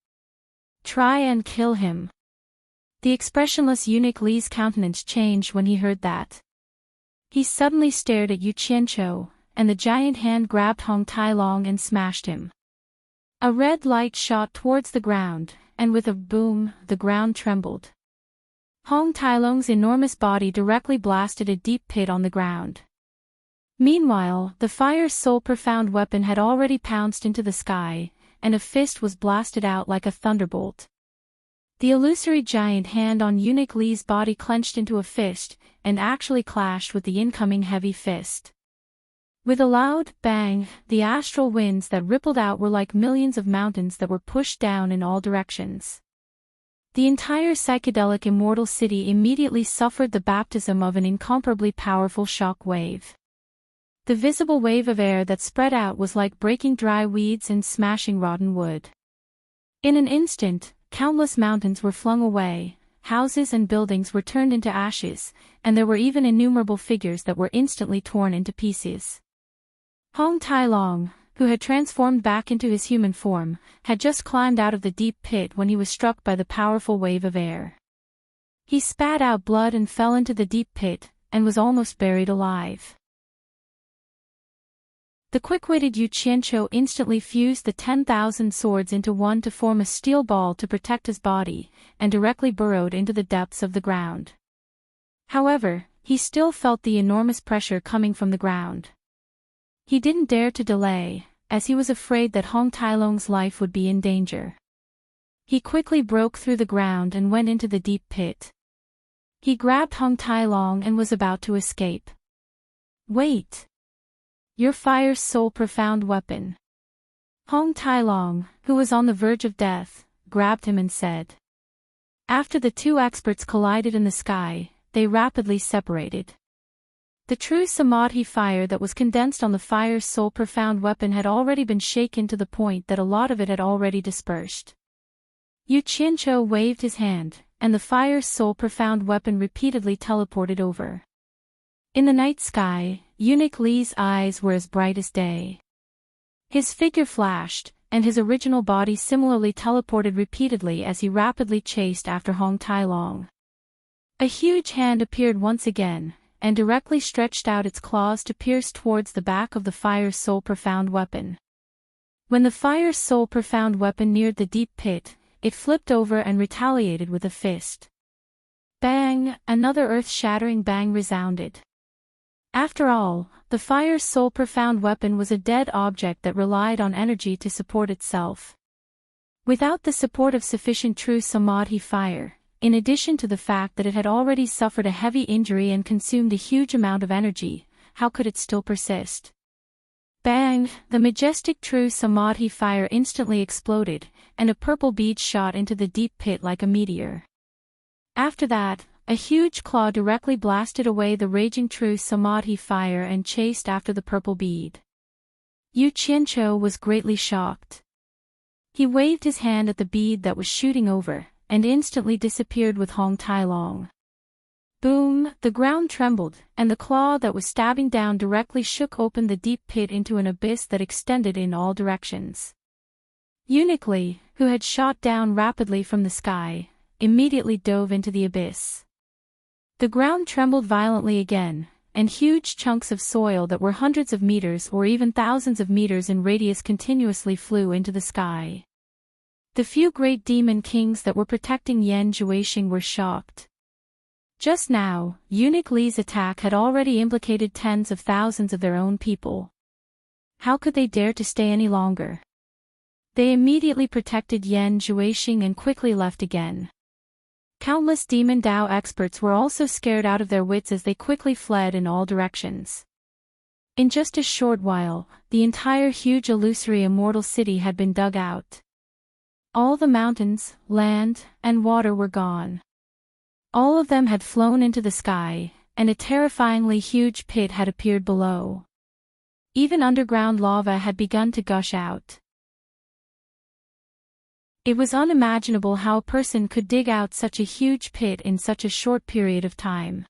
Try and kill him." The expressionless Eunuch Li's countenance changed when he heard that. He suddenly stared at Yu Qianqiu, and the giant hand grabbed Hong Tai-long and smashed him. A red light shot towards the ground, and with a boom, the ground trembled. Hong Tai-long's enormous body directly blasted a deep pit on the ground. Meanwhile, the fire's soul profound weapon had already pounced into the sky, and a fist was blasted out like a thunderbolt. The illusory giant hand on Eunuch Li's body clenched into a fist, and actually clashed with the incoming heavy fist. With a loud bang, the astral winds that rippled out were like millions of mountains that were pushed down in all directions. The entire psychedelic immortal city immediately suffered the baptism of an incomparably powerful shock wave. The visible wave of air that spread out was like breaking dry weeds and smashing rotten wood. In an instant, countless mountains were flung away, houses and buildings were turned into ashes, and there were even innumerable figures that were instantly torn into pieces. Hong Tai-long, who had transformed back into his human form, had just climbed out of the deep pit when he was struck by the powerful wave of air. He spat out blood and fell into the deep pit, and was almost buried alive. The quick-witted Yu Qianqiu instantly fused the 10,000 swords into one to form a steel ball to protect his body, and directly burrowed into the depths of the ground. However, he still felt the enormous pressure coming from the ground. He didn't dare to delay, as he was afraid that Hong Tai-long's life would be in danger. He quickly broke through the ground and went into the deep pit. He grabbed Hong Tai-long and was about to escape. "Wait! Your fire's soul profound weapon." Hong Tai-long, who was on the verge of death, grabbed him and said. After the two experts collided in the sky, they rapidly separated. The true samadhi fire that was condensed on the fire's soul profound weapon had already been shaken to the point that a lot of it had already dispersed. Yu Qianqiu waved his hand, and the fire's soul profound weapon repeatedly teleported over. In the night sky, Eunuch Li's eyes were as bright as day. His figure flashed, and his original body similarly teleported repeatedly as he rapidly chased after Hong Tai-long. A huge hand appeared once again, and directly stretched out its claws to pierce towards the back of the fire's soul profound weapon. When the fire's soul profound weapon neared the deep pit, it flipped over and retaliated with a fist. Bang! Another earth-shattering bang resounded. After all, the fire's soul profound weapon was a dead object that relied on energy to support itself. Without the support of sufficient true samadhi fire, in addition to the fact that it had already suffered a heavy injury and consumed a huge amount of energy, how could it still persist? Bang! The majestic true Samadhi fire instantly exploded, and a purple bead shot into the deep pit like a meteor. After that, a huge claw directly blasted away the raging true Samadhi fire and chased after the purple bead. Yu Qianqiu was greatly shocked. He waved his hand at the bead that was shooting over, and instantly disappeared with Hong Tailong. Boom! The ground trembled, and the claw that was stabbing down directly shook open the deep pit into an abyss that extended in all directions. Eunuch Li, who had shot down rapidly from the sky, immediately dove into the abyss. The ground trembled violently again, and huge chunks of soil that were hundreds of meters or even thousands of meters in radius continuously flew into the sky. The few great demon kings that were protecting Yan Zhuixing were shocked. Just now, Eunuch Li's attack had already implicated tens of thousands of their own people. How could they dare to stay any longer? They immediately protected Yan Zhuixing and quickly left again. Countless demon Dao experts were also scared out of their wits as they quickly fled in all directions. In just a short while, the entire huge illusory immortal city had been dug out. All the mountains, land, and water were gone. All of them had flown into the sky, and a terrifyingly huge pit had appeared below. Even underground lava had begun to gush out. It was unimaginable how a person could dig out such a huge pit in such a short period of time.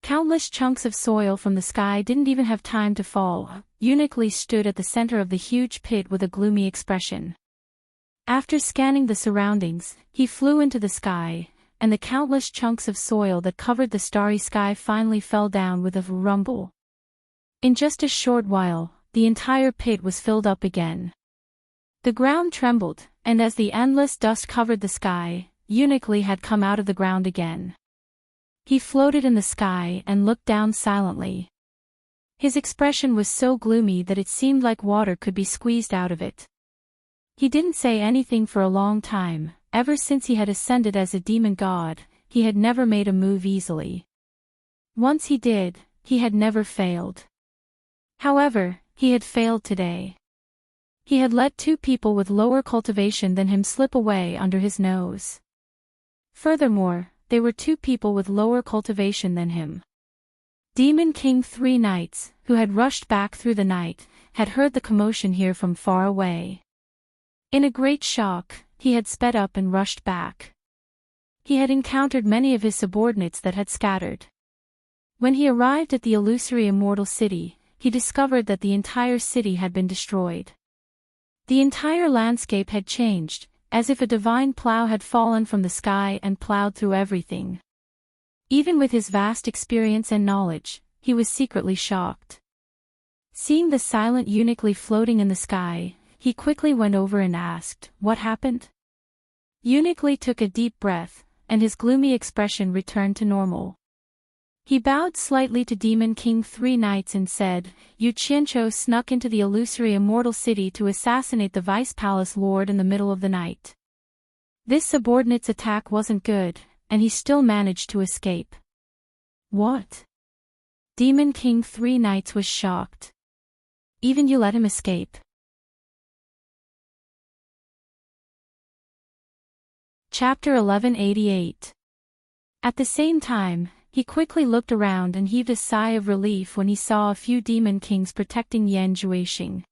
Countless chunks of soil from the sky didn't even have time to fall. Eunuch Li stood at the center of the huge pit with a gloomy expression. After scanning the surroundings, he flew into the sky, and the countless chunks of soil that covered the starry sky finally fell down with a rumble. In just a short while, the entire pit was filled up again. The ground trembled, and as the endless dust covered the sky, Eunuch Li had come out of the ground again. He floated in the sky and looked down silently. His expression was so gloomy that it seemed like water could be squeezed out of it. He didn't say anything for a long time. Ever since he had ascended as a demon god, he had never made a move easily. Once he did, he had never failed. However, he had failed today. He had let two people with lower cultivation than him slip away under his nose. Furthermore, they were two people with lower cultivation than him. Demon King 3 Knights, who had rushed back through the night, had heard the commotion here from far away. In a great shock, he had sped up and rushed back. He had encountered many of his subordinates that had scattered. When he arrived at the illusory immortal city, he discovered that the entire city had been destroyed. The entire landscape had changed, as if a divine plow had fallen from the sky and plowed through everything. Even with his vast experience and knowledge, he was secretly shocked. Seeing the silent Eunuch Li floating in the sky, he quickly went over and asked, "What happened?" Eunuch Li took a deep breath, and his gloomy expression returned to normal. He bowed slightly to Demon King 3 Knights and said, "Yu Qianqiu snuck into the illusory immortal city to assassinate the Vice Palace Lord in the middle of the night. This subordinate's attack wasn't good, and he still managed to escape." "What?" Demon King 3 Knights was shocked. "Even you let him escape?" Chapter 1188. At the same time, he quickly looked around and heaved a sigh of relief when he saw a few demon kings protecting Yan Zhuixing.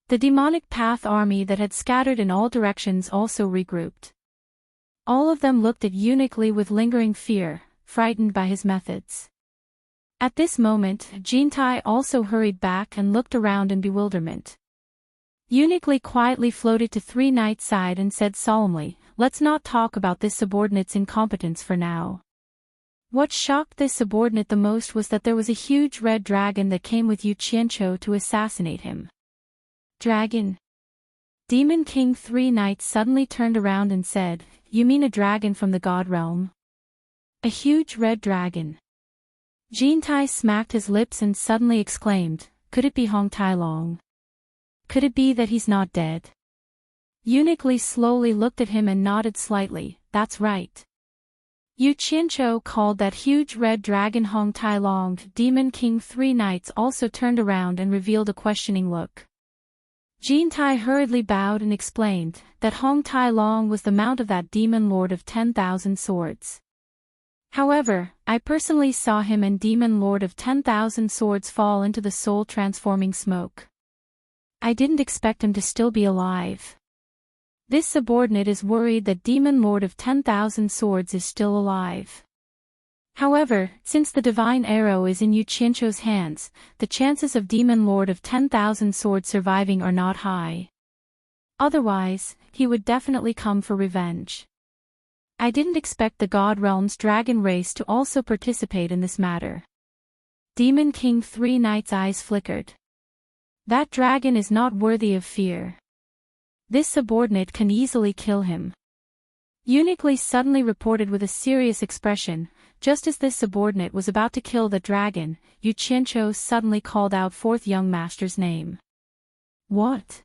The demonic path army that had scattered in all directions also regrouped. All of them looked at Eunuch Li with lingering fear, frightened by his methods. At this moment, Jintai also hurried back and looked around in bewilderment. Eunuch Li quietly floated to 3 Knights' side and said solemnly, "Let's not talk about this subordinate's incompetence for now." What shocked this subordinate the most was that there was a huge red dragon that came with Yu Qianqiu to assassinate him. Dragon? Demon King 3 Knights suddenly turned around and said, "You mean a dragon from the god realm?" "A huge red dragon." Jintai smacked his lips and suddenly exclaimed, "Could it be Hong Tailong? Could it be that he's not dead?" Eunuch Li slowly looked at him and nodded slightly, "That's right. Yu Qianqiu called that huge red dragon Hong Tai Long. Demon King 3 Knights also turned around and revealed a questioning look. Jin Tai hurriedly bowed and explained that Hong Tai Long was the mount of that demon lord of 10,000 swords. However, I personally saw him and demon lord of 10,000 swords fall into the soul-transforming smoke. I didn't expect him to still be alive. This subordinate is worried that demon lord of 10,000 swords is still alive. However, since the divine arrow is in Yu Qianqiu's hands, the chances of demon lord of 10,000 swords surviving are not high. Otherwise, he would definitely come for revenge. I didn't expect the God Realm's dragon race to also participate in this matter. Demon King 3 Knights' eyes flickered. That dragon is not worthy of fear. This subordinate can easily kill him. Uniquely suddenly reported with a serious expression. Just as this subordinate was about to kill the dragon, Yu Qianqiu suddenly called out fourth young master's name. What?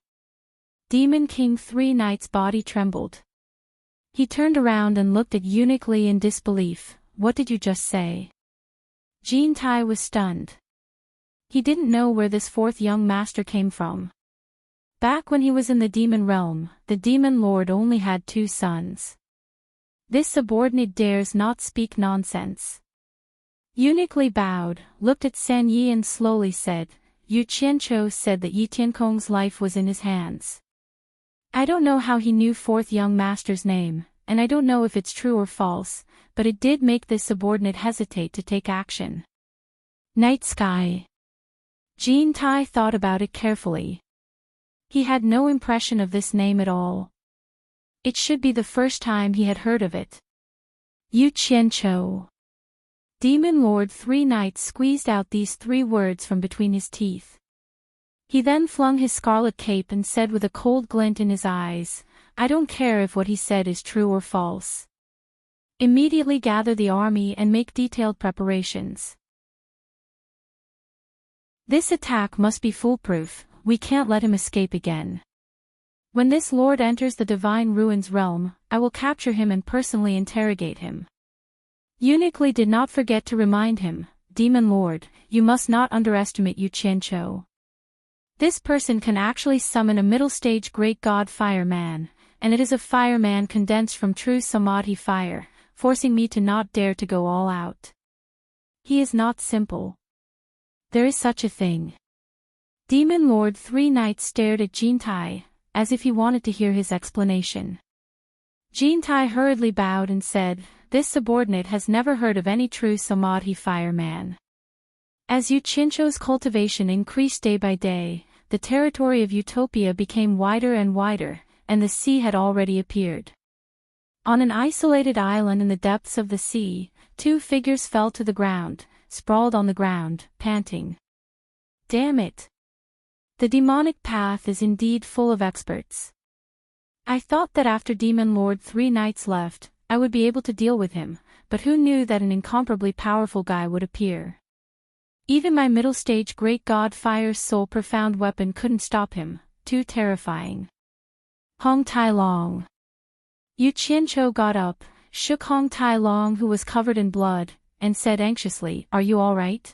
Demon King 3 Knights' body trembled. He turned around and looked at Uniquely in disbelief. What did you just say? Jin Tai was stunned. He didn't know where this fourth young master came from. Back when he was in the demon realm, the demon lord only had 2 sons. This subordinate dares not speak nonsense. Uniquely bowed, looked at San Yi and slowly said, Yu Qianqiu said that Yi Tiankong's life was in his hands. I don't know how he knew fourth young master's name, and I don't know if it's true or false, but it did make this subordinate hesitate to take action. Night Sky. Jin Tai thought about it carefully. He had no impression of this name at all. It should be the first time he had heard of it. Yu Qianqiu. Demon Lord 3 Knights squeezed out these 3 words from between his teeth. He then flung his scarlet cape and said with a cold glint in his eyes, I don't care if what he said is true or false. Immediately gather the army and make detailed preparations. This attack must be foolproof, we can't let him escape again. When this lord enters the Divine Ruins realm, I will capture him and personally interrogate him. Uniquely did not forget to remind him, Demon Lord, you must not underestimate Yu Qianqiu. This person can actually summon a middle-stage great god fireman, and it is a fireman condensed from true Samadhi fire, forcing me to not dare to go all out. He is not simple. There is such a thing. Demon Lord 3 Knights stared at Jin Tai, as if he wanted to hear his explanation. Jin Tai hurriedly bowed and said, this subordinate has never heard of any true Samadhi fireman. As Yu Qianqiu's cultivation increased day by day, the territory of Utopia became wider and wider, and the sea had already appeared. On an isolated island in the depths of the sea, 2 figures fell to the ground, sprawled on the ground, panting. Damn it! The demonic path is indeed full of experts. I thought that after Demon Lord 3 Knights left, I would be able to deal with him, but who knew that an incomparably powerful guy would appear? Even my middle-stage Great God Fire's soul profound weapon couldn't stop him, too terrifying. Hong Tai Long. Yu Qianqiu got up, shook Hong Tai Long who was covered in blood, and said anxiously, are you all right?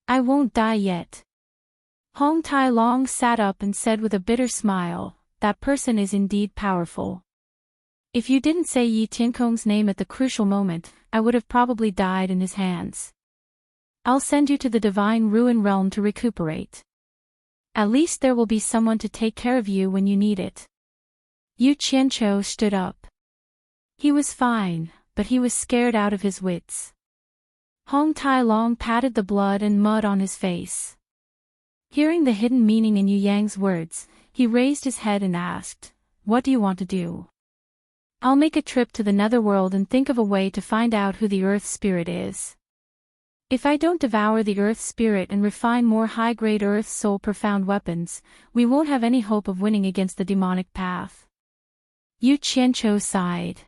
I won't die yet. Hong Tai Long sat up and said with a bitter smile, that person is indeed powerful. If you didn't say Yi Tiankong's name at the crucial moment, I would have probably died in his hands. I'll send you to the Divine Ruin Realm to recuperate. At least there will be someone to take care of you when you need it. Yu Qianqiu stood up. He was fine, but he was scared out of his wits. Hong Tai Long patted the blood and mud on his face. Hearing the hidden meaning in Yu Yang's words, he raised his head and asked, what do you want to do? I'll make a trip to the netherworld and think of a way to find out who the Earth Spirit is. If I don't devour the Earth Spirit and refine more high-grade Earth Soul profound weapons, we won't have any hope of winning against the demonic path. Yu Qianqiu sighed.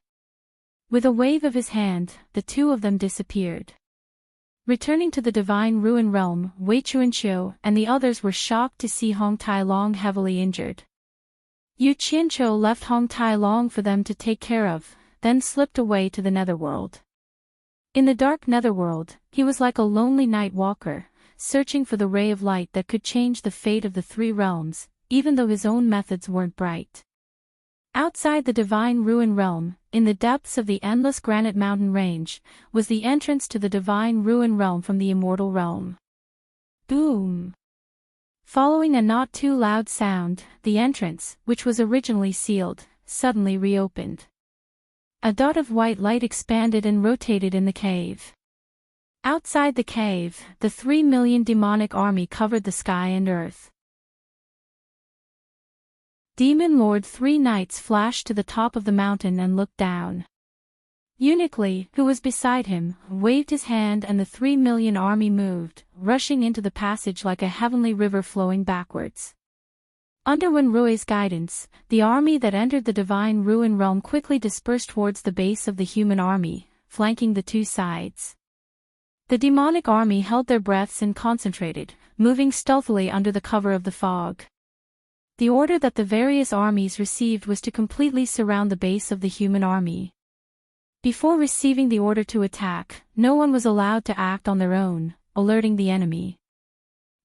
With a wave of his hand, the 2 of them disappeared. Returning to the Divine Ruin Realm, Wei Chuanqiu and the others were shocked to see Hong Tai Long heavily injured. Yu Qianqiu left Hong Tai Long for them to take care of, then slipped away to the netherworld. In the dark netherworld, he was like a lonely night walker, searching for the ray of light that could change the fate of the three realms, even though his own methods weren't bright. Outside the divine ruin realm, in the depths of the endless granite mountain range, was the entrance to the divine ruin realm from the immortal realm. Boom! Following a not too loud sound, the entrance, which was originally sealed, suddenly reopened. A dot of white light expanded and rotated in the cave. Outside the cave, the 3 million demonic army covered the sky and earth. Demon Lord 3 knights flashed to the top of the mountain and looked down. Uniquely, who was beside him, waved his hand and the 3 million army moved, rushing into the passage like a heavenly river flowing backwards. Under Wenroy's guidance, the army that entered the divine ruin realm quickly dispersed towards the base of the human army, flanking the two sides. The demonic army held their breaths and concentrated, moving stealthily under the cover of the fog. The order that the various armies received was to completely surround the base of the human army. Before receiving the order to attack, no one was allowed to act on their own, alerting the enemy.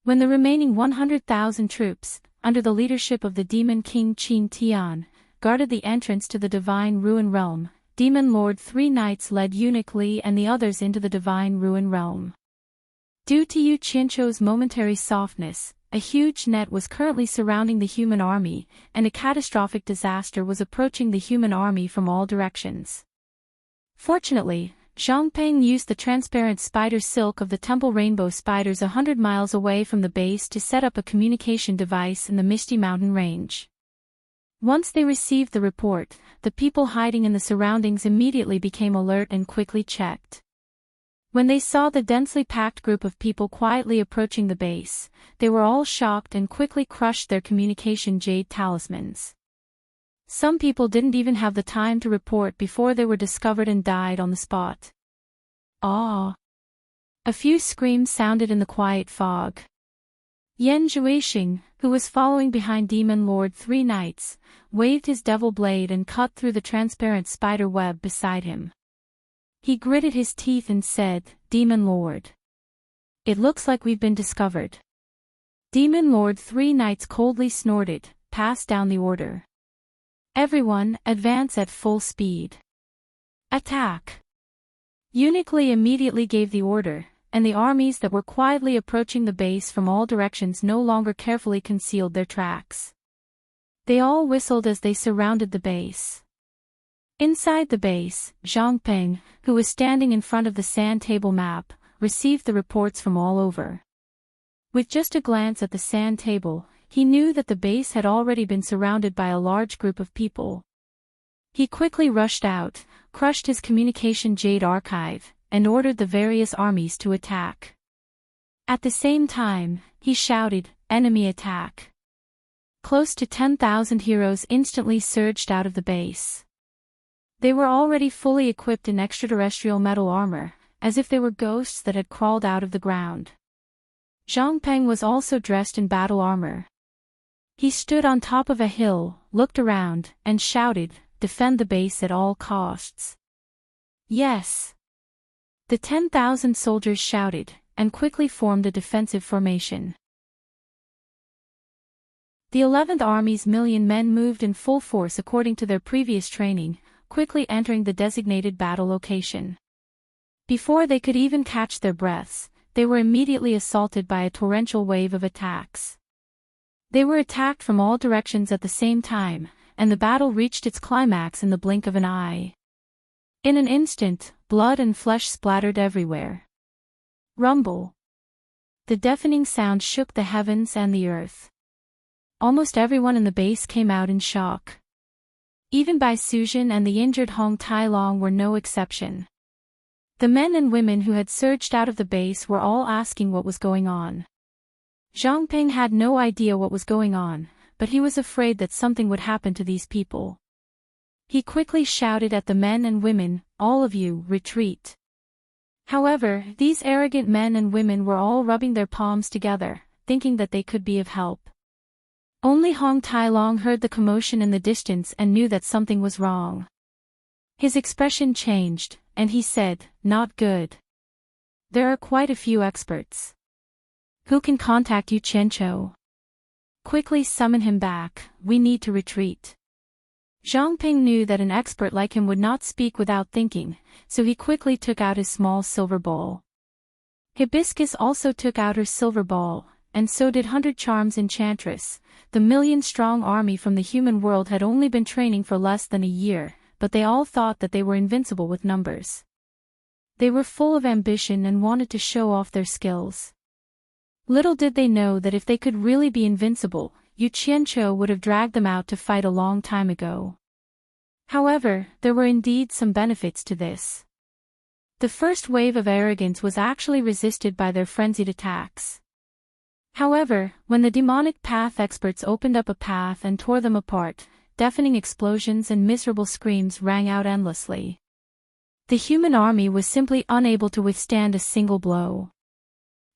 When the remaining 100,000 troops, under the leadership of the Demon King Qin Tian, guarded the entrance to the divine ruin realm, Demon Lord 3 knights led uniquely and the others into the divine ruin realm. Due to Yu Qianzhou's momentary softness, a huge net was currently surrounding the human army, and a catastrophic disaster was approaching the human army from all directions. Fortunately, Zhangpeng used the transparent spider silk of the temple rainbow spiders 100 miles away from the base to set up a communication device in the misty mountain range. Once they received the report, the people hiding in the surroundings immediately became alert and quickly checked. When they saw the densely packed group of people quietly approaching the base, they were all shocked and quickly crushed their communication jade talismans. Some people didn't even have the time to report before they were discovered and died on the spot. Ah! A few screams sounded in the quiet fog. Yan Zhuixing, who was following behind Demon Lord 3 knights, waved his devil blade and cut through the transparent spider web beside him. He gritted his teeth and said, "Demon Lord. It looks like we've been discovered." Demon Lord 3 knights coldly snorted, passed down the order. "Everyone, advance at full speed. Attack!" Uniquely immediately gave the order, and the armies that were quietly approaching the base from all directions no longer carefully concealed their tracks. They all whistled as they surrounded the base. Inside the base, Zhangpeng, who was standing in front of the sand table map, received the reports from all over. With just a glance at the sand table, he knew that the base had already been surrounded by a large group of people. He quickly rushed out, crushed his communication jade archive, and ordered the various armies to attack. At the same time, he shouted, "Enemy attack!" Close to 10,000 heroes instantly surged out of the base. They were already fully equipped in extraterrestrial metal armor, as if they were ghosts that had crawled out of the ground. Zhangpeng was also dressed in battle armor. He stood on top of a hill, looked around, and shouted, "Defend the base at all costs." Yes! The 10,000 soldiers shouted, and quickly formed a defensive formation. The 11th Army's million men moved in full force according to their previous training, quickly entering the designated battle location. Before they could even catch their breaths, they were immediately assaulted by a torrential wave of attacks. They were attacked from all directions at the same time, and the battle reached its climax in the blink of an eye. In an instant, blood and flesh splattered everywhere. Rumble. The deafening sound shook the heavens and the earth. Almost everyone in the base came out in shock. Even Bai Suzhen and the injured Hong Tailong were no exception. The men and women who had surged out of the base were all asking what was going on. Zhangpeng had no idea what was going on, but he was afraid that something would happen to these people. He quickly shouted at the men and women, "All of you, retreat." However, these arrogant men and women were all rubbing their palms together, thinking that they could be of help. Only Hong Tailong heard the commotion in the distance and knew that something was wrong. His expression changed, and he said, "Not good. There are quite a few experts. Who can contact you, Qianqiu? Quickly summon him back, we need to retreat." Zhang Ping knew that an expert like him would not speak without thinking, so he quickly took out his small silver bowl. Hibiscus also took out her silver ball, and so did 100 Charms Enchantress. The million-strong army from the human world had only been training for less than a year, but they all thought that they were invincible with numbers. They were full of ambition and wanted to show off their skills. Little did they know that if they could really be invincible, Yu Qianqiu would have dragged them out to fight a long time ago. However, there were indeed some benefits to this. The first wave of arrogance was actually resisted by their frenzied attacks. However, when the demonic path experts opened up a path and tore them apart, deafening explosions and miserable screams rang out endlessly. The human army was simply unable to withstand a single blow.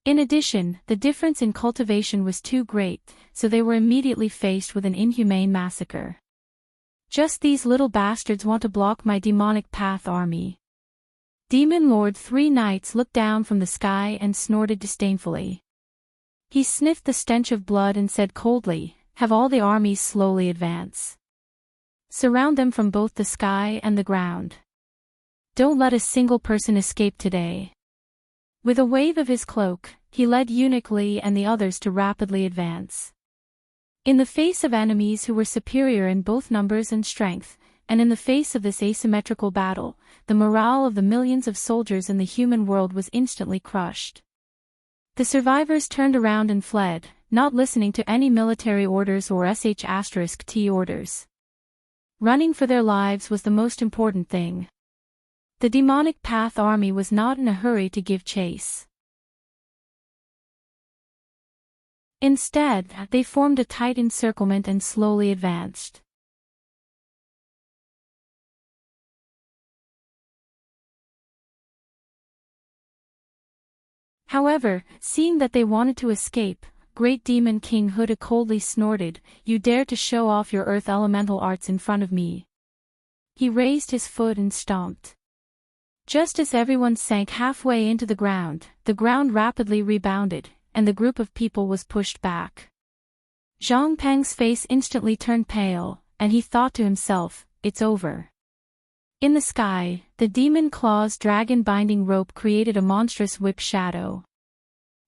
In addition, the difference in cultivation was too great, so they were immediately faced with an inhumane massacre. Just these little bastards want to block my demonic path army. Demon Lord 3 Knights looked down from the sky and snorted disdainfully. He sniffed the stench of blood and said coldly, "Have all the armies slowly advance. Surround them from both the sky and the ground. Don't let a single person escape today." With a wave of his cloak, he led Eunuch Li and the others to rapidly advance. In the face of enemies who were superior in both numbers and strength, and in the face of this asymmetrical battle, the morale of the millions of soldiers in the human world was instantly crushed. The survivors turned around and fled, not listening to any military orders or *T orders. Running for their lives was the most important thing. The demonic path army was not in a hurry to give chase. Instead, they formed a tight encirclement and slowly advanced. However, seeing that they wanted to escape, Great Demon King Huda coldly snorted, "You dare to show off your earth elemental arts in front of me." He raised his foot and stomped. Just as everyone sank halfway into the ground rapidly rebounded, and the group of people was pushed back. Zhang Peng's face instantly turned pale, and he thought to himself, "It's over." In the sky, the demon claw's dragon-binding rope created a monstrous whip shadow.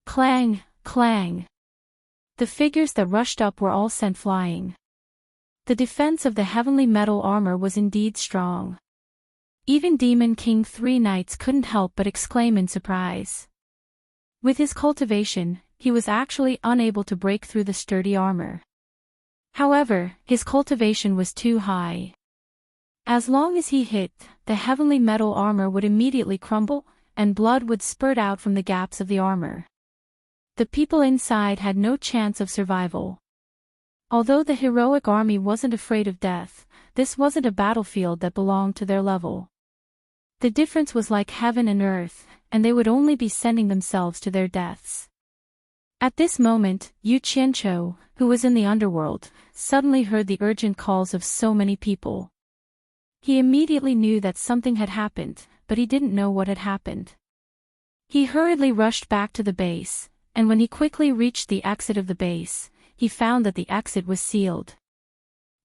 Clang, clang. The figures that rushed up were all sent flying. The defense of the heavenly metal armor was indeed strong. Even Demon King 3 Knights couldn't help but exclaim in surprise. With his cultivation, he was actually unable to break through the sturdy armor. However, his cultivation was too high. As long as he hit, the heavenly metal armor would immediately crumble, and blood would spurt out from the gaps of the armor. The people inside had no chance of survival. Although the heroic army wasn't afraid of death, this wasn't a battlefield that belonged to their level. The difference was like heaven and earth, and they would only be sending themselves to their deaths. At this moment, Yu Qianqiu, who was in the underworld, suddenly heard the urgent calls of so many people. He immediately knew that something had happened, but he didn't know what had happened. He hurriedly rushed back to the base, and when he quickly reached the exit of the base, he found that the exit was sealed.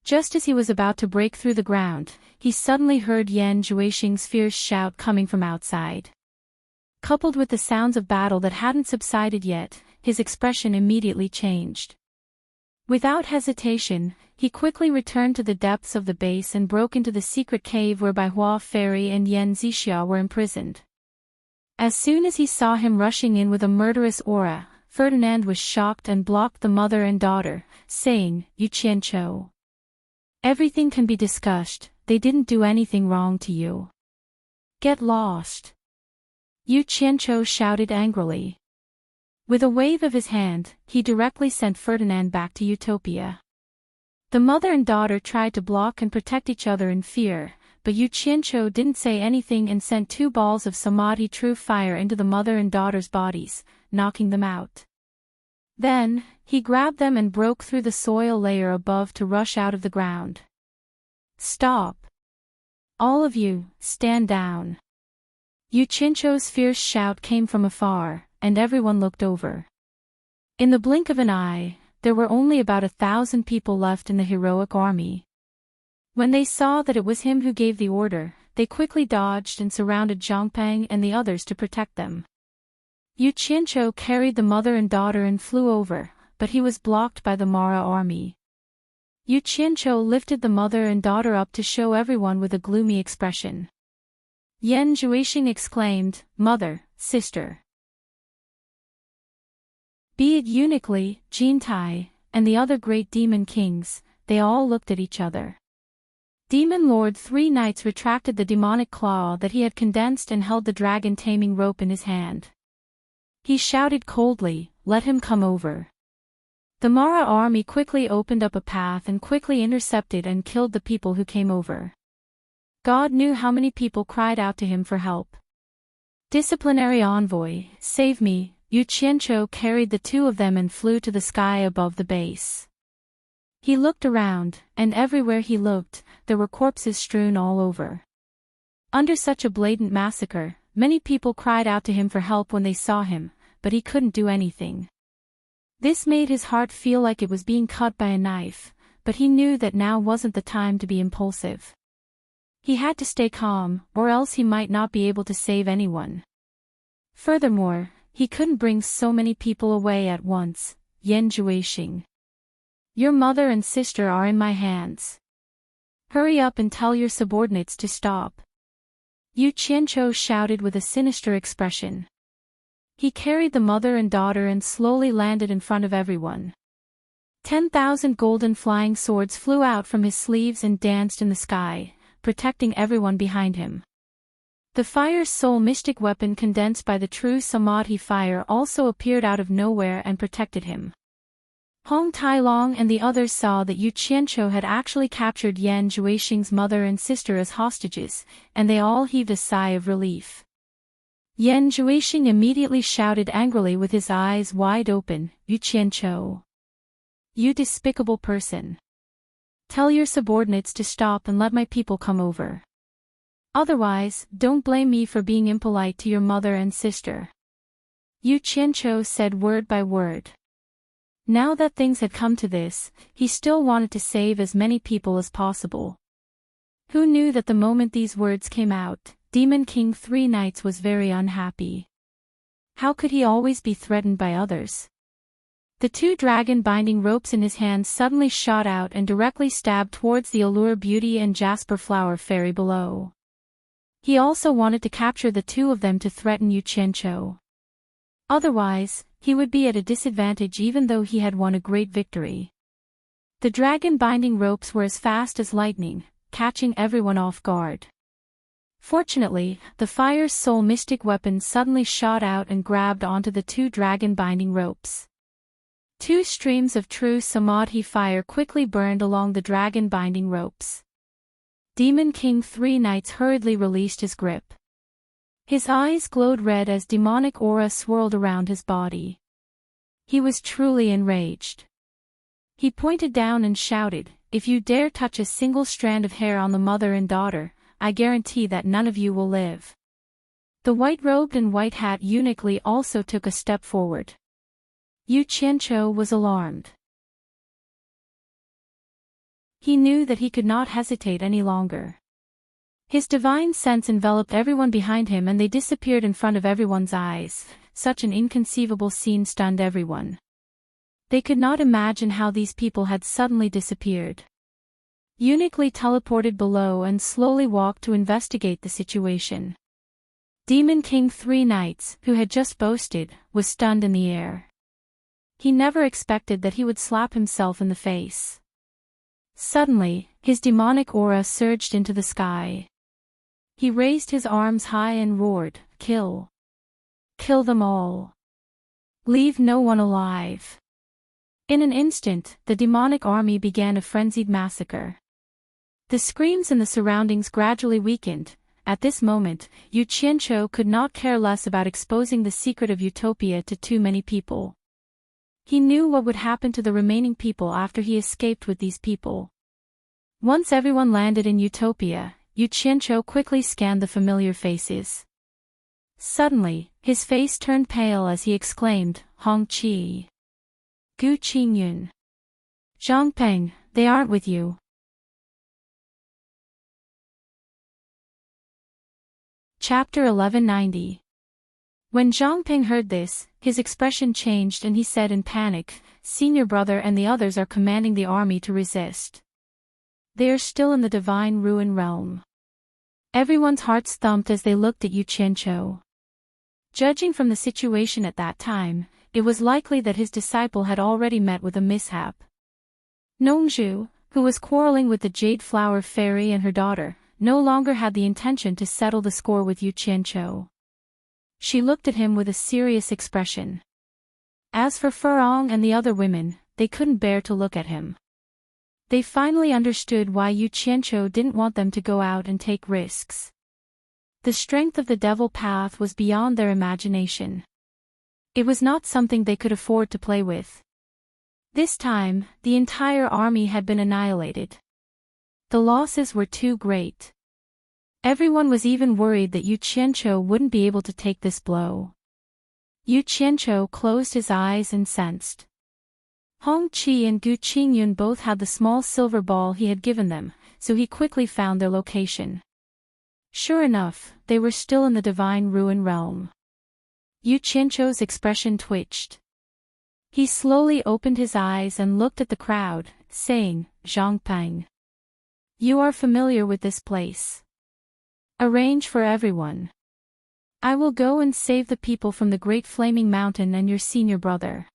Just as he was about to break through the ground, he suddenly heard Yan Zhuixing's fierce shout coming from outside. Coupled with the sounds of battle that hadn't subsided yet, his expression immediately changed. Without hesitation, he quickly returned to the depths of the base and broke into the secret cave whereby Hua Fairy and Yan Zixia were imprisoned. As soon as he saw him rushing in with a murderous aura, Ferdinand was shocked and blocked the mother and daughter, saying, "Yu Qianqiu. Everything can be discussed, they didn't do anything wrong to you. Get lost." Yu Qianqiu shouted angrily. With a wave of his hand, he directly sent Ferdinand back to Utopia. The mother and daughter tried to block and protect each other in fear, but Yu Qianqiu didn't say anything and sent 2 balls of Samadhi true fire into the mother and daughter's bodies, knocking them out. Then, he grabbed them and broke through the soil layer above to rush out of the ground. "Stop! All of you, stand down. Yuchincho's fierce shout came from afar, and everyone looked over. In the blink of an eye, there were only about 1,000 people left in the heroic army. When they saw that it was him who gave the order, they quickly dodged and surrounded Zhangpeng and the others to protect them. Yuchincho carried the mother and daughter and flew over, but he was blocked by the Mara army. Yuchincho lifted the mother and daughter up to show everyone with a gloomy expression. Yan Zhuixing exclaimed, "Mother, sister." Be it Uniquely, Jintai, and the other great demon kings, they all looked at each other. Demon Lord Three Knights retracted the demonic claw that he had condensed and held the dragon-taming rope in his hand. He shouted coldly, "Let him come over." The Mara army quickly opened up a path and quickly intercepted and killed the people who came over. God knew how many people cried out to him for help. Disciplinary envoy, save me. Yuchincho carried the two of them and flew to the sky above the base. He looked around, and everywhere he looked, there were corpses strewn all over. Under such a blatant massacre, many people cried out to him for help when they saw him, but he couldn't do anything. This made his heart feel like it was being cut by a knife, but he knew that now wasn't the time to be impulsive. He had to stay calm, or else he might not be able to save anyone. Furthermore, he couldn't bring so many people away at once. Yan Zhuixing. Your mother and sister are in my hands. Hurry up and tell your subordinates to stop. Yuchincho shouted with a sinister expression. He carried the mother and daughter and slowly landed in front of everyone. 10,000 golden flying swords flew out from his sleeves and danced in the sky, protecting everyone behind him. The Fire's Soul mystic weapon condensed by the true Samadhi fire also appeared out of nowhere and protected him. Hong Tailong and the others saw that Yuchincho had actually captured Yan Zhuixing's mother and sister as hostages, and they all heaved a sigh of relief. Yan Zhuixing immediately shouted angrily with his eyes wide open, "Yuchincho! You despicable person! Tell your subordinates to stop and let my people come over. Otherwise, don't blame me for being impolite to your mother and sister." Yuchincho said word by word. Now that things had come to this, he still wanted to save as many people as possible. Who knew that the moment these words came out, Demon King Three Knights was very unhappy. How could he always be threatened by others? The two dragon binding ropes in his hands suddenly shot out and directly stabbed towards the Allure Beauty and Jasper Flower Fairy below. He also wanted to capture the two of them to threaten Yuchincho. Otherwise, he would be at a disadvantage even though he had won a great victory. The dragon binding ropes were as fast as lightning, catching everyone off guard. Fortunately, the Fire's Soul mystic weapon suddenly shot out and grabbed onto the two dragon binding ropes. Two streams of true Samadhi fire quickly burned along the dragon binding ropes. Demon King Three Knights hurriedly released his grip. His eyes glowed red as demonic aura swirled around his body. He was truly enraged. He pointed down and shouted, "If you dare touch a single strand of hair on the mother and daughter, I guarantee that none of you will live." The white-robed and white-hat Uniquely also took a step forward. Yuchincho was alarmed. He knew that he could not hesitate any longer. His divine sense enveloped everyone behind him and they disappeared in front of everyone's eyes. Such an inconceivable scene stunned everyone. They could not imagine how these people had suddenly disappeared. Uniquely teleported below and slowly walked to investigate the situation. Demon King Three Knights, who had just boasted, was stunned in the air. He never expected that he would slap himself in the face. Suddenly, his demonic aura surged into the sky. He raised his arms high and roared, "Kill! Kill them all! Leave no one alive!" In an instant, the demonic army began a frenzied massacre. The screams in the surroundings gradually weakened. At this moment, Yuchincho could not care less about exposing the secret of Utopia to too many people. He knew what would happen to the remaining people after he escaped with these people. Once everyone landed in Utopia, Yu Qianqiu quickly scanned the familiar faces. Suddenly, his face turned pale as he exclaimed, Hong Qi. Gu Qingyun. Zhang Peng, they aren't with you. Chapter 1190. When Zhang Peng heard this, his expression changed and he said in panic, Senior brother and the others are commanding the army to resist. They are still in the divine ruin realm. Everyone's hearts thumped as they looked at Yu Qianqiu. Judging from the situation at that time, it was likely that his disciple had already met with a mishap. Nongzhu, who was quarreling with the Jade Flower Fairy and her daughter, no longer had the intention to settle the score with Yu Qianqiu. She looked at him with a serious expression. As for Furong and the other women, they couldn't bear to look at him. They finally understood why Yu Qianqiu didn't want them to go out and take risks. The strength of the devil path was beyond their imagination. It was not something they could afford to play with. This time, the entire army had been annihilated. The losses were too great. Everyone was even worried that Yu Qianqiu wouldn't be able to take this blow. Yu Qianqiu closed his eyes and sensed. Hong Qi and Gu Qingyun both had the small silver ball he had given them, so he quickly found their location. Sure enough, they were still in the divine ruin realm. Yu Qianqiu's expression twitched. He slowly opened his eyes and looked at the crowd, saying, Zhang Peng. You are familiar with this place. Arrange for everyone. I will go and save the people from the great flaming mountain and your senior brother.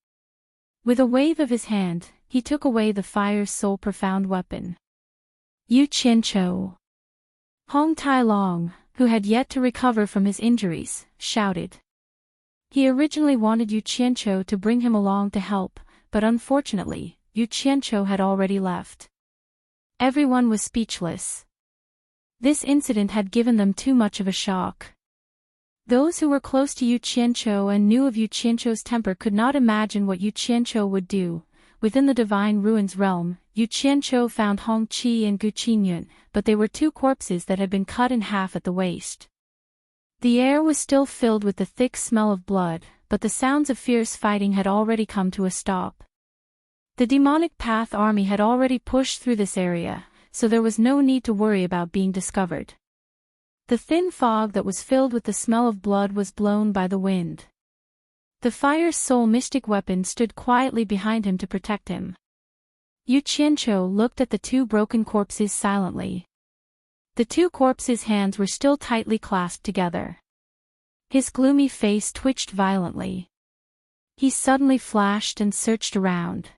With a wave of his hand, he took away the fire's sole profound weapon. Yu Qianqiu. Hong Tai-long, who had yet to recover from his injuries, shouted. He originally wanted Yu Qianqiu to bring him along to help, but unfortunately, Yu Qianqiu had already left. Everyone was speechless. This incident had given them too much of a shock. Those who were close to Yu Qianqiu and knew of Yu Qianqiu's temper could not imagine what Yu Qianqiu would do. Within the divine ruins realm, Yu Qianqiu found Hong Qi and Gu Qingyun, but they were two corpses that had been cut in half at the waist. The air was still filled with the thick smell of blood, but the sounds of fierce fighting had already come to a stop. The demonic path army had already pushed through this area, so there was no need to worry about being discovered. The thin fog that was filled with the smell of blood was blown by the wind. The fire's soul mystic weapon stood quietly behind him to protect him. Yu Qianqiu looked at the two broken corpses silently. The two corpses' hands were still tightly clasped together. His gloomy face twitched violently. He suddenly flashed and searched around.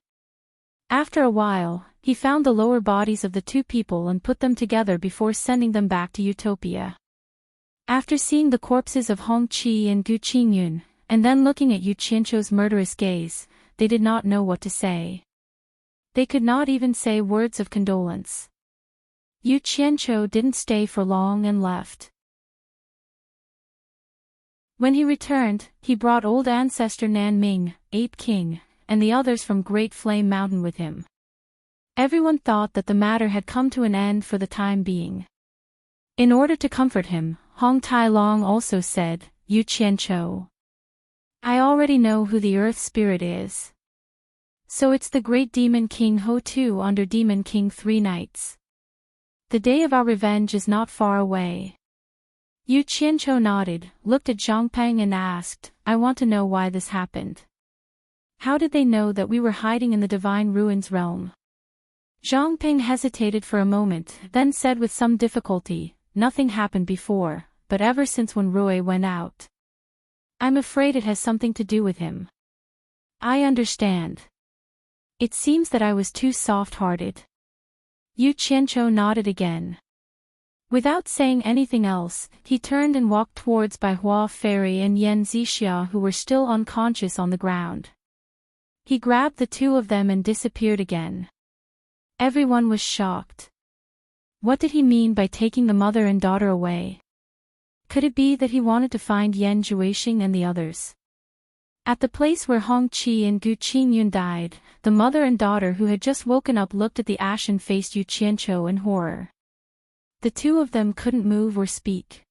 After a while, he found the lower bodies of the two people and put them together before sending them back to Utopia. After seeing the corpses of Hong Qi and Gu Qingyun, and then looking at Yu Qianqiu's murderous gaze, they did not know what to say. They could not even say words of condolence. Yu Qianqiu didn't stay for long and left. When he returned, he brought old ancestor Nan Ming, Ape King, and the others from Great Flame Mountain with him. Everyone thought that the matter had come to an end for the time being. In order to comfort him, Hong Tai-long also said, Yu Qianqiu. I already know who the Earth Spirit is. So it's the great Demon King Ho-Tu under Demon King 3 Nights. The day of our revenge is not far away. Yu Qianqiu nodded, looked at Zhang Peng and asked, I want to know why this happened. How did they know that we were hiding in the divine ruins realm? Zhang Peng hesitated for a moment, then said with some difficulty, nothing happened before, but ever since when Rui went out. I'm afraid it has something to do with him. I understand. It seems that I was too soft-hearted. Yu Qianqiu nodded again. Without saying anything else, he turned and walked towards Bai Hua Fairy and Yan Zixia who were still unconscious on the ground. He grabbed the two of them and disappeared again. Everyone was shocked. What did he mean by taking the mother and daughter away? Could it be that he wanted to find Yan Zhuixing and the others? At the place where Hong Qi and Gu Qingyun died, the mother and daughter who had just woken up looked at the ashen-faced Yu Qianqiu in horror. The two of them couldn't move or speak.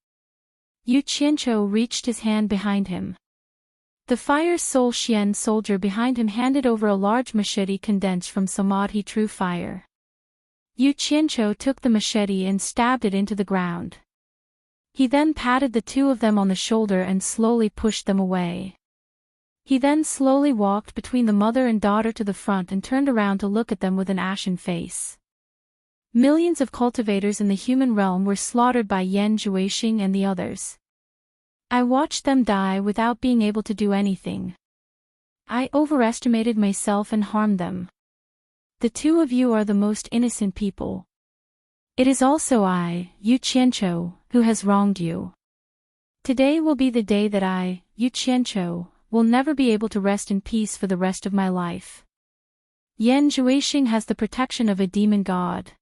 Yu Qianqiu reached his hand behind him. The Fire Soul Xian soldier behind him handed over a large machete condensed from Samadhi True Fire. Yu Qianqiu took the machete and stabbed it into the ground. He then patted the two of them on the shoulder and slowly pushed them away. He then slowly walked between the mother and daughter to the front and turned around to look at them with an ashen face. Millions of cultivators in the human realm were slaughtered by Yan Zhuixing and the others. I watched them die without being able to do anything. I overestimated myself and harmed them. The two of you are the most innocent people. It is also I, Yu Qianqiu, who has wronged you. Today will be the day that I, Yu Qianqiu, will never be able to rest in peace for the rest of my life. Yan Zhuixing has the protection of a demon god.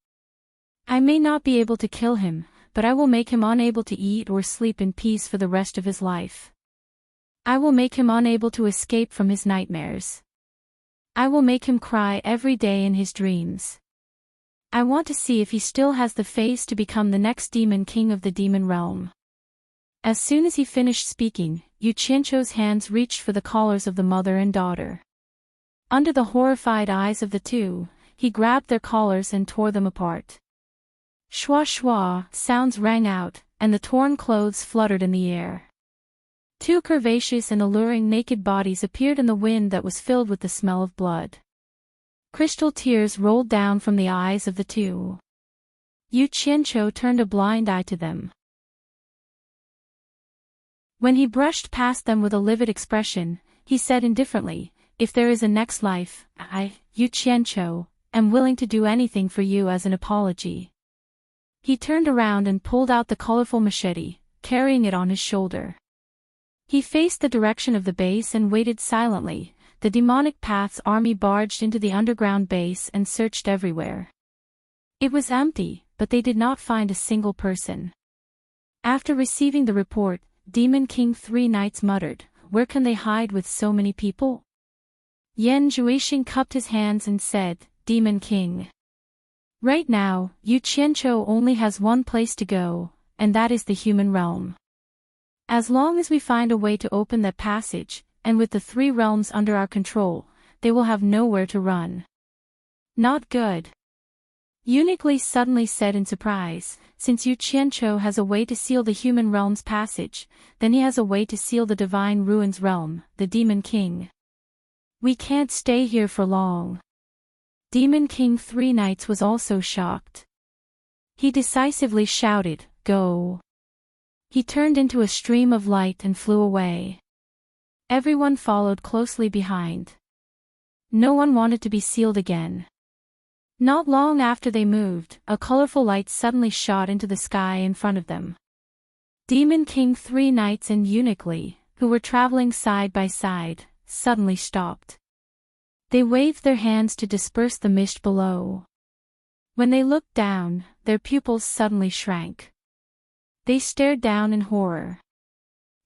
I may not be able to kill him, but I will make him unable to eat or sleep in peace for the rest of his life. I will make him unable to escape from his nightmares. I will make him cry every day in his dreams. I want to see if he still has the face to become the next demon king of the demon realm. As soon as he finished speaking, Yu Qianqiu's hands reached for the collars of the mother and daughter. Under the horrified eyes of the two, he grabbed their collars and tore them apart. Shwa shwa sounds rang out, and the torn clothes fluttered in the air. Two curvaceous and alluring naked bodies appeared in the wind that was filled with the smell of blood. Crystal tears rolled down from the eyes of the two. Yu Qianqiu turned a blind eye to them. When he brushed past them with a livid expression, he said indifferently, "If there is a next life, I, Yu Qianqiu, am willing to do anything for you as an apology." He turned around and pulled out the colorful machete, carrying it on his shoulder. He faced the direction of the base and waited silently. The demonic path's army barged into the underground base and searched everywhere. It was empty, but they did not find a single person. After receiving the report, Demon King Three Knights muttered, "Where can they hide with so many people?" Yan Zhuixing cupped his hands and said, "Demon King. Right now, Yu Qianqiu only has one place to go, and that is the human realm. As long as we find a way to open that passage, and with the three realms under our control, they will have nowhere to run." "Not good," Uniquely suddenly said in surprise, "Since Yu Qianqiu has a way to seal the human realm's passage, then he has a way to seal the divine ruins realm, the Demon King. We can't stay here for long." Demon King Three Knights was also shocked. He decisively shouted, "Go!" He turned into a stream of light and flew away. Everyone followed closely behind. No one wanted to be sealed again. Not long after they moved, a colorful light suddenly shot into the sky in front of them. Demon King Three Knights and Uniquely, who were traveling side by side, suddenly stopped. They waved their hands to disperse the mist below. When they looked down, their pupils suddenly shrank. They stared down in horror.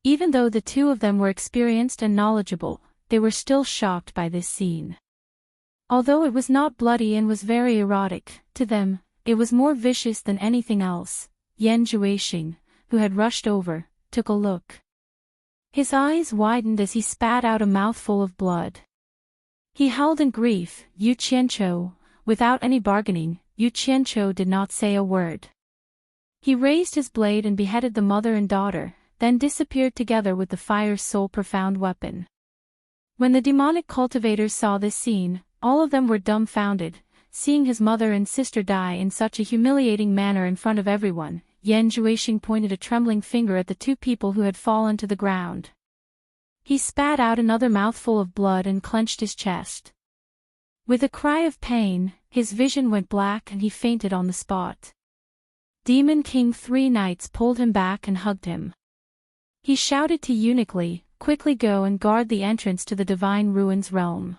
Even though the two of them were experienced and knowledgeable, they were still shocked by this scene. Although it was not bloody and was very erotic, to them, it was more vicious than anything else. Yan Zhuixing, who had rushed over, took a look. His eyes widened as he spat out a mouthful of blood. He howled in grief. Yu Qianqiu, without any bargaining, Yu Qianqiu did not say a word. He raised his blade and beheaded the mother and daughter, then disappeared together with the Fire Soul profound weapon. When the demonic cultivators saw this scene, all of them were dumbfounded, seeing his mother and sister die in such a humiliating manner in front of everyone. Yan Zhuixing pointed a trembling finger at the two people who had fallen to the ground. He spat out another mouthful of blood and clenched his chest. With a cry of pain, his vision went black and he fainted on the spot. Demon King Three Knights pulled him back and hugged him. He shouted to Uniquely, "Quickly go and guard the entrance to the Divine Ruins realm.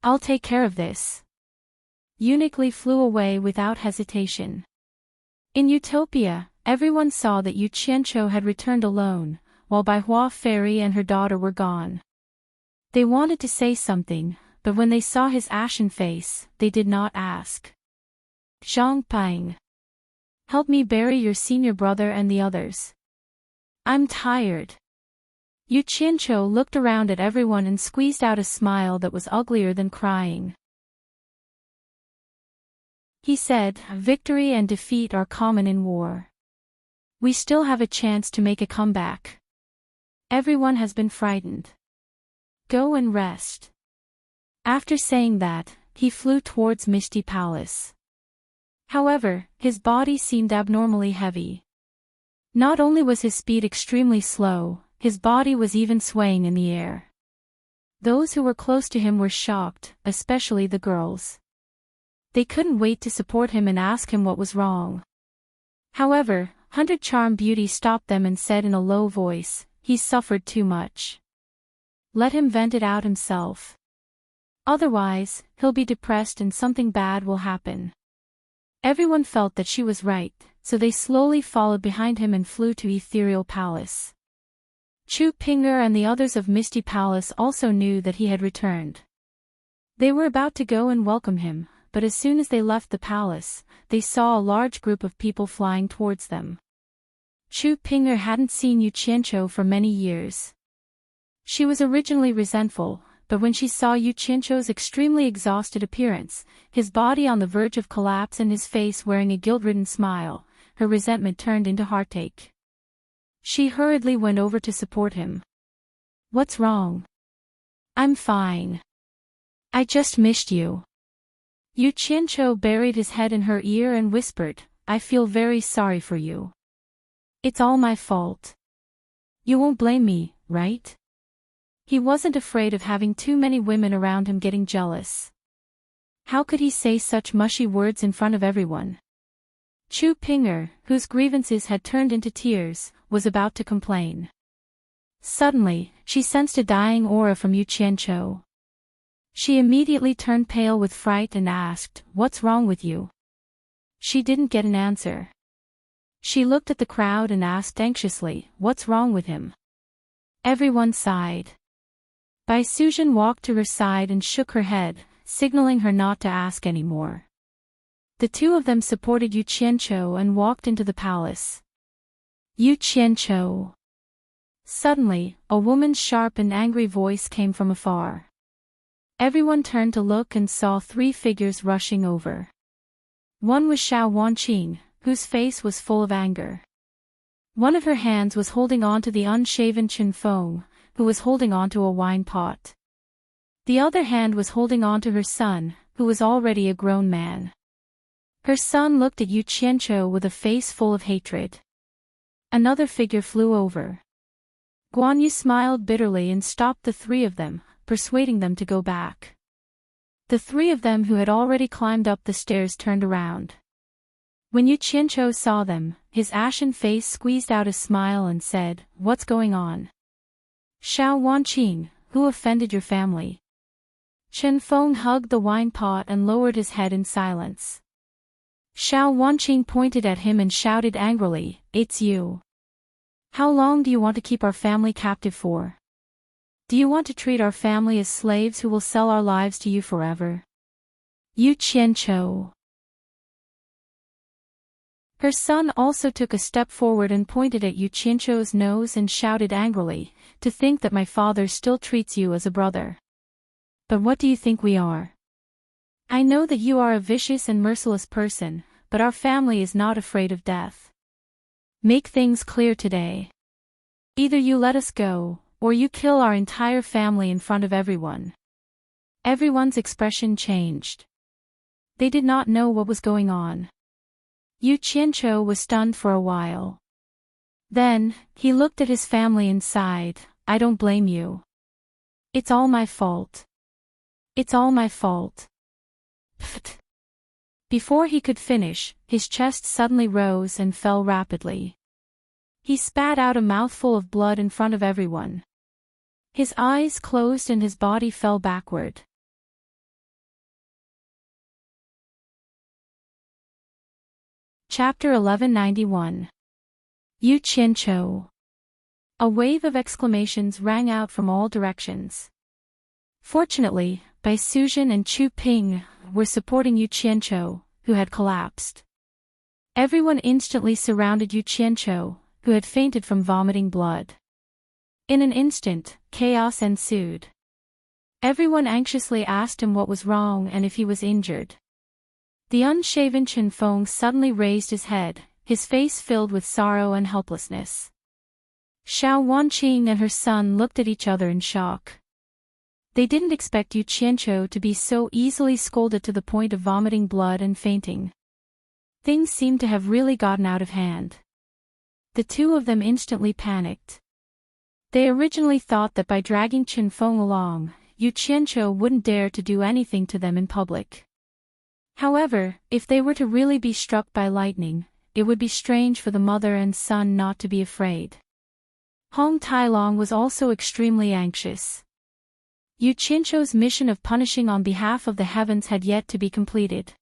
I'll take care of this." Uniquely flew away without hesitation. In Utopia, everyone saw that Yu Qianqiu had returned alone, while Baihua Fairy and her daughter were gone. They wanted to say something, but when they saw his ashen face, they did not ask. Zhang Ping. Help me bury your senior brother and the others. I'm tired. Yu Qianqiu looked around at everyone and squeezed out a smile that was uglier than crying. He said, victory and defeat are common in war. We still have a chance to make a comeback. Everyone has been frightened. Go and rest. After saying that, he flew towards Misty Palace. However, his body seemed abnormally heavy. Not only was his speed extremely slow, his body was even swaying in the air. Those who were close to him were shocked, especially the girls. They couldn't wait to support him and ask him what was wrong. However, 100 Charm Beauty stopped them and said in a low voice, "He's suffered too much. Let him vent it out himself. Otherwise, he'll be depressed and something bad will happen." Everyone felt that she was right, so they slowly followed behind him and flew to Ethereal Palace. Chu Ping'er and the others of Misty Palace also knew that he had returned. They were about to go and welcome him, but as soon as they left the palace, they saw a large group of people flying towards them. Chu Ping'er hadn't seen Yu Qianqiu for many years. She was originally resentful, but when she saw Yu Qianqiu's extremely exhausted appearance, his body on the verge of collapse and his face wearing a guilt-ridden smile, her resentment turned into heartache. She hurriedly went over to support him. "What's wrong?" "I'm fine. I just missed you." Yu Qianqiu buried his head in her ear and whispered, "I feel very sorry for you. It's all my fault. You won't blame me, right?" He wasn't afraid of having too many women around him getting jealous. How could he say such mushy words in front of everyone? Chu Ping'er, whose grievances had turned into tears, was about to complain. Suddenly, she sensed a dying aura from Yu Qianqiu. She immediately turned pale with fright and asked, "What's wrong with you?" She didn't get an answer. She looked at the crowd and asked anxiously, "What's wrong with him?" Everyone sighed. Bai Suzhen walked to her side and shook her head, signaling her not to ask anymore. The two of them supported Yu Qianqiu and walked into the palace. Yu Qianqiu. Suddenly, a woman's sharp and angry voice came from afar. Everyone turned to look and saw 3 figures rushing over. One was Xiao Wanqing, whose face was full of anger. One of her hands was holding on to the unshaven Chen Feng, who was holding on to a wine pot. The other hand was holding on to her son, who was already a grown man. Her son looked at Yu Qianqiu with a face full of hatred. Another figure flew over. Guan Yu smiled bitterly and stopped the 3 of them, persuading them to go back. The 3 of them who had already climbed up the stairs turned around. When Yu Qianqiu saw them, his ashen face squeezed out a smile and said, "What's going on?" "Xiao Wanqing, who offended your family?" Chen Feng hugged the wine pot and lowered his head in silence. Xiao Wanqing pointed at him and shouted angrily, "It's you. How long do you want to keep our family captive for? Do you want to treat our family as slaves who will sell our lives to you forever?" Yu Qianqiu. Her son also took a step forward and pointed at Yu Qianqiu's nose and shouted angrily, "To think that my father still treats you as a brother. But what do you think we are? I know that you are a vicious and merciless person, but our family is not afraid of death. Make things clear today. Either you let us go, or you kill our entire family in front of everyone." Everyone's expression changed. They did not know what was going on. Yu Qianqiu was stunned for a while. Then, he looked at his family and sighed, "I don't blame you. It's all my fault. It's all my fault." Pfft. Before he could finish, his chest suddenly rose and fell rapidly. He spat out a mouthful of blood in front of everyone. His eyes closed and his body fell backward. Chapter 1191. Yu Qianqiu. A wave of exclamations rang out from all directions. Fortunately, Bai Suzhen and Chu Ping were supporting Yu Qianqiu, who had collapsed. Everyone instantly surrounded Yu Qianqiu, who had fainted from vomiting blood. In an instant, chaos ensued. Everyone anxiously asked him what was wrong and if he was injured. The unshaven Chen Feng suddenly raised his head, his face filled with sorrow and helplessness. Xiao Wanqing and her son looked at each other in shock. They didn't expect Yu Qianqiu to be so easily scolded to the point of vomiting blood and fainting. Things seemed to have really gotten out of hand. The two of them instantly panicked. They originally thought that by dragging Chen Feng along, Yu Qianqiu wouldn't dare to do anything to them in public. However, if they were to really be struck by lightning, it would be strange for the mother and son not to be afraid. Hong Tailong was also extremely anxious. Yu Qianqiu's mission of punishing on behalf of the heavens had yet to be completed.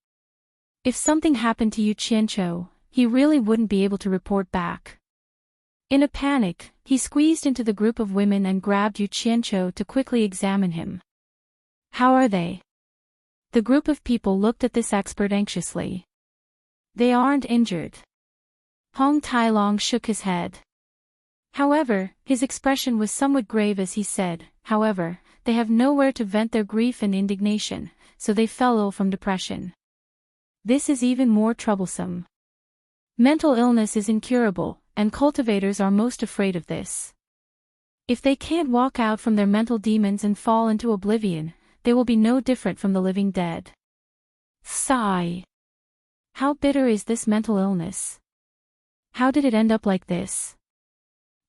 If something happened to Yu Qianqiu, he really wouldn't be able to report back. In a panic, he squeezed into the group of women and grabbed Yu Qianqiu to quickly examine him. "How are they?" The group of people looked at this expert anxiously. "They aren't injured." Hong Tailong shook his head. However, his expression was somewhat grave as he said, "However, they have nowhere to vent their grief and indignation, so they fell ill from depression. This is even more troublesome. Mental illness is incurable, and cultivators are most afraid of this. If they can't walk out from their mental demons and fall into oblivion, they will be no different from the living dead." Sigh. How bitter is this mental illness? How did it end up like this?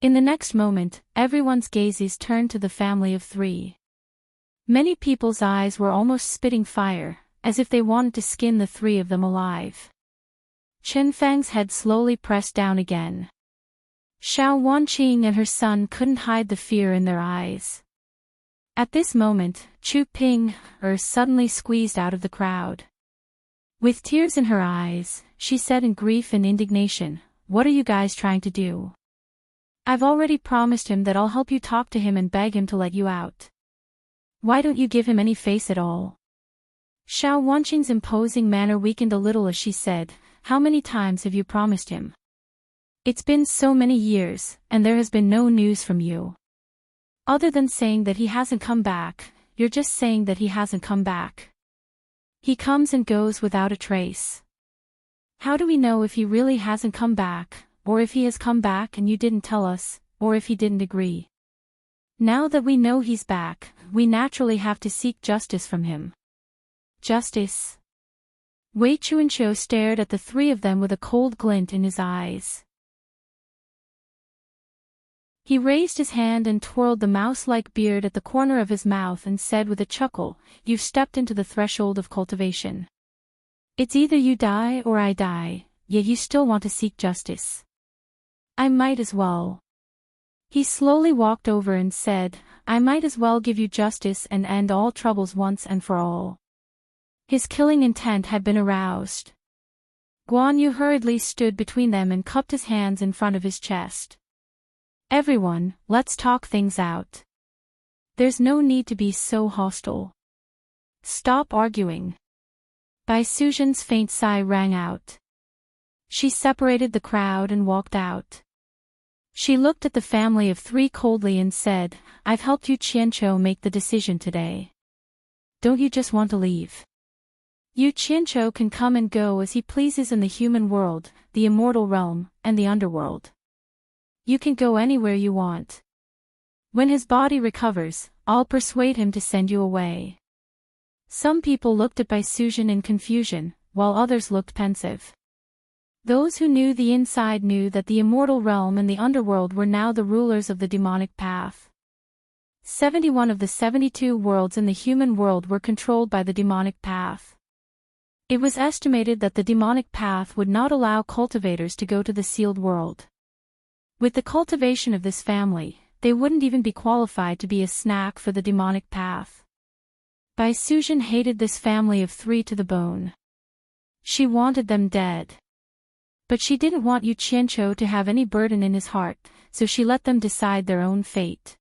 In the next moment, everyone's gazes turned to the family of three. Many people's eyes were almost spitting fire, as if they wanted to skin the three of them alive. Chen Feng's head slowly pressed down again. Xiao Wanqing and her son couldn't hide the fear in their eyes. At this moment, Chu Ping suddenly squeezed out of the crowd. With tears in her eyes, she said in grief and indignation, "What are you guys trying to do? I've already promised him that I'll help you talk to him and beg him to let you out. Why don't you give him any face at all?" Xiao Wanqing's imposing manner weakened a little as she said, "How many times have you promised him? It's been so many years, and there has been no news from you. Other than saying that he hasn't come back, you're just saying that he hasn't come back. He comes and goes without a trace. How do we know if he really hasn't come back, or if he has come back and you didn't tell us, or if he didn't agree? Now that we know he's back, we naturally have to seek justice from him." Justice? Wei Chuanqiu stared at the three of them with a cold glint in his eyes. He raised his hand and twirled the mouse-like beard at the corner of his mouth and said with a chuckle, "You've stepped into the threshold of cultivation. It's either you die or I die, yet you still want to seek justice. I might as well." He slowly walked over and said, "I might as well give you justice and end all troubles once and for all." His killing intent had been aroused. Guan Yu hurriedly stood between them and cupped his hands in front of his chest. "Everyone, let's talk things out. There's no need to be so hostile. Stop arguing." Bai Suzhen's faint sigh rang out. She separated the crowd and walked out. She looked at the family of three coldly and said, "I've helped Yu Qianqiu make the decision today. Don't you just want to leave? Yu Qianqiu can come and go as he pleases in the human world, the immortal realm, and the underworld. You can go anywhere you want. When his body recovers, I'll persuade him to send you away." Some people looked at Bai Suzhen in confusion, while others looked pensive. Those who knew the inside knew that the immortal realm and the underworld were now the rulers of the demonic path. 71 of the 72 worlds in the human world were controlled by the demonic path. It was estimated that the demonic path would not allow cultivators to go to the sealed world. With the cultivation of this family, they wouldn't even be qualified to be a snack for the demonic path. Bai Suzhen hated this family of three to the bone. She wanted them dead. But she didn't want Yu Qianqiu to have any burden in his heart, so she let them decide their own fate.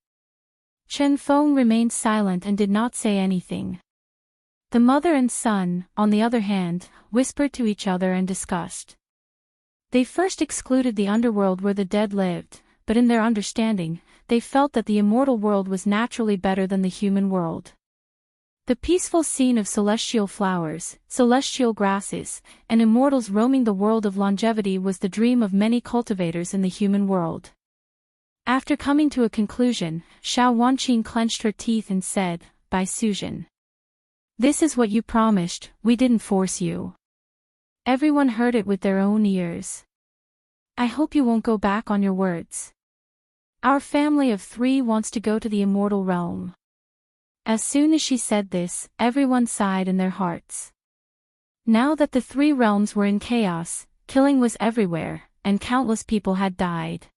Chen Feng remained silent and did not say anything. The mother and son, on the other hand, whispered to each other and discussed. They first excluded the underworld where the dead lived, but in their understanding, they felt that the immortal world was naturally better than the human world. The peaceful scene of celestial flowers, celestial grasses, and immortals roaming the world of longevity was the dream of many cultivators in the human world. After coming to a conclusion, Xiao Wanqing clenched her teeth and said, "Bai Suzhen. This is what you promised, we didn't force you." Everyone heard it with their own ears. "I hope you won't go back on your words. Our family of 3 wants to go to the immortal realm." As soon as she said this, everyone sighed in their hearts. Now that the 3 realms were in chaos, killing was everywhere, and countless people had died.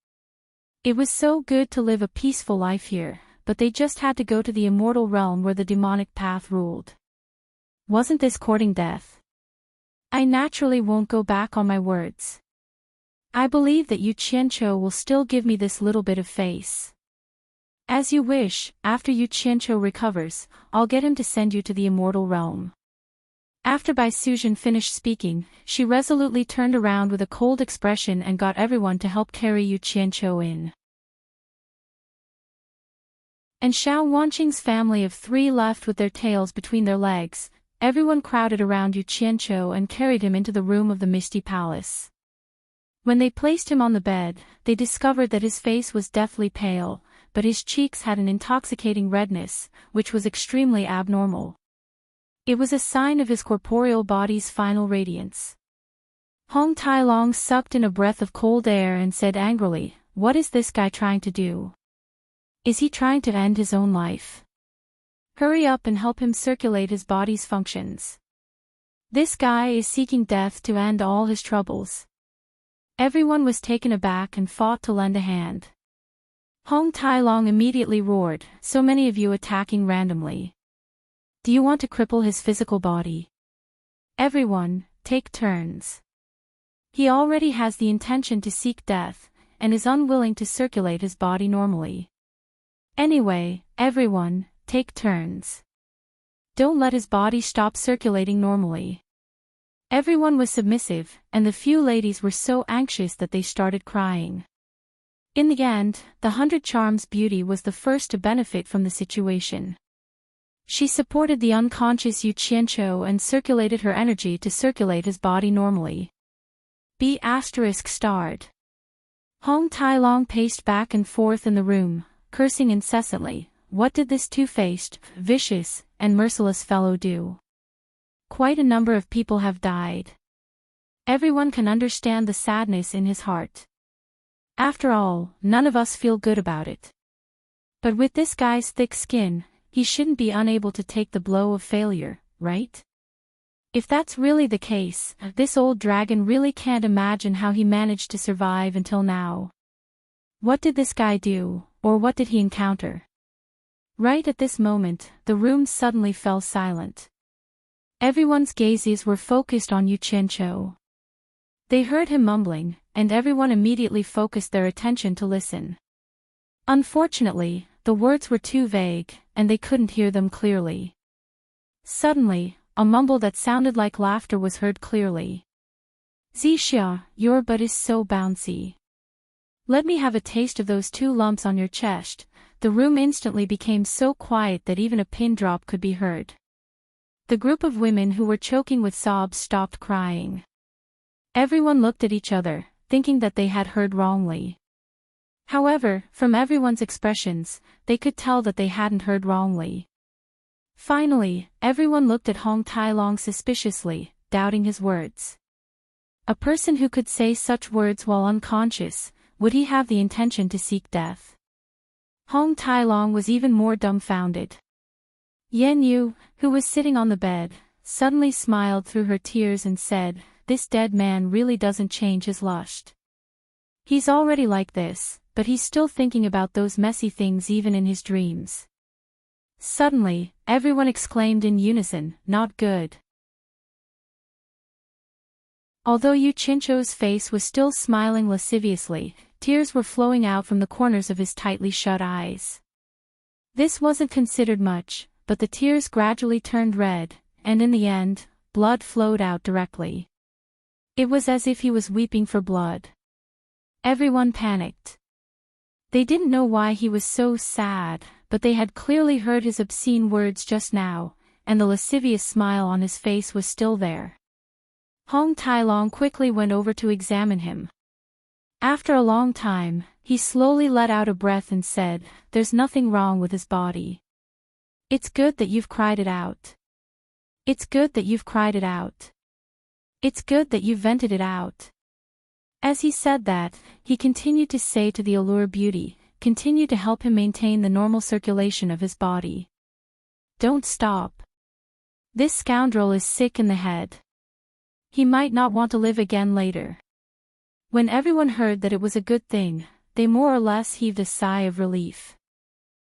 It was so good to live a peaceful life here, but they just had to go to the immortal realm where the demonic path ruled. Wasn't this courting death? I naturally won't go back on my words. I believe that Yu Qianqiu will still give me this little bit of face. As you wish, after Yu Qianqiu recovers, I'll get him to send you to the immortal realm. After Bai Suzhen finished speaking, she resolutely turned around with a cold expression and got everyone to help carry Yu Qianqiu in. And Xiao Wanqing's family of 3 left with their tails between their legs. Everyone crowded around Yu Qianqiu and carried him into the room of the Misty Palace. When they placed him on the bed, they discovered that his face was deathly pale, but his cheeks had an intoxicating redness, which was extremely abnormal. It was a sign of his corporeal body's final radiance. Hong Tailong sucked in a breath of cold air and said angrily, "What is this guy trying to do? Is he trying to end his own life? Hurry up and help him circulate his body's functions. This guy is seeking death to end all his troubles." Everyone was taken aback and fought to lend a hand. Hong Tailong immediately roared, "So many of you attacking randomly. Do you want to cripple his physical body? Everyone, take turns. He already has the intention to seek death, and is unwilling to circulate his body normally. Anyway, everyone, take turns. Don't let his body stop circulating normally." Everyone was submissive, and the few ladies were so anxious that they started crying. In the end, the 100 Charms beauty was the first to benefit from the situation. She supported the unconscious Yu Qianqiu and circulated her energy to circulate his body normally. B****. Hong Tailong paced back and forth in the room, cursing incessantly. What did this two-faced, vicious, and merciless fellow do? Quite a number of people have died. Everyone can understand the sadness in his heart. After all, none of us feel good about it. But with this guy's thick skin, he shouldn't be unable to take the blow of failure, right? If that's really the case, this old dragon really can't imagine how he managed to survive until now. What did this guy do, or what did he encounter? Right at this moment, the room suddenly fell silent. Everyone's gazes were focused on Yu Qianqiu. They heard him mumbling, and everyone immediately focused their attention to listen. Unfortunately, the words were too vague, and they couldn't hear them clearly. Suddenly, a mumble that sounded like laughter was heard clearly. "Zixia, your butt is so bouncy. Let me have a taste of those 2 lumps on your chest." The room instantly became so quiet that even a pin drop could be heard. The group of women who were choking with sobs stopped crying. Everyone looked at each other, thinking that they had heard wrongly. However, from everyone's expressions, they could tell that they hadn't heard wrongly. Finally, everyone looked at Hong Tailong suspiciously, doubting his words. A person who could say such words while unconscious, would he have the intention to seek death? Hong Tailong was even more dumbfounded. Yan Yu, who was sitting on the bed, suddenly smiled through her tears and said, "This dead man really doesn't change his lust. He's already like this, but he's still thinking about those messy things even in his dreams." Suddenly, everyone exclaimed in unison, "Not good." Although Yu Qianqiu's face was still smiling lasciviously, tears were flowing out from the corners of his tightly shut eyes. This wasn't considered much, but the tears gradually turned red, and in the end, blood flowed out directly. It was as if he was weeping for blood. Everyone panicked. They didn't know why he was so sad, but they had clearly heard his obscene words just now, and the lascivious smile on his face was still there. Hong Tai-long quickly went over to examine him. After a long time, he slowly let out a breath and said, "There's nothing wrong with his body. It's good that you've cried it out. It's good that you've cried it out. It's good that you've vented it out." As he said that, he continued to say to the allure beauty, "Continue to help him maintain the normal circulation of his body. Don't stop. This scoundrel is sick in the head. He might not want to live again later." When everyone heard that it was a good thing, they more or less heaved a sigh of relief.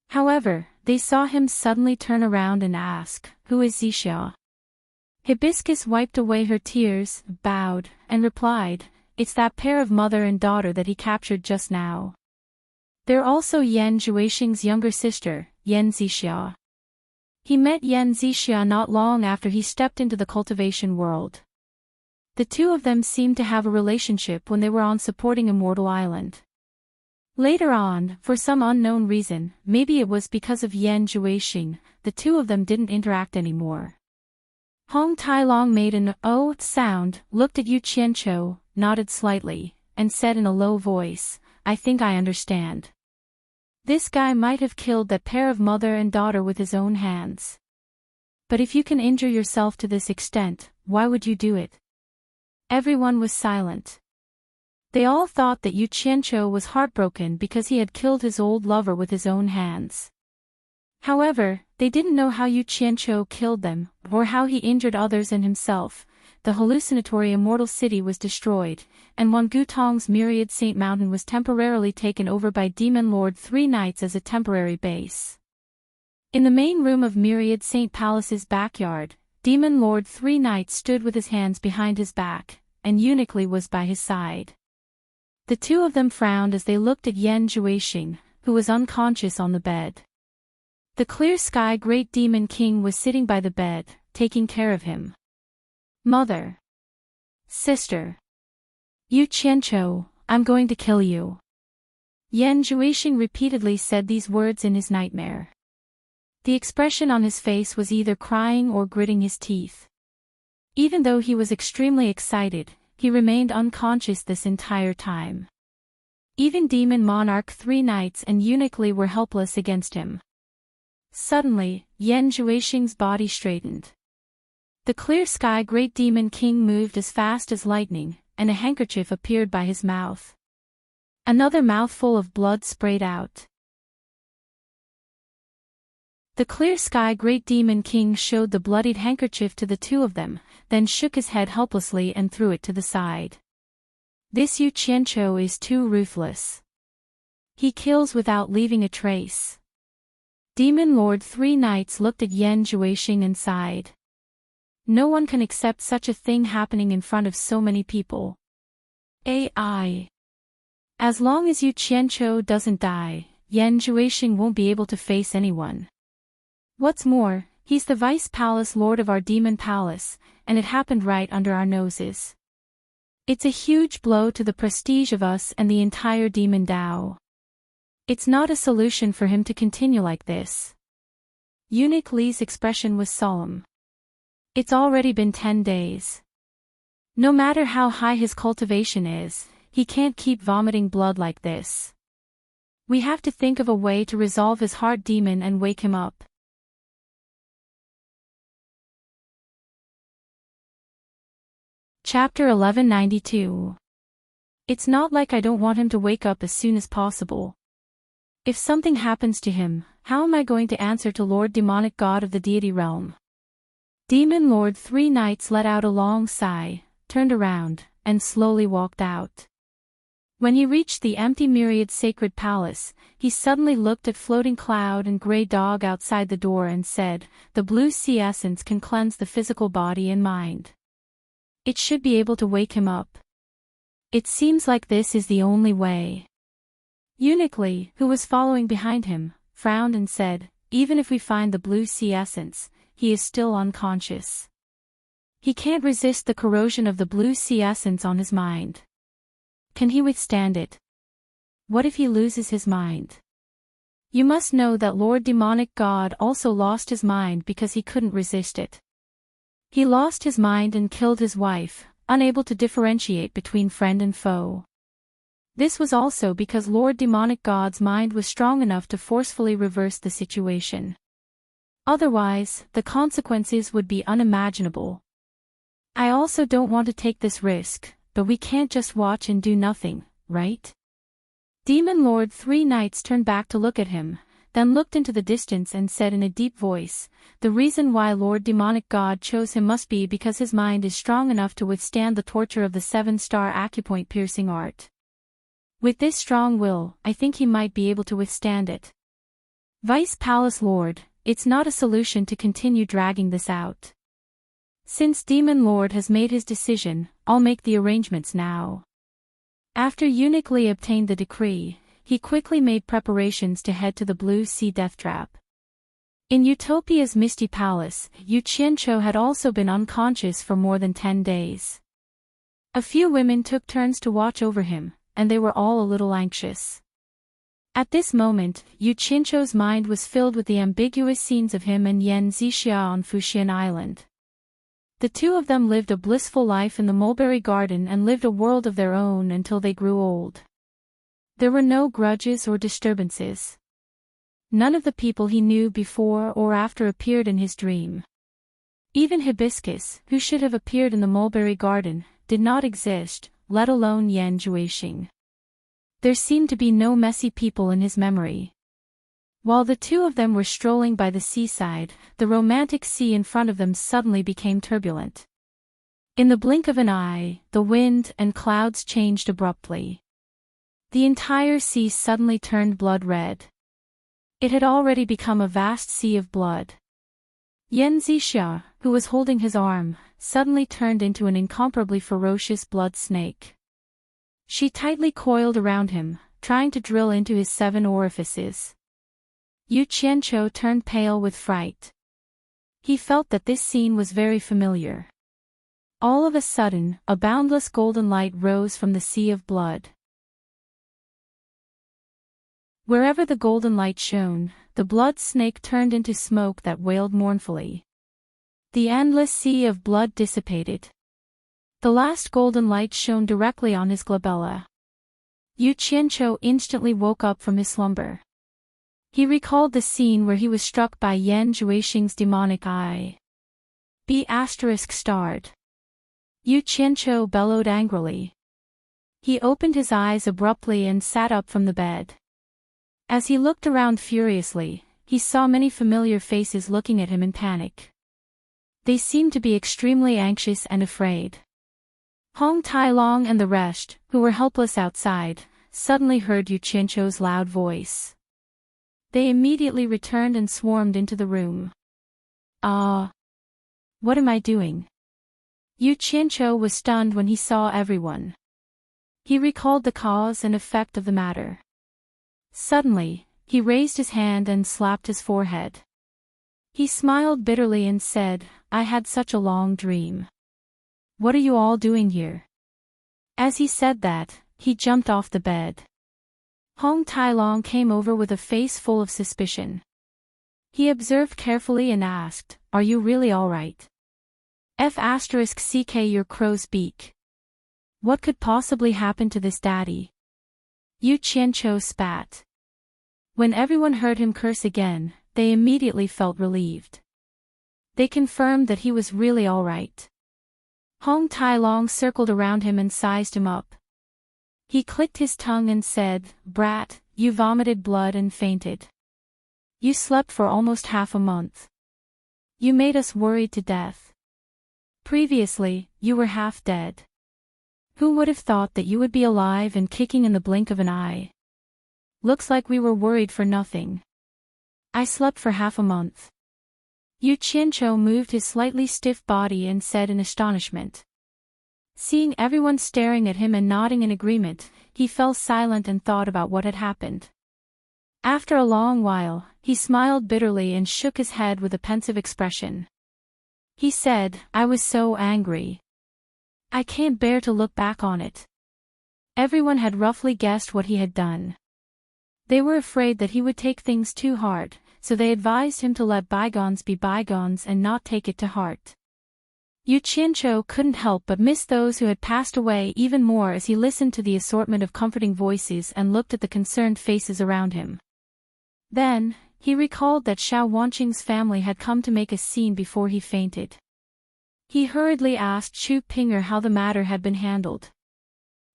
However, they saw him suddenly turn around and ask, "Who is Zixia?" Hibiscus wiped away her tears, bowed, and replied, "It's that pair of mother and daughter that he captured just now. They're also Yan Zhuixing's younger sister, Yan Zixia. He met Yan Zixia not long after he stepped into the cultivation world. The two of them seemed to have a relationship when they were on supporting Immortal Island. Later on, for some unknown reason, maybe it was because of Yan Zhuixing, the two of them didn't interact anymore." Hong Tai-long made an "oh" sound, looked at Yu Qianqiu, nodded slightly, and said in a low voice, "I think I understand. This guy might have killed that pair of mother and daughter with his own hands. But if you can injure yourself to this extent, why would you do it?" Everyone was silent. They all thought that Yu Qianqiu was heartbroken because he had killed his old lover with his own hands. However, they didn't know how Yu Qianqiu killed them, or how he injured others and himself. The hallucinatory immortal city was destroyed, and Wangutong's myriad Saint Mountain was temporarily taken over by Demon Lord Three Knights as a temporary base. In the main room of Myriad Saint Palace's backyard, Demon Lord Three Knights stood with his hands behind his back, and Unique was by his side. The two of them frowned as they looked at Yan Zhuixing, who was unconscious on the bed. The Clear Sky Great Demon King was sitting by the bed, taking care of him. "Mother. Sister. Yu Qianqiu, I'm going to kill you." Yan Zhuixing repeatedly said these words in his nightmare. The expression on his face was either crying or gritting his teeth. Even though he was extremely excited, he remained unconscious this entire time. Even Demon Monarch Three Knights and Unique were helpless against him. Suddenly, Yan Zhuixing's body straightened. The Clear Sky Great Demon King moved as fast as lightning, and a handkerchief appeared by his mouth. Another mouthful of blood sprayed out. The Clear Sky Great Demon King showed the bloodied handkerchief to the two of them, then shook his head helplessly and threw it to the side. "This Yu Qianqiu is too ruthless. He kills without leaving a trace." Demon Lord Three Knights looked at Yan Zhuixing and sighed. No one can accept such a thing happening in front of so many people. AI. As long as Yu Qianqiu doesn't die, Yan Zhuixing won't be able to face anyone. What's more, he's the Vice Palace Lord of our Demon Palace, and it happened right under our noses. It's a huge blow to the prestige of us and the entire Demon Dao. It's not a solution for him to continue like this. Unique Li's expression was solemn. It's already been 10 days. No matter how high his cultivation is, he can't keep vomiting blood like this. We have to think of a way to resolve his heart demon and wake him up. Chapter 1192. It's not like I don't want him to wake up as soon as possible. If something happens to him, how am I going to answer to Lord Demonic God of the Deity Realm? Demon Lord Three Knights let out a long sigh, turned around, and slowly walked out. When he reached the empty Myriad Sacred Palace, he suddenly looked at Floating Cloud and Grey Dog outside the door and said, "The blue sea essence can cleanse the physical body and mind. It should be able to wake him up. It seems like this is the only way." Unique, who was following behind him, frowned and said, "Even if we find the blue sea essence, he is still unconscious. He can't resist the corrosion of the blue sea essence on his mind. Can he withstand it? What if he loses his mind? You must know that Lord Demonic God also lost his mind because he couldn't resist it. He lost his mind and killed his wife, unable to differentiate between friend and foe. This was also because Lord Demonic God's mind was strong enough to forcefully reverse the situation. Otherwise, the consequences would be unimaginable. I also don't want to take this risk, but we can't just watch and do nothing, right? Demon Lord 3 Knights turned back to look at him, then looked into the distance and said in a deep voice, the reason why Lord Demonic God chose him must be because his mind is strong enough to withstand the torture of the 7-star acupoint piercing art. With this strong will, I think he might be able to withstand it. Vice Palace Lord, it's not a solution to continue dragging this out. Since Demon Lord has made his decision, I'll make the arrangements now. After Eunuch Lee obtained the decree, he quickly made preparations to head to the Blue Sea Death Trap. In Utopia's Misty Palace, Yu Qianqiu had also been unconscious for more than 10 days. A few women took turns to watch over him, and they were all a little anxious. At this moment, Yu Qianqiu's mind was filled with the ambiguous scenes of him and Yan Zixia on Fuxian Island. The two of them lived a blissful life in the mulberry garden and lived a world of their own until they grew old. There were no grudges or disturbances. None of the people he knew before or after appeared in his dream. Even Hibiscus, who should have appeared in the mulberry garden, did not exist, let alone Yan Juixing. There seemed to be no messy people in his memory. While the two of them were strolling by the seaside, the romantic sea in front of them suddenly became turbulent. In the blink of an eye, the wind and clouds changed abruptly. The entire sea suddenly turned blood red. It had already become a vast sea of blood. Yan Zixia, who was holding his arm, suddenly turned into an incomparably ferocious blood snake. She tightly coiled around him, trying to drill into his 7 orifices. Yu Qianqiu turned pale with fright. He felt that this scene was very familiar. All of a sudden, a boundless golden light rose from the sea of blood. Wherever the golden light shone, the blood snake turned into smoke that wailed mournfully. The endless sea of blood dissipated. The last golden light shone directly on his glabella. Yu Qianqiu instantly woke up from his slumber. He recalled the scene where he was struck by Yan Juixing's demonic eye. B*****. Yu Qianqiu bellowed angrily. He opened his eyes abruptly and sat up from the bed. As he looked around furiously, he saw many familiar faces looking at him in panic. They seemed to be extremely anxious and afraid. Hong Tai-long and the rest, who were helpless outside, suddenly heard Yu Qianqiu's loud voice. They immediately returned and swarmed into the room. What am I doing? Yu Qianqiu was stunned when he saw everyone. He recalled the cause and effect of the matter. Suddenly, he raised his hand and slapped his forehead. He smiled bitterly and said, I had such a long dream. What are you all doing here? As he said that, he jumped off the bed. Hong Tai-long came over with a face full of suspicion. He observed carefully and asked, Are you really all right? F***ck your crow's beak. What could possibly happen to this daddy? Yu Qianqiu spat. When everyone heard him curse again, they immediately felt relieved. They confirmed that he was really all right. Hong Tai-long circled around him and sized him up. He clicked his tongue and said, Brat, you vomited blood and fainted. You slept for almost half a month. You made us worried to death. Previously, you were half dead. Who would have thought that you would be alive and kicking in the blink of an eye? Looks like we were worried for nothing. I slept for half a month. Yu Qianqiu moved his slightly stiff body and said in astonishment. Seeing everyone staring at him and nodding in agreement, he fell silent and thought about what had happened. After a long while, he smiled bitterly and shook his head with a pensive expression. He said, I was so angry. I can't bear to look back on it. Everyone had roughly guessed what he had done. They were afraid that he would take things too hard, so they advised him to let bygones be bygones and not take it to heart. Yu Qianqiu couldn't help but miss those who had passed away even more as he listened to the assortment of comforting voices and looked at the concerned faces around him. Then, he recalled that Xiao Wanqing's family had come to make a scene before he fainted. He hurriedly asked Chu Pinger how the matter had been handled.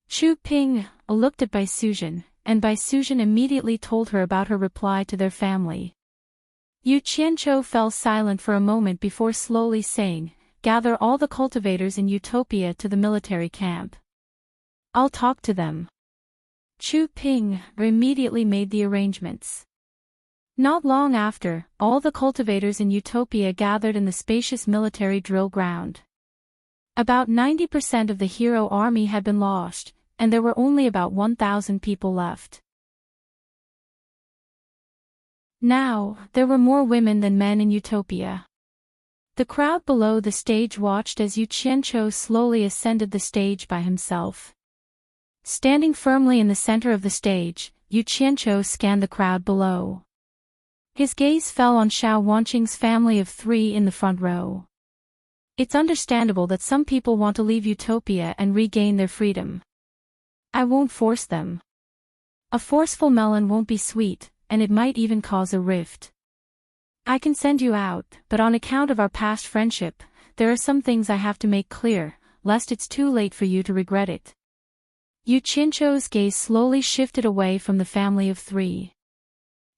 Chu Ping looked at Bai Suzhen, and Bai Suzhen immediately told her about her reply to their family. Yu Qianqiu fell silent for a moment before slowly saying, Gather all the cultivators in Utopia to the military camp. I'll talk to them. Chu Ping immediately made the arrangements. Not long after, all the cultivators in Utopia gathered in the spacious military drill ground. About 90% of the hero army had been lost, and there were only about 1,000 people left. Now, there were more women than men in Utopia. The crowd below the stage watched as Yu Qianqiu slowly ascended the stage by himself. Standing firmly in the center of the stage, Yu Qianqiu scanned the crowd below. His gaze fell on Xiao Wanqing's family of 3 in the front row. It's understandable that some people want to leave Utopia and regain their freedom. I won't force them. A forceful melon won't be sweet, and it might even cause a rift. I can send you out, but on account of our past friendship, there are some things I have to make clear, lest it's too late for you to regret it. Yu Qianqiu's gaze slowly shifted away from the family of 3.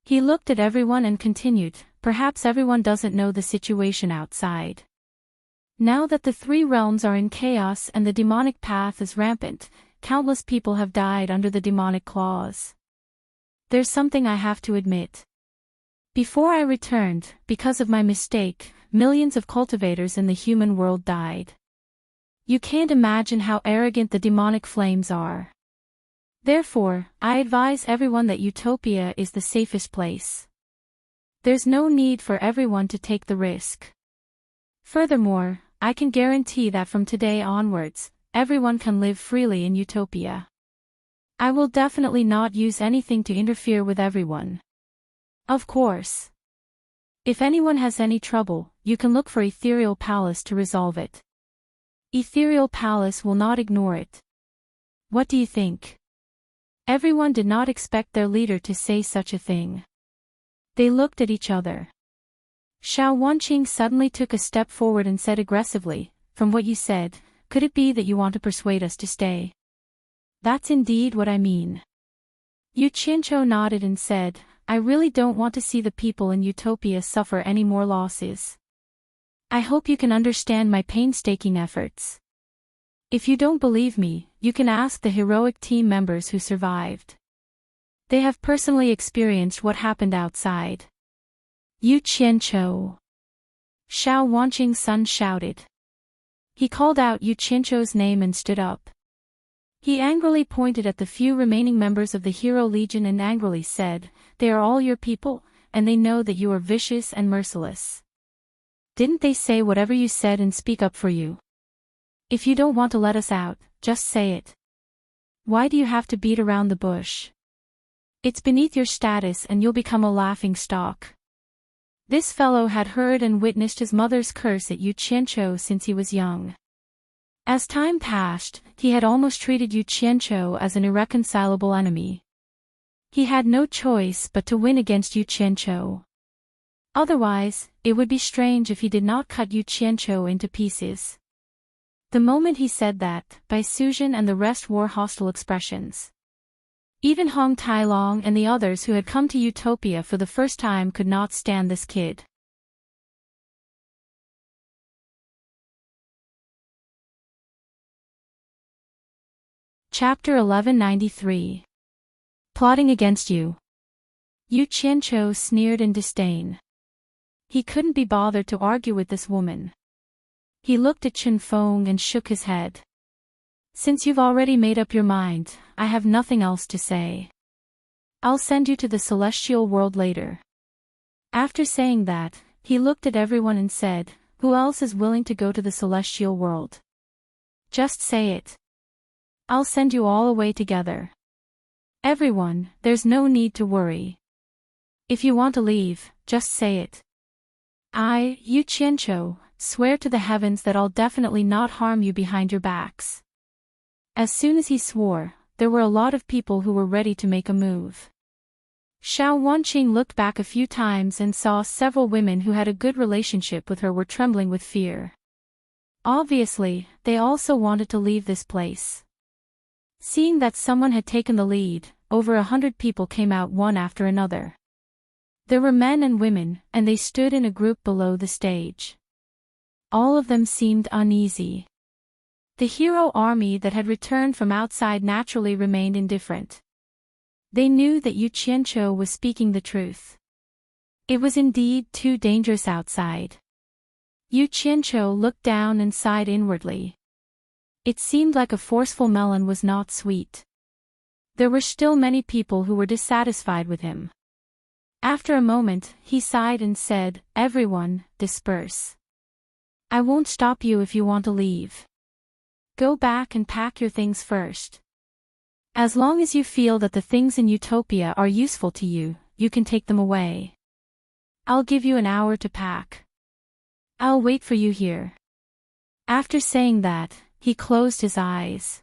He looked at everyone and continued, perhaps everyone doesn't know the situation outside. Now that the 3 realms are in chaos and the demonic path is rampant, countless people have died under the demonic claws. There's something I have to admit. Before I returned, because of my mistake, millions of cultivators in the human world died. You can't imagine how arrogant the demonic flames are. Therefore, I advise everyone that Utopia is the safest place. There's no need for everyone to take the risk. Furthermore, I can guarantee that from today onwards, everyone can live freely in Utopia. I will definitely not use anything to interfere with everyone. Of course. If anyone has any trouble, you can look for Ethereal Palace to resolve it. Ethereal Palace will not ignore it. What do you think? Everyone did not expect their leader to say such a thing. They looked at each other. Xiao Wanqing suddenly took a step forward and said aggressively, From what you said, could it be that you want to persuade us to stay? That's indeed what I mean. Yu Qianqiu nodded and said, I really don't want to see the people in Utopia suffer any more losses. I hope you can understand my painstaking efforts. If you don't believe me, you can ask the heroic team members who survived. They have personally experienced what happened outside. Yu Qianqiu. Xiao Wanqing's son shouted. He called out Yu Qianqiu's name and stood up. He angrily pointed at the few remaining members of the Hero Legion and angrily said, They are all your people, and they know that you are vicious and merciless. Didn't they say whatever you said and speak up for you? If you don't want to let us out, just say it. Why do you have to beat around the bush? It's beneath your status and you'll become a laughing stock. This fellow had heard and witnessed his mother's curse at Yu Qianqiu since he was young. As time passed, he had almost treated Yu Qianqiu as an irreconcilable enemy. He had no choice but to win against Yu Qianqiu. Otherwise, it would be strange if he did not cut Yu Qianqiu into pieces. The moment he said that, Bai Suzhen and the rest wore hostile expressions. Even Hong Tailong and the others who had come to Utopia for the first time could not stand this kid. Chapter 1193. Plotting against you. Yu Qianqiu sneered in disdain. He couldn't be bothered to argue with this woman. He looked at Chen Feng and shook his head. Since you've already made up your mind, I have nothing else to say. I'll send you to the celestial world later. After saying that, he looked at everyone and said, who else is willing to go to the celestial world? Just say it. I'll send you all away together. Everyone, there's no need to worry. If you want to leave, just say it. I, Yu Qianqiu, swear to the heavens that I'll definitely not harm you behind your backs. As soon as he swore, there were a lot of people who were ready to make a move. Xiao Wanqing looked back a few times and saw several women who had a good relationship with her were trembling with fear. Obviously, they also wanted to leave this place. Seeing that someone had taken the lead, over 100 people came out one after another. There were men and women, and they stood in a group below the stage. All of them seemed uneasy. The hero army that had returned from outside naturally remained indifferent. They knew that Yu Qianqiu was speaking the truth. It was indeed too dangerous outside. Yu Qianqiu looked down and sighed inwardly. It seemed like a forceful melon was not sweet. There were still many people who were dissatisfied with him. After a moment, he sighed and said, "Everyone, disperse. I won't stop you if you want to leave. Go back and pack your things first. As long as you feel that the things in Utopia are useful to you, you can take them away. I'll give you an hour to pack. I'll wait for you here." After saying that, he closed his eyes.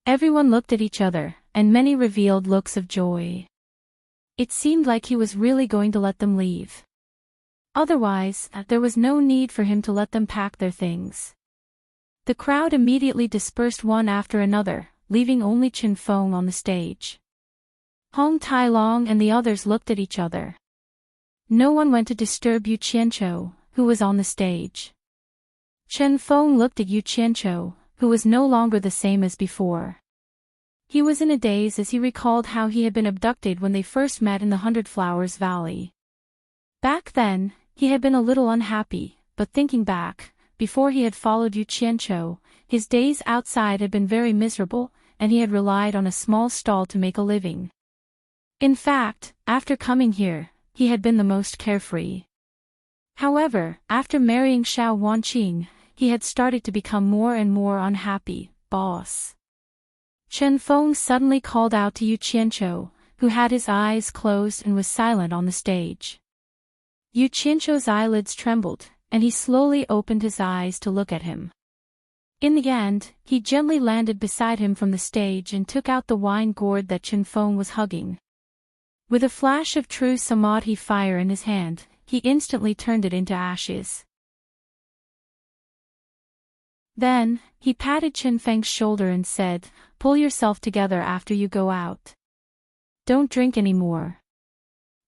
Everyone looked at each other, and many revealed looks of joy. It seemed like he was really going to let them leave. Otherwise, there was no need for him to let them pack their things. The crowd immediately dispersed one after another, leaving only Chen Feng on the stage. Hong Tailong and the others looked at each other. No one went to disturb Yu Qianqiu, who was on the stage. Chen Feng looked at Yu Qianqiu, who was no longer the same as before. He was in a daze as he recalled how he had been abducted when they first met in the Hundred Flowers Valley. Back then, he had been a little unhappy, but thinking back, before he had followed Yu Qianqiu, his days outside had been very miserable, and he had relied on a small stall to make a living. In fact, after coming here, he had been the most carefree. However, after marrying Xiao Wanqing, he had started to become more and more unhappy. "Boss." Chen Feng suddenly called out to Yu Qianqiu, who had his eyes closed and was silent on the stage. Yu Qianqiu's eyelids trembled, and he slowly opened his eyes to look at him. In the end, he gently landed beside him from the stage and took out the wine gourd that Chen Feng was hugging. With a flash of true samadhi fire in his hand, he instantly turned it into ashes. Then, he patted Chen Feng's shoulder and said, "Pull yourself together after you go out. Don't drink anymore.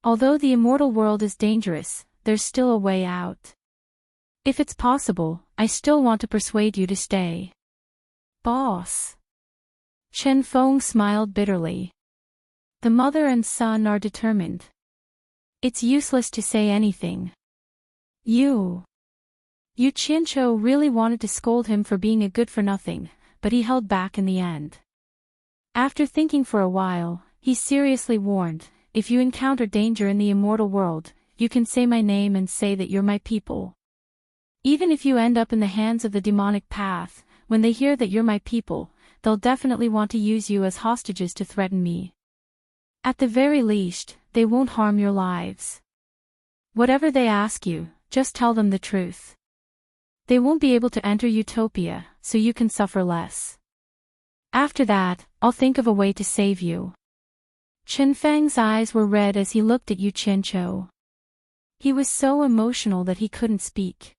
Although the immortal world is dangerous, there's still a way out. If it's possible, I still want to persuade you to stay." "Boss." Chen Feng smiled bitterly. The mother and son are determined. It's useless to say anything. Yu Qianqiu really wanted to scold him for being a good-for-nothing, but he held back in the end. After thinking for a while, he seriously warned, "If you encounter danger in the immortal world, you can say my name and say that you're my people. Even if you end up in the hands of the demonic path, when they hear that you're my people, they'll definitely want to use you as hostages to threaten me. At the very least, they won't harm your lives. Whatever they ask you, just tell them the truth. They won't be able to enter Utopia, so you can suffer less. After that, I'll think of a way to save you." Chen Feng's eyes were red as he looked at Yu Qianqiu. He was so emotional that he couldn't speak.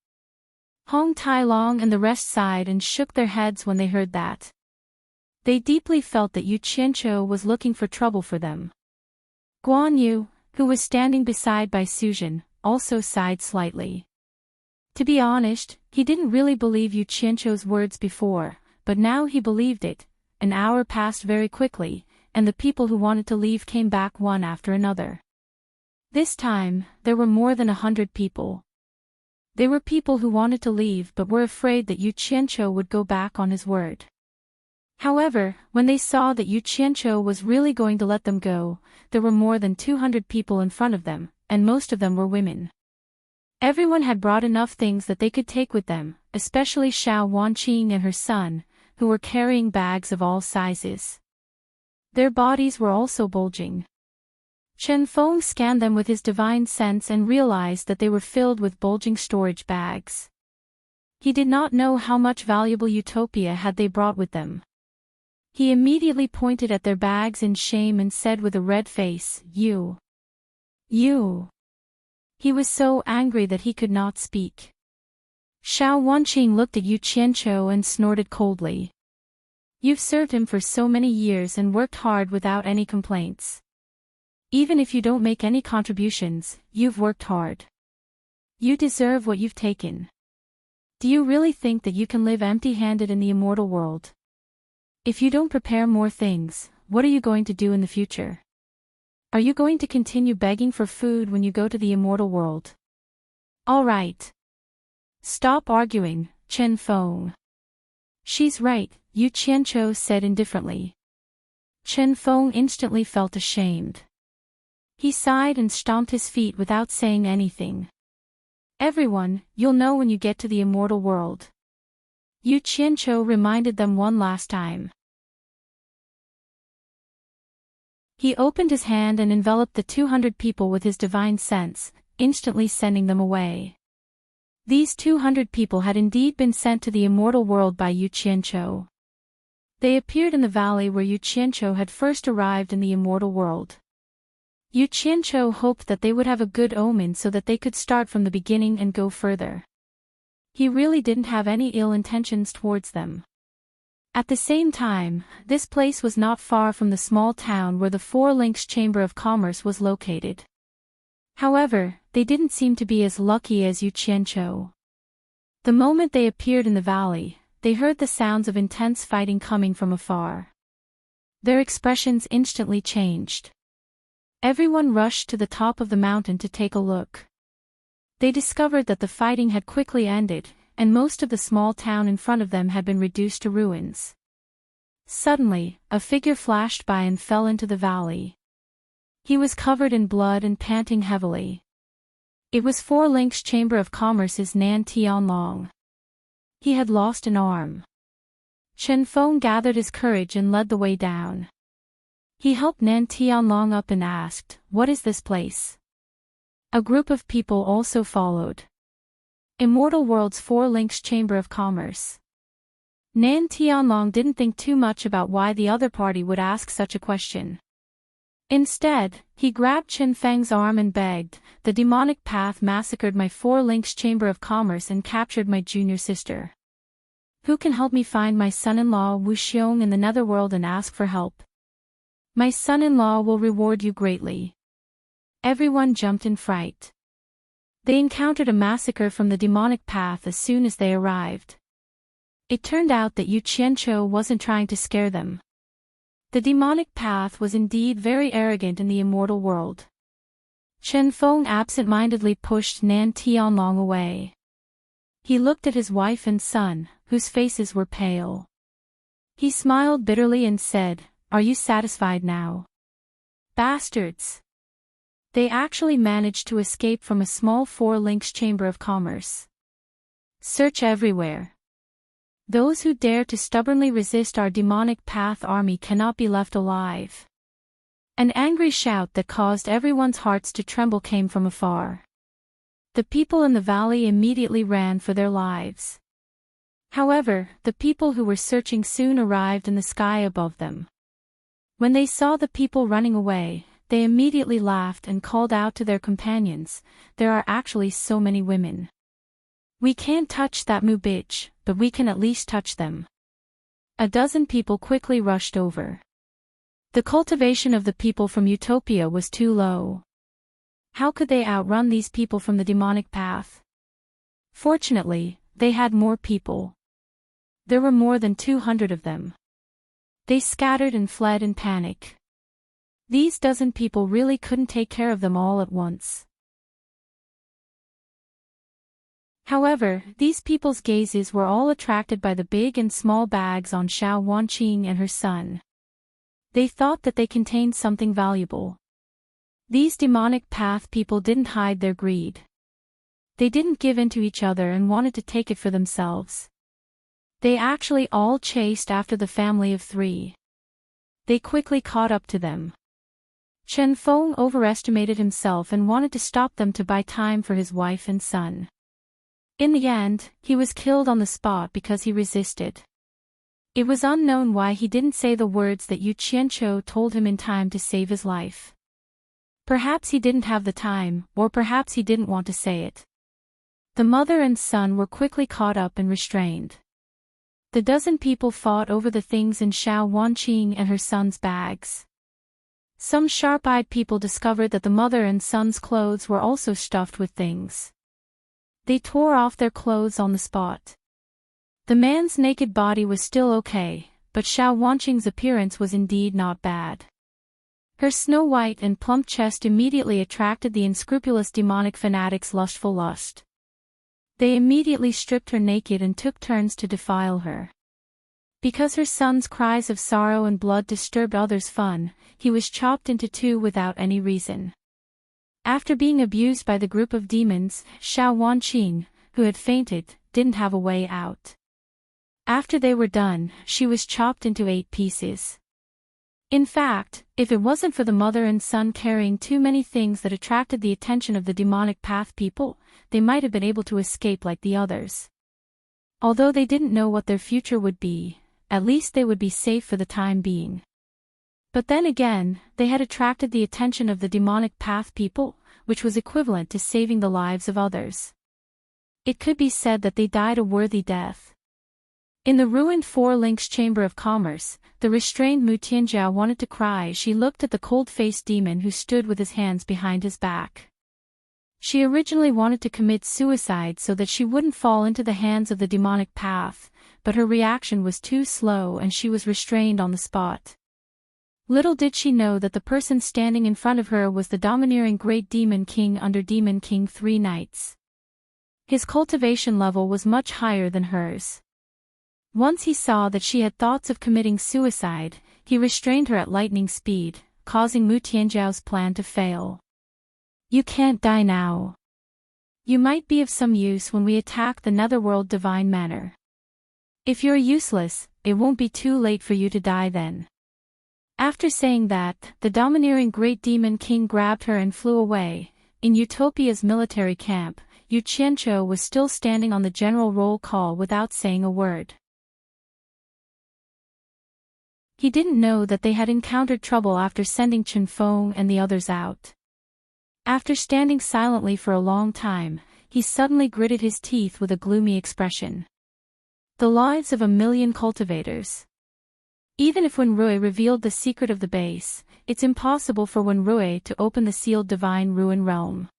Hong Tailong and the rest sighed and shook their heads when they heard that. They deeply felt that Yu Qianqiu was looking for trouble for them. Guan Yu, who was standing beside Bai Suzhen, also sighed slightly. To be honest, he didn't really believe Yu Qianqiu's words before, but now he believed it. An hour passed very quickly, and the people who wanted to leave came back one after another. This time, there were more than 100 people. They were people who wanted to leave but were afraid that Yu Qianqiu would go back on his word. However, when they saw that Yu Qianqiu was really going to let them go, there were more than 200 people in front of them, and most of them were women. Everyone had brought enough things that they could take with them, especially Xiao Wanqing and her son, who were carrying bags of all sizes. Their bodies were also bulging. Chen Feng scanned them with his divine sense and realized that they were filled with bulging storage bags. He did not know how much valuable utopia had they brought with them. He immediately pointed at their bags in shame and said with a red face, You. He was so angry that he could not speak. Xiao Wanqing looked at Yu Qianqiu and snorted coldly. You've served him for so many years and worked hard without any complaints. Even if you don't make any contributions, you've worked hard. You deserve what you've taken. Do you really think that you can live empty-handed in the immortal world? If you don't prepare more things, what are you going to do in the future? Are you going to continue begging for food when you go to the immortal world? All right. Stop arguing, Chen Feng. She's right, Yu Qianqiu said indifferently. Chen Feng instantly felt ashamed. He sighed and stomped his feet without saying anything. Everyone, you'll know when you get to the immortal world. Yu Qianqiu reminded them one last time. He opened his hand and enveloped the 200 people with his divine sense, instantly sending them away. These 200 people had indeed been sent to the immortal world by Yu Qianqiu. They appeared in the valley where Yu Qianqiu had first arrived in the immortal world. Yu Qianqiu hoped that they would have a good omen so that they could start from the beginning and go further. He really didn't have any ill intentions towards them. At the same time, this place was not far from the small town where the Four Links Chamber of Commerce was located. However, they didn't seem to be as lucky as Yu Qianqiu. The moment they appeared in the valley, they heard the sounds of intense fighting coming from afar. Their expressions instantly changed. Everyone rushed to the top of the mountain to take a look. They discovered that the fighting had quickly ended, and most of the small town in front of them had been reduced to ruins. Suddenly, a figure flashed by and fell into the valley. He was covered in blood and panting heavily. It was Four Links Chamber of Commerce's Nan Tianlong. He had lost an arm. Chen Feng gathered his courage and led the way down. He helped Nan Tianlong up and asked, What is this place? A group of people also followed. Immortal World's Four Links Chamber of Commerce. Nan Tianlong didn't think too much about why the other party would ask such a question. Instead, he grabbed Chen Feng's arm and begged, The demonic path massacred my Four Links Chamber of Commerce and captured my junior sister. Who can help me find my son-in-law Wu Xiong in the netherworld and ask for help? My son-in-law will reward you greatly. Everyone jumped in fright. They encountered a massacre from the demonic path as soon as they arrived. It turned out that Yu Qianqiu wasn't trying to scare them. The demonic path was indeed very arrogant in the immortal world. Chen Feng absent-mindedly pushed Nan Tianlong away. He looked at his wife and son, whose faces were pale. He smiled bitterly and said, Are you satisfied now? Bastards! They actually managed to escape from a small Four Links Chamber of Commerce. Search everywhere. Those who dare to stubbornly resist our demonic path army cannot be left alive. An angry shout that caused everyone's hearts to tremble came from afar. The people in the valley immediately ran for their lives. However, the people who were searching soon arrived in the sky above them. When they saw the people running away, they immediately laughed and called out to their companions, There are actually so many women. We can't touch that moo bitch, but we can at least touch them. A dozen people quickly rushed over. The cultivation of the people from Utopia was too low. How could they outrun these people from the demonic path? Fortunately, they had more people. There were more than 200 of them. They scattered and fled in panic. These dozen people really couldn't take care of them all at once. However, these people's gazes were all attracted by the big and small bags on Xiao Wanqing and her son. They thought that they contained something valuable. These demonic path people didn't hide their greed. They didn't give in to each other and wanted to take it for themselves. They actually all chased after the family of 3. They quickly caught up to them. Chen Feng overestimated himself and wanted to stop them to buy time for his wife and son. In the end, he was killed on the spot because he resisted. It was unknown why he didn't say the words that Yu Qianqiu told him in time to save his life. Perhaps he didn't have the time, or perhaps he didn't want to say it. The mother and son were quickly caught up and restrained. The dozen people fought over the things in Xiao Wanqing and her son's bags. Some sharp-eyed people discovered that the mother and son's clothes were also stuffed with things. They tore off their clothes on the spot. The man's naked body was still okay, but Xiao Wanqing's appearance was indeed not bad. Her snow-white and plump chest immediately attracted the unscrupulous demonic fanatics' lustful lust. They immediately stripped her naked and took turns to defile her. Because her son's cries of sorrow and blood disturbed others' fun, he was chopped into 2 without any reason. After being abused by the group of demons, Xiao Wanqing, who had fainted, didn't have a way out. After they were done, she was chopped into 8 pieces. In fact, if it wasn't for the mother and son carrying too many things that attracted the attention of the demonic path people, they might have been able to escape like the others. Although they didn't know what their future would be, at least they would be safe for the time being. But then again, they had attracted the attention of the demonic path people, which was equivalent to saving the lives of others. It could be said that they died a worthy death. In the ruined 4 Links Chamber of Commerce, the restrained Mu Tianjiao wanted to cry as she looked at the cold-faced demon who stood with his hands behind his back. She originally wanted to commit suicide so that she wouldn't fall into the hands of the demonic path, but her reaction was too slow and she was restrained on the spot. Little did she know that the person standing in front of her was the domineering Great Demon King under Demon King 3 Knights. His cultivation level was much higher than hers. Once he saw that she had thoughts of committing suicide, he restrained her at lightning speed, causing Mu Tianjiao's plan to fail. You can't die now. You might be of some use when we attack the Netherworld Divine Manor. If you're useless, it won't be too late for you to die then. After saying that, the domineering Great Demon King grabbed her and flew away. In Utopia's military camp, Yu Qianqiu was still standing on the general roll call without saying a word. He didn't know that they had encountered trouble after sending Chen Feng and the others out. After standing silently for a long time, he suddenly gritted his teeth with a gloomy expression. The lives of 1,000,000 cultivators. Even if Wenrui revealed the secret of the base, it's impossible for Wenrui to open the sealed divine ruin realm.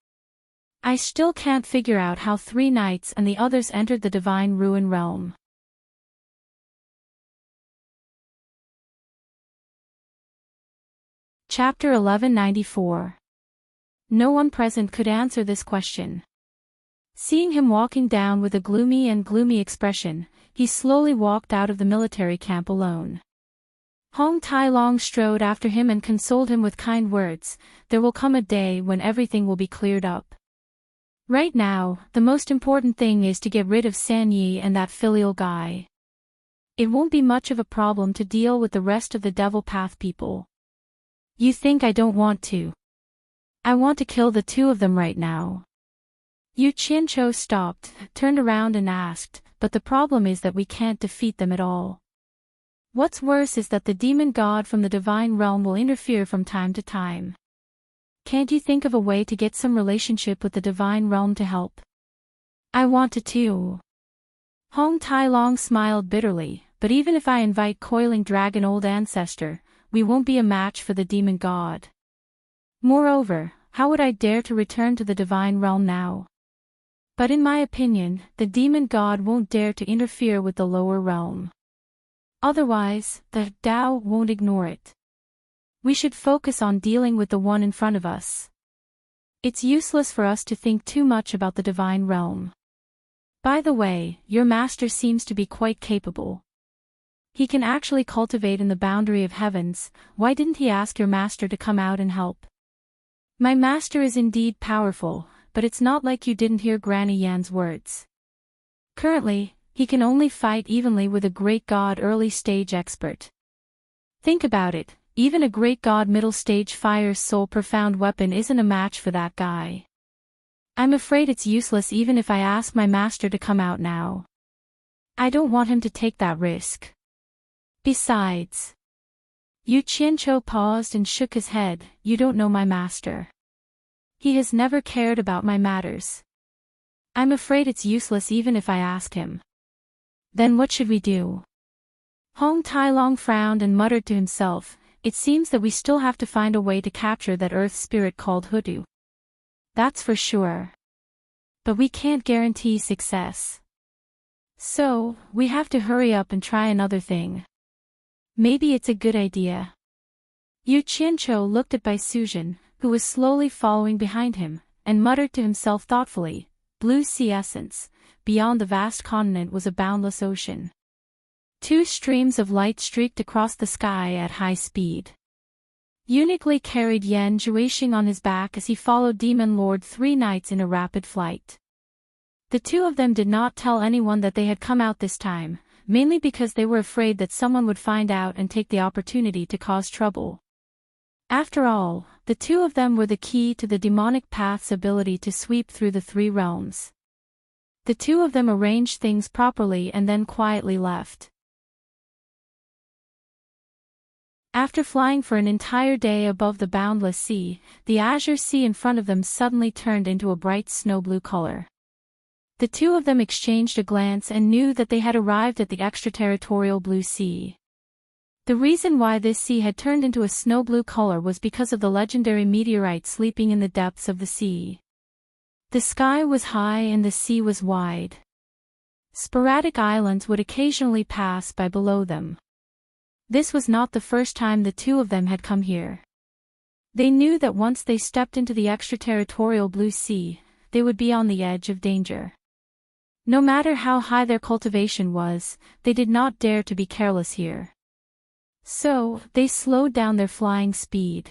I still can't figure out how 3 knights and the others entered the divine ruin realm. Chapter 1194. No one present could answer this question. Seeing him walking down with a gloomy expression, he slowly walked out of the military camp alone. Hong Tai-long strode after him and consoled him with kind words. There will come a day when everything will be cleared up. Right now, the most important thing is to get rid of San Yi and that filial guy. It won't be much of a problem to deal with the rest of the Devil Path people. You think I don't want to? I want to kill the 2 of them right now. Yu Qianqiu stopped, turned around and asked, but the problem is that we can't defeat them at all. What's worse is that the demon god from the divine realm will interfere from time to time. Can't you think of a way to get some relationship with the divine realm to help? I want to too. Hong Tai-long smiled bitterly, but even if I invite Coiling Dragon Old Ancestor, we won't be a match for the demon god. Moreover, how would I dare to return to the divine realm now? But in my opinion, the demon god won't dare to interfere with the lower realm. Otherwise, the Tao won't ignore it. We should focus on dealing with the one in front of us. It's useless for us to think too much about the divine realm. By the way, your master seems to be quite capable. He can actually cultivate in the boundary of heavens. Why didn't he ask your master to come out and help? My master is indeed powerful, but it's not like you didn't hear Granny Yan's words. Currently, he can only fight evenly with a great god early stage expert. Think about it, even a great god middle stage fire soul profound weapon isn't a match for that guy. I'm afraid it's useless even if I ask my master to come out now. I don't want him to take that risk. Besides. Yu Qianqiu paused and shook his head. You don't know my master. He has never cared about my matters. I'm afraid it's useless even if I ask him. Then what should we do? Hong Tailong frowned and muttered to himself, it seems that we still have to find a way to capture that earth spirit called Hutu. That's for sure. But we can't guarantee success. So, we have to hurry up and try another thing. Maybe it's a good idea. Yu Qianqiu looked at Bai Suzhen, who was slowly following behind him, and muttered to himself thoughtfully, blue sea essence, beyond the vast continent was a boundless ocean. Two streams of light streaked across the sky at high speed. Uniquely carried Yan Zhuixing on his back as he followed Demon Lord 3 knights in a rapid flight. The two of them did not tell anyone that they had come out this time, mainly because they were afraid that someone would find out and take the opportunity to cause trouble. After all, the two of them were the key to the demonic path's ability to sweep through the 3 realms. The two of them arranged things properly and then quietly left. After flying for an entire day above the boundless sea, the azure sea in front of them suddenly turned into a bright snow-blue color. The two of them exchanged a glance and knew that they had arrived at the extraterritorial blue sea. The reason why this sea had turned into a snow-blue color was because of the legendary meteorite sleeping in the depths of the sea. The sky was high and the sea was wide. Sporadic islands would occasionally pass by below them. This was not the first time the two of them had come here. They knew that once they stepped into the extraterritorial blue sea, they would be on the edge of danger. No matter how high their cultivation was, they did not dare to be careless here. So, they slowed down their flying speed.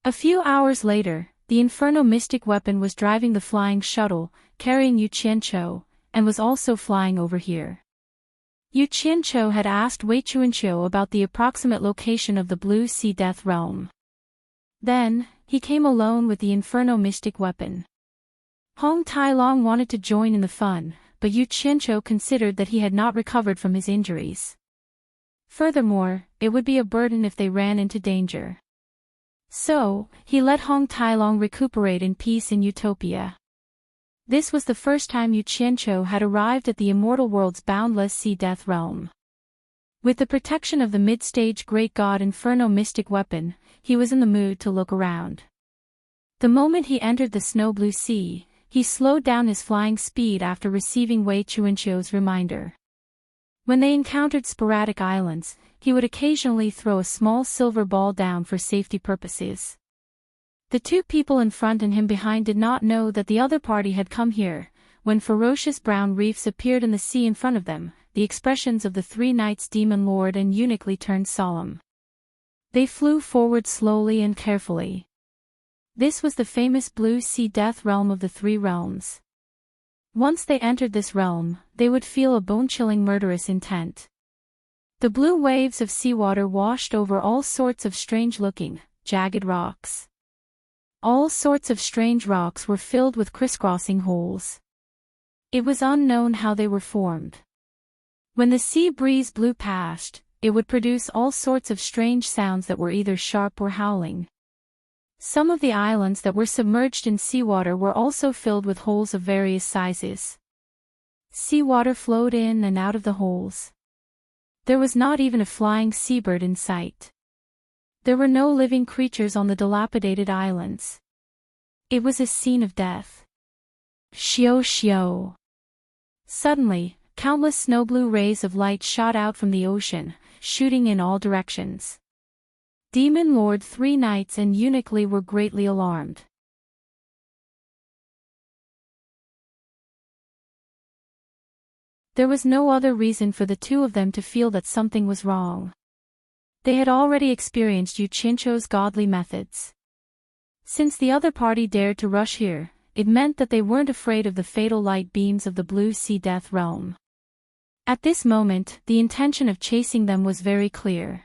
A few hours later, the Inferno Mystic weapon was driving the flying shuttle, carrying Yu Qianqiu, and was also flying over here. Yu Qianqiu had asked Wei Chuanqiu about the approximate location of the Blue Sea Death Realm. Then, he came alone with the Inferno Mystic weapon. Hong Tailong wanted to join in the fun, but Yu Qianqiu considered that he had not recovered from his injuries. Furthermore, it would be a burden if they ran into danger. So, he let Hong Tailong recuperate in peace in Utopia. This was the first time Yu Qianqiu had arrived at the immortal world's boundless sea death realm. With the protection of the mid-stage great god Inferno Mystic weapon, he was in the mood to look around. The moment he entered the snow-blue sea, he slowed down his flying speed after receiving Wei Chuanqiu's reminder. When they encountered sporadic islands, he would occasionally throw a small silver ball down for safety purposes. The two people in front and him behind did not know that the other party had come here. When ferocious brown reefs appeared in the sea in front of them, the expressions of the 3 knights Demon Lord and uniquely turned solemn. They flew forward slowly and carefully. This was the famous Blue Sea Death Realm of the 3 realms. Once they entered this realm, they would feel a bone-chilling murderous intent. The blue waves of seawater washed over all sorts of strange-looking, jagged rocks. All sorts of strange rocks were filled with crisscrossing holes. It was unknown how they were formed. When the sea breeze blew past, it would produce all sorts of strange sounds that were either sharp or howling. Some of the islands that were submerged in seawater were also filled with holes of various sizes. Seawater flowed in and out of the holes. There was not even a flying seabird in sight. There were no living creatures on the dilapidated islands. It was a scene of death. Xiao xiao. Suddenly, countless snow-blue rays of light shot out from the ocean, shooting in all directions. Demon Lord 3 knights and uniquely were greatly alarmed. There was no other reason for the two of them to feel that something was wrong. They had already experienced Yu Qianqiu's godly methods. Since the other party dared to rush here, it meant that they weren't afraid of the fatal light beams of the Blue Sea Death Realm. At this moment, the intention of chasing them was very clear.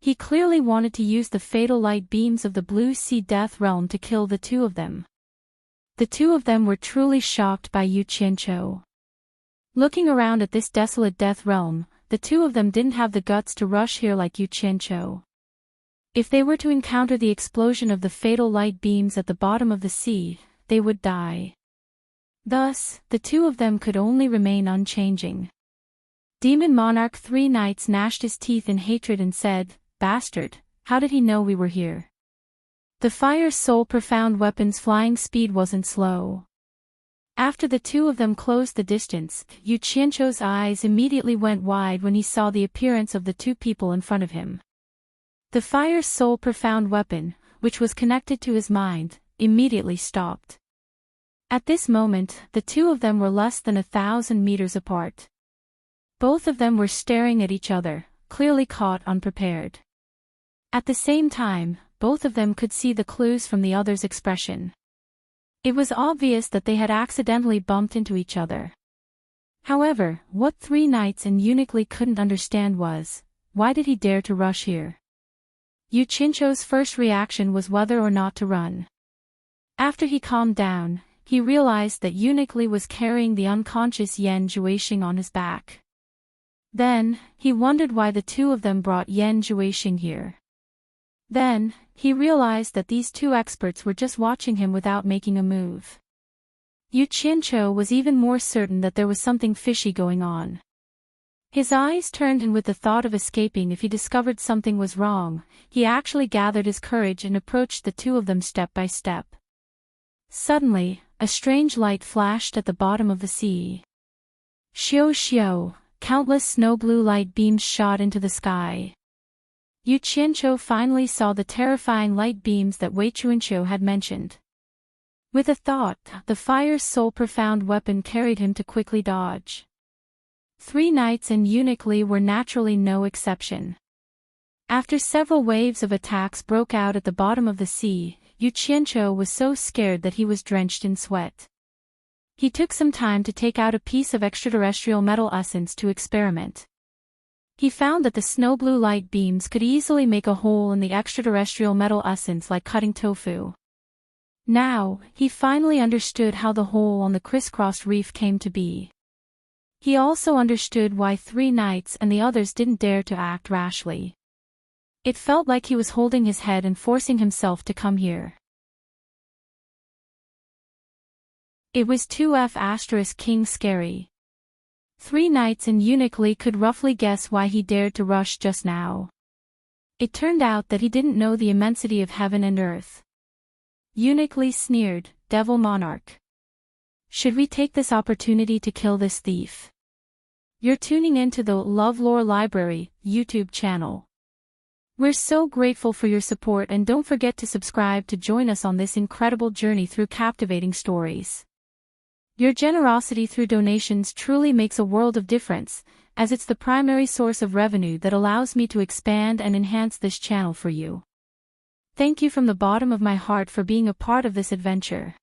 He clearly wanted to use the fatal light beams of the Blue Sea Death Realm to kill the two of them. The two of them were truly shocked by Yu Qianqiu. Looking around at this desolate death realm, the two of them didn't have the guts to rush here like Yu Qianqiu. If they were to encounter the explosion of the fatal light beams at the bottom of the sea, they would die. Thus, the two of them could only remain unchanging. Demon Monarch 3 Knights gnashed his teeth in hatred and said, "Bastard, how did he know we were here?" The Fire's Soul Profound weapon's flying speed wasn't slow. After the two of them closed the distance, Yu Qianqiu's eyes immediately went wide when he saw the appearance of the two people in front of him. The Fire's Soul Profound weapon, which was connected to his mind, immediately stopped. At this moment, the two of them were less than 1,000 meters apart. Both of them were staring at each other, clearly caught unprepared. At the same time, both of them could see the clues from the other's expression. It was obvious that they had accidentally bumped into each other. However, what 3 knights and uniquely couldn't understand was, why did he dare to rush here? Yu Qianqiu's first reaction was whether or not to run. After he calmed down, he realized that uniquely was carrying the unconscious Yan Zhuixing on his back. Then, he wondered why the two of them brought Yan Zhuixing here. Then, he realized that these two experts were just watching him without making a move. Yu Qianqiu was even more certain that there was something fishy going on. His eyes turned, and with the thought of escaping if he discovered something was wrong, he actually gathered his courage and approached the two of them step by step. Suddenly, a strange light flashed at the bottom of the sea. Xiu xiu, countless snow-blue light beams shot into the sky. Yu Qianqiu finally saw the terrifying light beams that Wei Chuanqiu had mentioned. With a thought, the Fire's Soul Profound weapon carried him to quickly dodge. 3 knights and uniquely were naturally no exception. After several waves of attacks broke out at the bottom of the sea, Yu Qianqiu was so scared that he was drenched in sweat. He took some time to take out a piece of extraterrestrial metal essence to experiment. He found that the snow-blue light beams could easily make a hole in the extraterrestrial metal essence like cutting tofu. Now, he finally understood how the hole on the crisscrossed reef came to be. He also understood why 3 knights and the others didn't dare to act rashly. It felt like he was holding his head and forcing himself to come here. It was 2F** King scary. 3 knights and uniquely could roughly guess why he dared to rush just now. It turned out that he didn't know the immensity of heaven and earth. Uniquely sneered, "Devil Monarch. Should we take this opportunity to kill this thief?" You're tuning into the LoveLore Library YouTube channel. We're so grateful for your support, and don't forget to subscribe to join us on this incredible journey through captivating stories. Your generosity through donations truly makes a world of difference, as it's the primary source of revenue that allows me to expand and enhance this channel for you. Thank you from the bottom of my heart for being a part of this adventure.